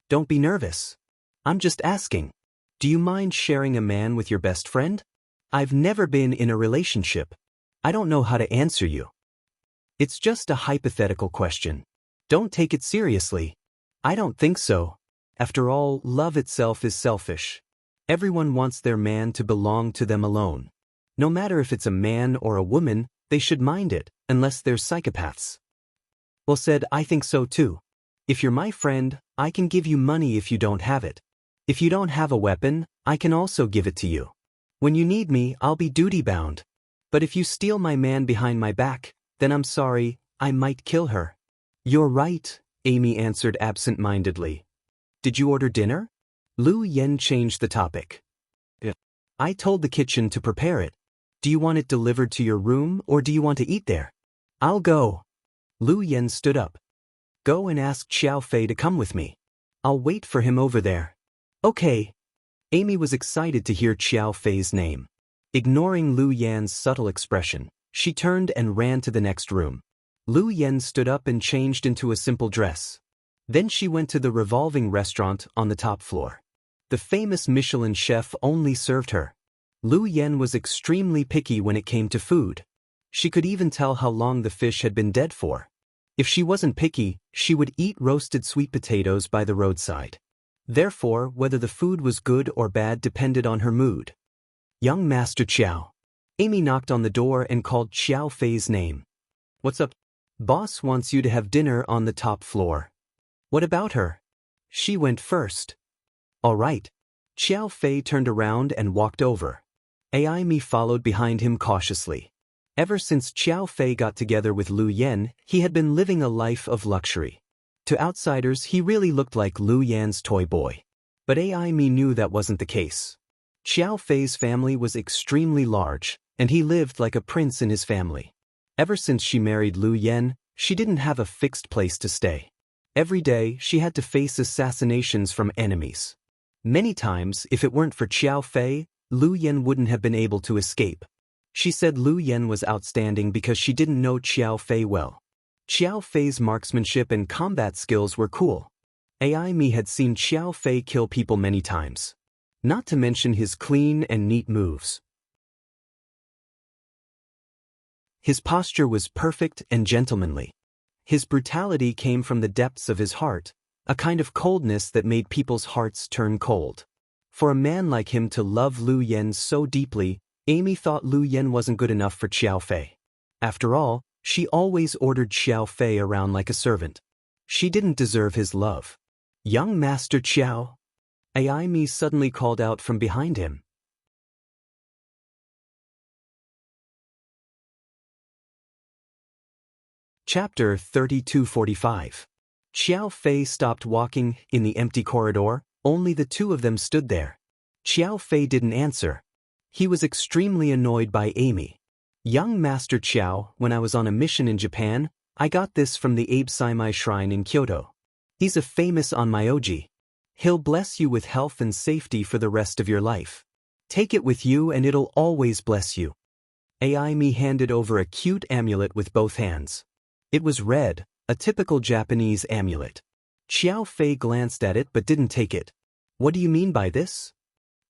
Don't be nervous. I'm just asking. Do you mind sharing a man with your best friend? I've never been in a relationship. I don't know how to answer you. It's just a hypothetical question. Don't take it seriously. I don't think so. After all, love itself is selfish. Everyone wants their man to belong to them alone. No matter if it's a man or a woman, they should mind it, unless they're psychopaths. Well said, I think so too. If you're my friend, I can give you money if you don't have it. If you don't have a weapon, I can also give it to you. When you need me, I'll be duty-bound. But if you steal my man behind my back, then I'm sorry, I might kill her. You're right, Amy answered absent-mindedly. Did you order dinner? Lu Yen changed the topic. Yeah. I told the kitchen to prepare it. Do you want it delivered to your room or do you want to eat there? I'll go. Lu Yen stood up. Go and ask Xiao Fei to come with me. I'll wait for him over there. Okay. Amy was excited to hear Xiao Fei's name. Ignoring Lu Yan's subtle expression, she turned and ran to the next room. Lu Yen stood up and changed into a simple dress. Then she went to the revolving restaurant on the top floor. The famous Michelin chef only served her. Lu Yen was extremely picky when it came to food. She could even tell how long the fish had been dead for. If she wasn't picky, she would eat roasted sweet potatoes by the roadside. Therefore, whether the food was good or bad depended on her mood. Young Master Qiao. Amy knocked on the door and called Xiao Fei's name. What's up? Boss wants you to have dinner on the top floor. What about her? She went first. All right. Xiao Fei turned around and walked over. Amy followed behind him cautiously. Ever since Xiao Fei got together with Lu Yen, he had been living a life of luxury. To outsiders, he really looked like Lu Yan's toy boy. But Amy knew that wasn't the case. Xiao Fei's family was extremely large, and he lived like a prince in his family. Ever since she married Lu Yen, she didn't have a fixed place to stay. Every day, she had to face assassinations from enemies. Many times, if it weren't for Xiao Fei, Lu Yen wouldn't have been able to escape. She said Lu Yen was outstanding because she didn't know Xiao Fei well. Xiao Fei's marksmanship and combat skills were cool. Amy had seen Xiao Fei kill people many times. Not to mention his clean and neat moves. His posture was perfect and gentlemanly. His brutality came from the depths of his heart, a kind of coldness that made people's hearts turn cold. For a man like him to love Lu Yen so deeply, Amy thought Lu Yen wasn't good enough for Xiao Fei. After all, she always ordered Xiao Fei around like a servant. She didn't deserve his love. Young Master Qiao. Amy suddenly called out from behind him. Chapter 32:45. Xiao Fei stopped walking in the empty corridor, only the two of them stood there. Xiao Fei didn't answer. He was extremely annoyed by Amy. Young Master Xiao, when I was on a mission in Japan, I got this from the Abe Saimai Shrine in Kyoto. He's a famous onmyoji. He'll bless you with health and safety for the rest of your life. Take it with you and it'll always bless you. Amy handed over a cute amulet with both hands. It was red, a typical Japanese amulet. Xiao Fei glanced at it but didn't take it. What do you mean by this?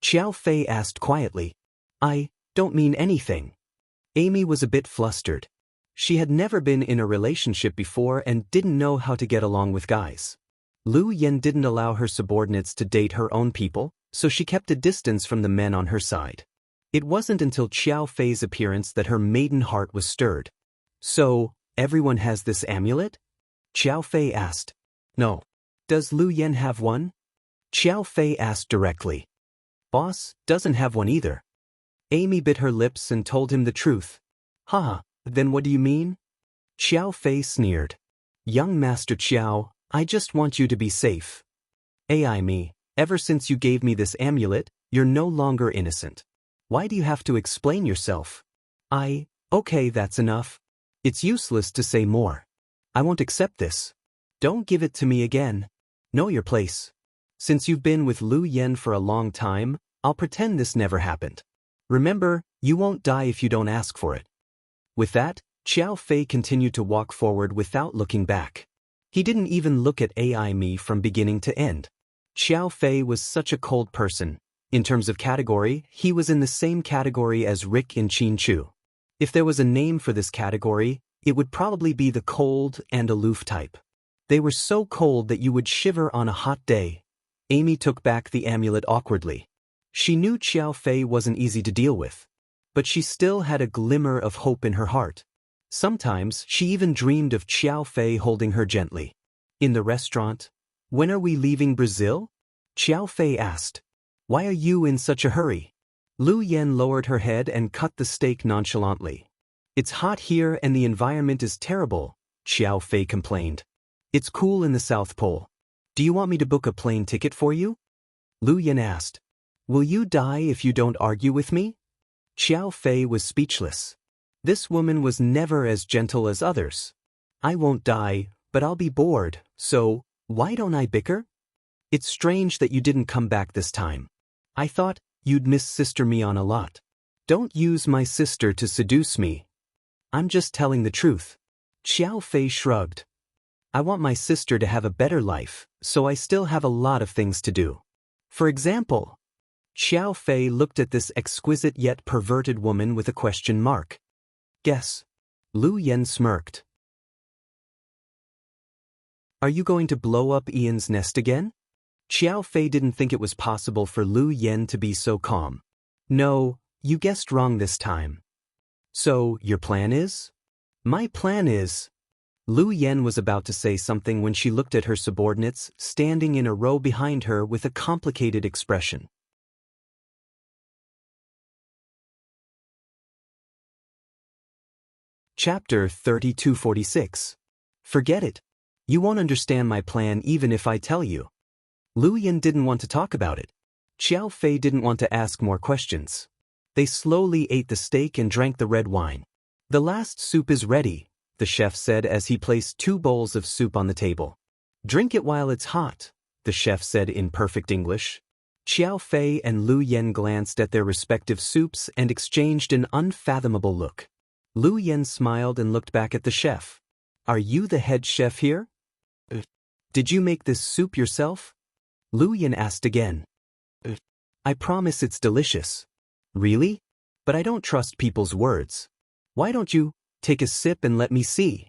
Xiao Fei asked quietly. I don't mean anything. Amy was a bit flustered. She had never been in a relationship before and didn't know how to get along with guys. Lu Yen didn't allow her subordinates to date her own people, so she kept a distance from the men on her side. It wasn't until Xiao Fei's appearance that her maiden heart was stirred. So, everyone has this amulet? Xiao Fei asked. No. Does Lu Yen have one? Xiao Fei asked directly. Boss doesn't have one either. Amy bit her lips and told him the truth. Haha, then what do you mean? Xiao Fei sneered. Young Master Xiao, I just want you to be safe. Amy, ever since you gave me this amulet, you're no longer innocent. Why do you have to explain yourself? Okay, that's enough. It's useless to say more. I won't accept this. Don't give it to me again. Know your place. Since you've been with Lu Yen for a long time, I'll pretend this never happened. Remember, you won't die if you don't ask for it. With that, Xiao Fei continued to walk forward without looking back. He didn't even look at Amy from beginning to end. Xiao Fei was such a cold person. In terms of category, he was in the same category as Rick in Qin Chu. If there was a name for this category, it would probably be the cold and aloof type. They were so cold that you would shiver on a hot day. Amy took back the amulet awkwardly. She knew Xiao Fei wasn't easy to deal with. But she still had a glimmer of hope in her heart. Sometimes she even dreamed of Xiao Fei holding her gently. In the restaurant, when are we leaving Brazil? Xiao Fei asked. Why are you in such a hurry? Lu Yen lowered her head and cut the steak nonchalantly. It's hot here and the environment is terrible, Xiao Fei complained. It's cool in the South Pole. Do you want me to book a plane ticket for you? Lu Yen asked. Will you die if you don't argue with me? Xiao Fei was speechless. This woman was never as gentle as others. I won't die, but I'll be bored, so why don't I bicker? It's strange that you didn't come back this time. I thought you'd miss Sister Mian a lot. Don't use my sister to seduce me. I'm just telling the truth. Xiao Fei shrugged. I want my sister to have a better life, so I still have a lot of things to do. For example, Xiao Fei looked at this exquisite yet perverted woman with a question mark. Guess. Lu Yen smirked. Are you going to blow up Ian's nest again? Xiao Fei didn't think it was possible for Lu Yen to be so calm. No, you guessed wrong this time. So, your plan is? My plan is... Lu Yen was about to say something when she looked at her subordinates standing in a row behind her with a complicated expression. Chapter 32:46. Forget it. You won't understand my plan even if I tell you. Lu Yen didn't want to talk about it. Xiao Fei didn't want to ask more questions. They slowly ate the steak and drank the red wine. The last soup is ready, the chef said as he placed 2 bowls of soup on the table. Drink it while it's hot, the chef said in perfect English. Xiao Fei and Lu Yen glanced at their respective soups and exchanged an unfathomable look. Lu Yen smiled and looked back at the chef. Are you the head chef here? Did you make this soup yourself? Lu Yen asked again. I promise it's delicious. Really? But I don't trust people's words. Why don't you take a sip and let me see?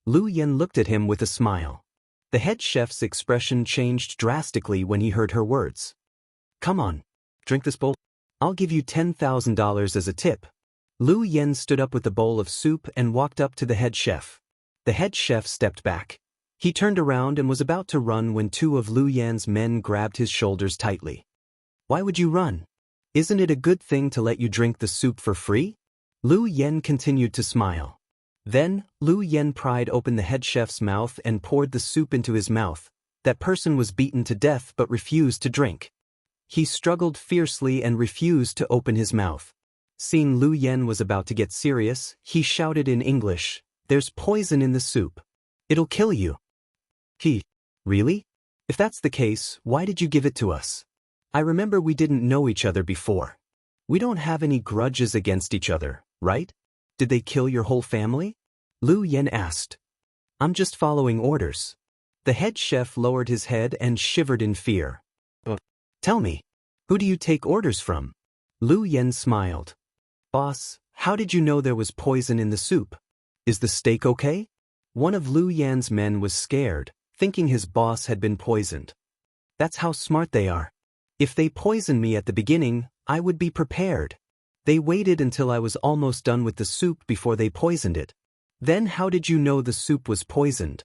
Lu Yen looked at him with a smile. The head chef's expression changed drastically when he heard her words. Come on, drink this bowl. I'll give you $10,000 as a tip. Lu Yen stood up with the bowl of soup and walked up to the head chef. The head chef stepped back. He turned around and was about to run when 2 of Lu Yan's men grabbed his shoulders tightly. Why would you run? Isn't it a good thing to let you drink the soup for free? Lu Yen continued to smile. Then, Lu Yen pried open the head chef's mouth and poured the soup into his mouth. That person was beaten to death but refused to drink. He struggled fiercely and refused to open his mouth. Seeing Lu Yen was about to get serious, he shouted in English, "There's poison in the soup. It'll kill you." Really? If that's the case, why did you give it to us? I remember we didn't know each other before. We don't have any grudges against each other, right? Did they kill your whole family? Lu Yen asked. I'm just following orders. The head chef lowered his head and shivered in fear. Tell me, who do you take orders from? Lu Yen smiled. Boss, how did you know there was poison in the soup? Is the steak okay? One of Lu Yan's men was scared, thinking his boss had been poisoned. That's how smart they are. If they poisoned me at the beginning, I would be prepared. They waited until I was almost done with the soup before they poisoned it. Then how did you know the soup was poisoned?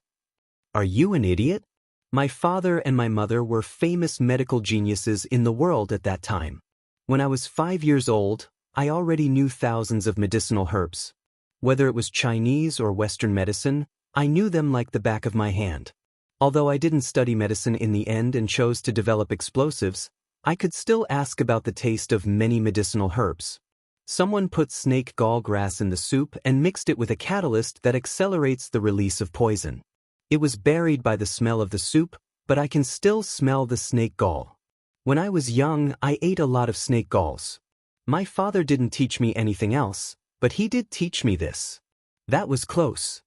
Are you an idiot? My father and my mother were famous medical geniuses in the world at that time. When I was 5 years old, I already knew thousands of medicinal herbs. Whether it was Chinese or Western medicine, I knew them like the back of my hand. Although I didn't study medicine in the end and chose to develop explosives, I could still ask about the taste of many medicinal herbs. Someone put snake gall grass in the soup and mixed it with a catalyst that accelerates the release of poison. It was buried by the smell of the soup, but I can still smell the snake gall. When I was young, I ate a lot of snake galls. My father didn't teach me anything else, but he did teach me this. That was close.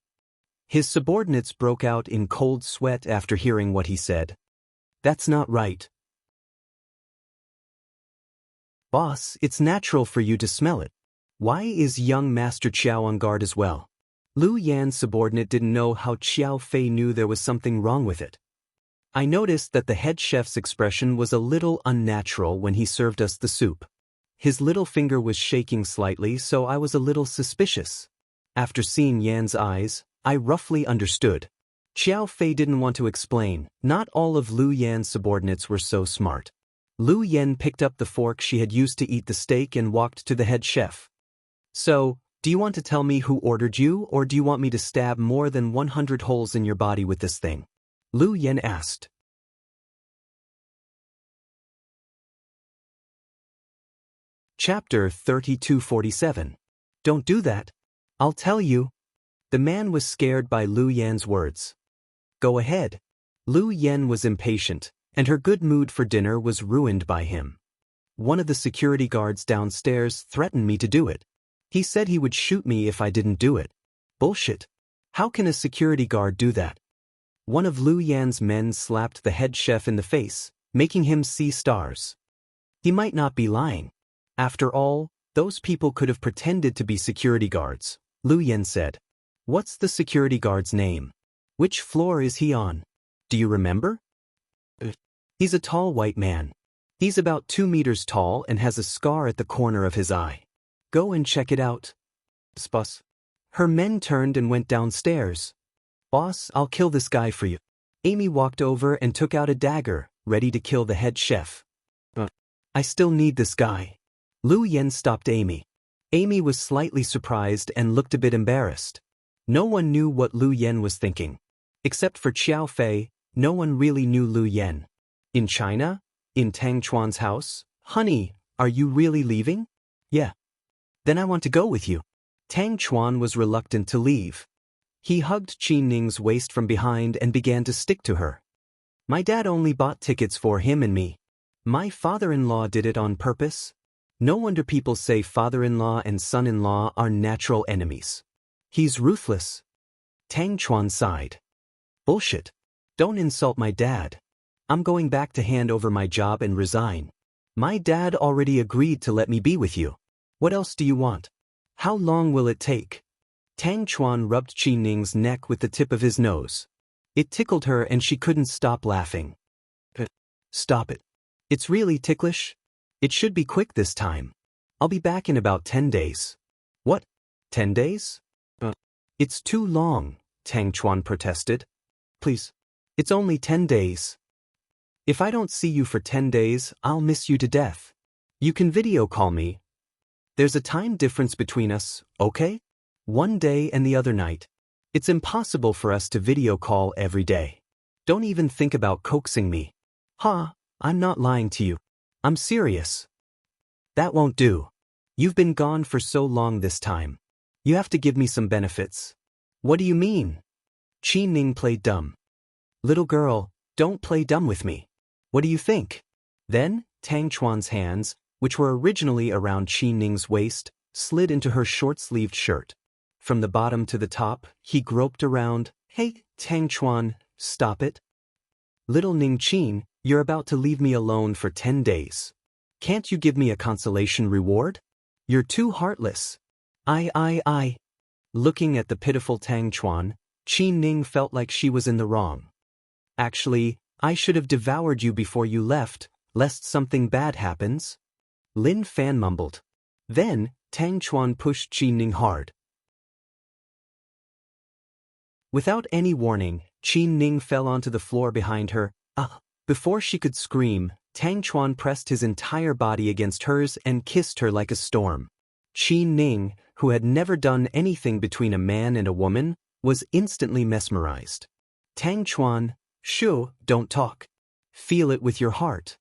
His subordinates broke out in cold sweat after hearing what he said. That's not right. Boss, it's natural for you to smell it. Why is young Master Qiao on guard as well? Lu Yan's subordinate didn't know how Qiao Fei knew there was something wrong with it. I noticed that the head chef's expression was a little unnatural when he served us the soup. His little finger was shaking slightly, so I was a little suspicious. After seeing Yan's eyes, I roughly understood. Qiao Fei didn't want to explain. Not all of Lu Yan's subordinates were so smart. Lu Yan picked up the fork she had used to eat the steak and walked to the head chef. So, do you want to tell me who ordered you, or do you want me to stab more than 100 holes in your body with this thing? Lu Yan asked. Chapter 3247. Don't do that. I'll tell you. The man was scared by Lu Yan's words. Go ahead. Lu Yan was impatient, and her good mood for dinner was ruined by him. One of the security guards downstairs threatened me to do it. He said he would shoot me if I didn't do it. Bullshit. How can a security guard do that? One of Lu Yan's men slapped the head chef in the face, making him see stars. He might not be lying. After all, those people could have pretended to be security guards, Lu Yan said. What's the security guard's name? Which floor is he on? Do you remember? He's a tall white man. He's about 2 meters tall and has a scar at the corner of his eye. Go and check it out. Boss. Her men turned and went downstairs. Boss, I'll kill this guy for you. Amy walked over and took out a dagger, ready to kill the head chef. I still need this guy. Lu Yan stopped Amy. Amy was slightly surprised and looked a bit embarrassed. No one knew what Lu Yan was thinking. Except for Qiao Fei, no one really knew Lu Yan. In China? In Tang Chuan's house? Honey, are you really leaving? Yeah. Then I want to go with you. Tang Chuan was reluctant to leave. He hugged Qin Ning's waist from behind and began to stick to her. My dad only bought tickets for him and me. My father-in-law did it on purpose. No wonder people say father-in-law and son-in-law are natural enemies. He's ruthless. Tang Chuan sighed. Bullshit. Don't insult my dad. I'm going back to hand over my job and resign. My dad already agreed to let me be with you. What else do you want? How long will it take? Tang Chuan rubbed Qin Ning's neck with the tip of his nose. It tickled her and she couldn't stop laughing. Stop it. It's really ticklish. It should be quick this time. I'll be back in about 10 days. What? 10 days? It's too long, Tang Chuan protested. Please. It's only 10 days. If I don't see you for 10 days, I'll miss you to death. You can video call me. There's a time difference between us, okay? One day and the other night. It's impossible for us to video call every day. Don't even think about coaxing me. Ha, I'm not lying to you. I'm serious. That won't do. You've been gone for so long this time. You have to give me some benefits. What do you mean? Qi Ning played dumb. Little girl, don't play dumb with me. What do you think? Then, Tang Chuan's hands, which were originally around Qi Ning's waist, slid into her short-sleeved shirt. From the bottom to the top, he groped around. Hey, Tang Chuan, stop it. Little Ning Qin, you're about to leave me alone for 10 days. Can't you give me a consolation reward? You're too heartless. I. Looking at the pitiful Tang Chuan, Qi Ning felt like she was in the wrong. Actually, I should have devoured you before you left, lest something bad happens. Lin Fan mumbled. Then, Tang Chuan pushed Qi Ning hard. Without any warning, Qi Ning fell onto the floor behind her. Before she could scream, Tang Chuan pressed his entire body against hers and kissed her like a storm. Qi Ning, who had never done anything between a man and a woman, was instantly mesmerized. Tang Chuan, shoo, don't talk. Feel it with your heart.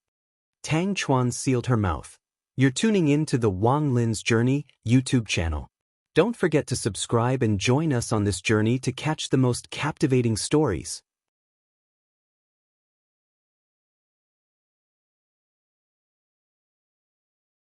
Tang Chuan sealed her mouth. You're tuning in to the Wang Lin's Journey YouTube channel. Don't forget to subscribe and join us on this journey to catch the most captivating stories.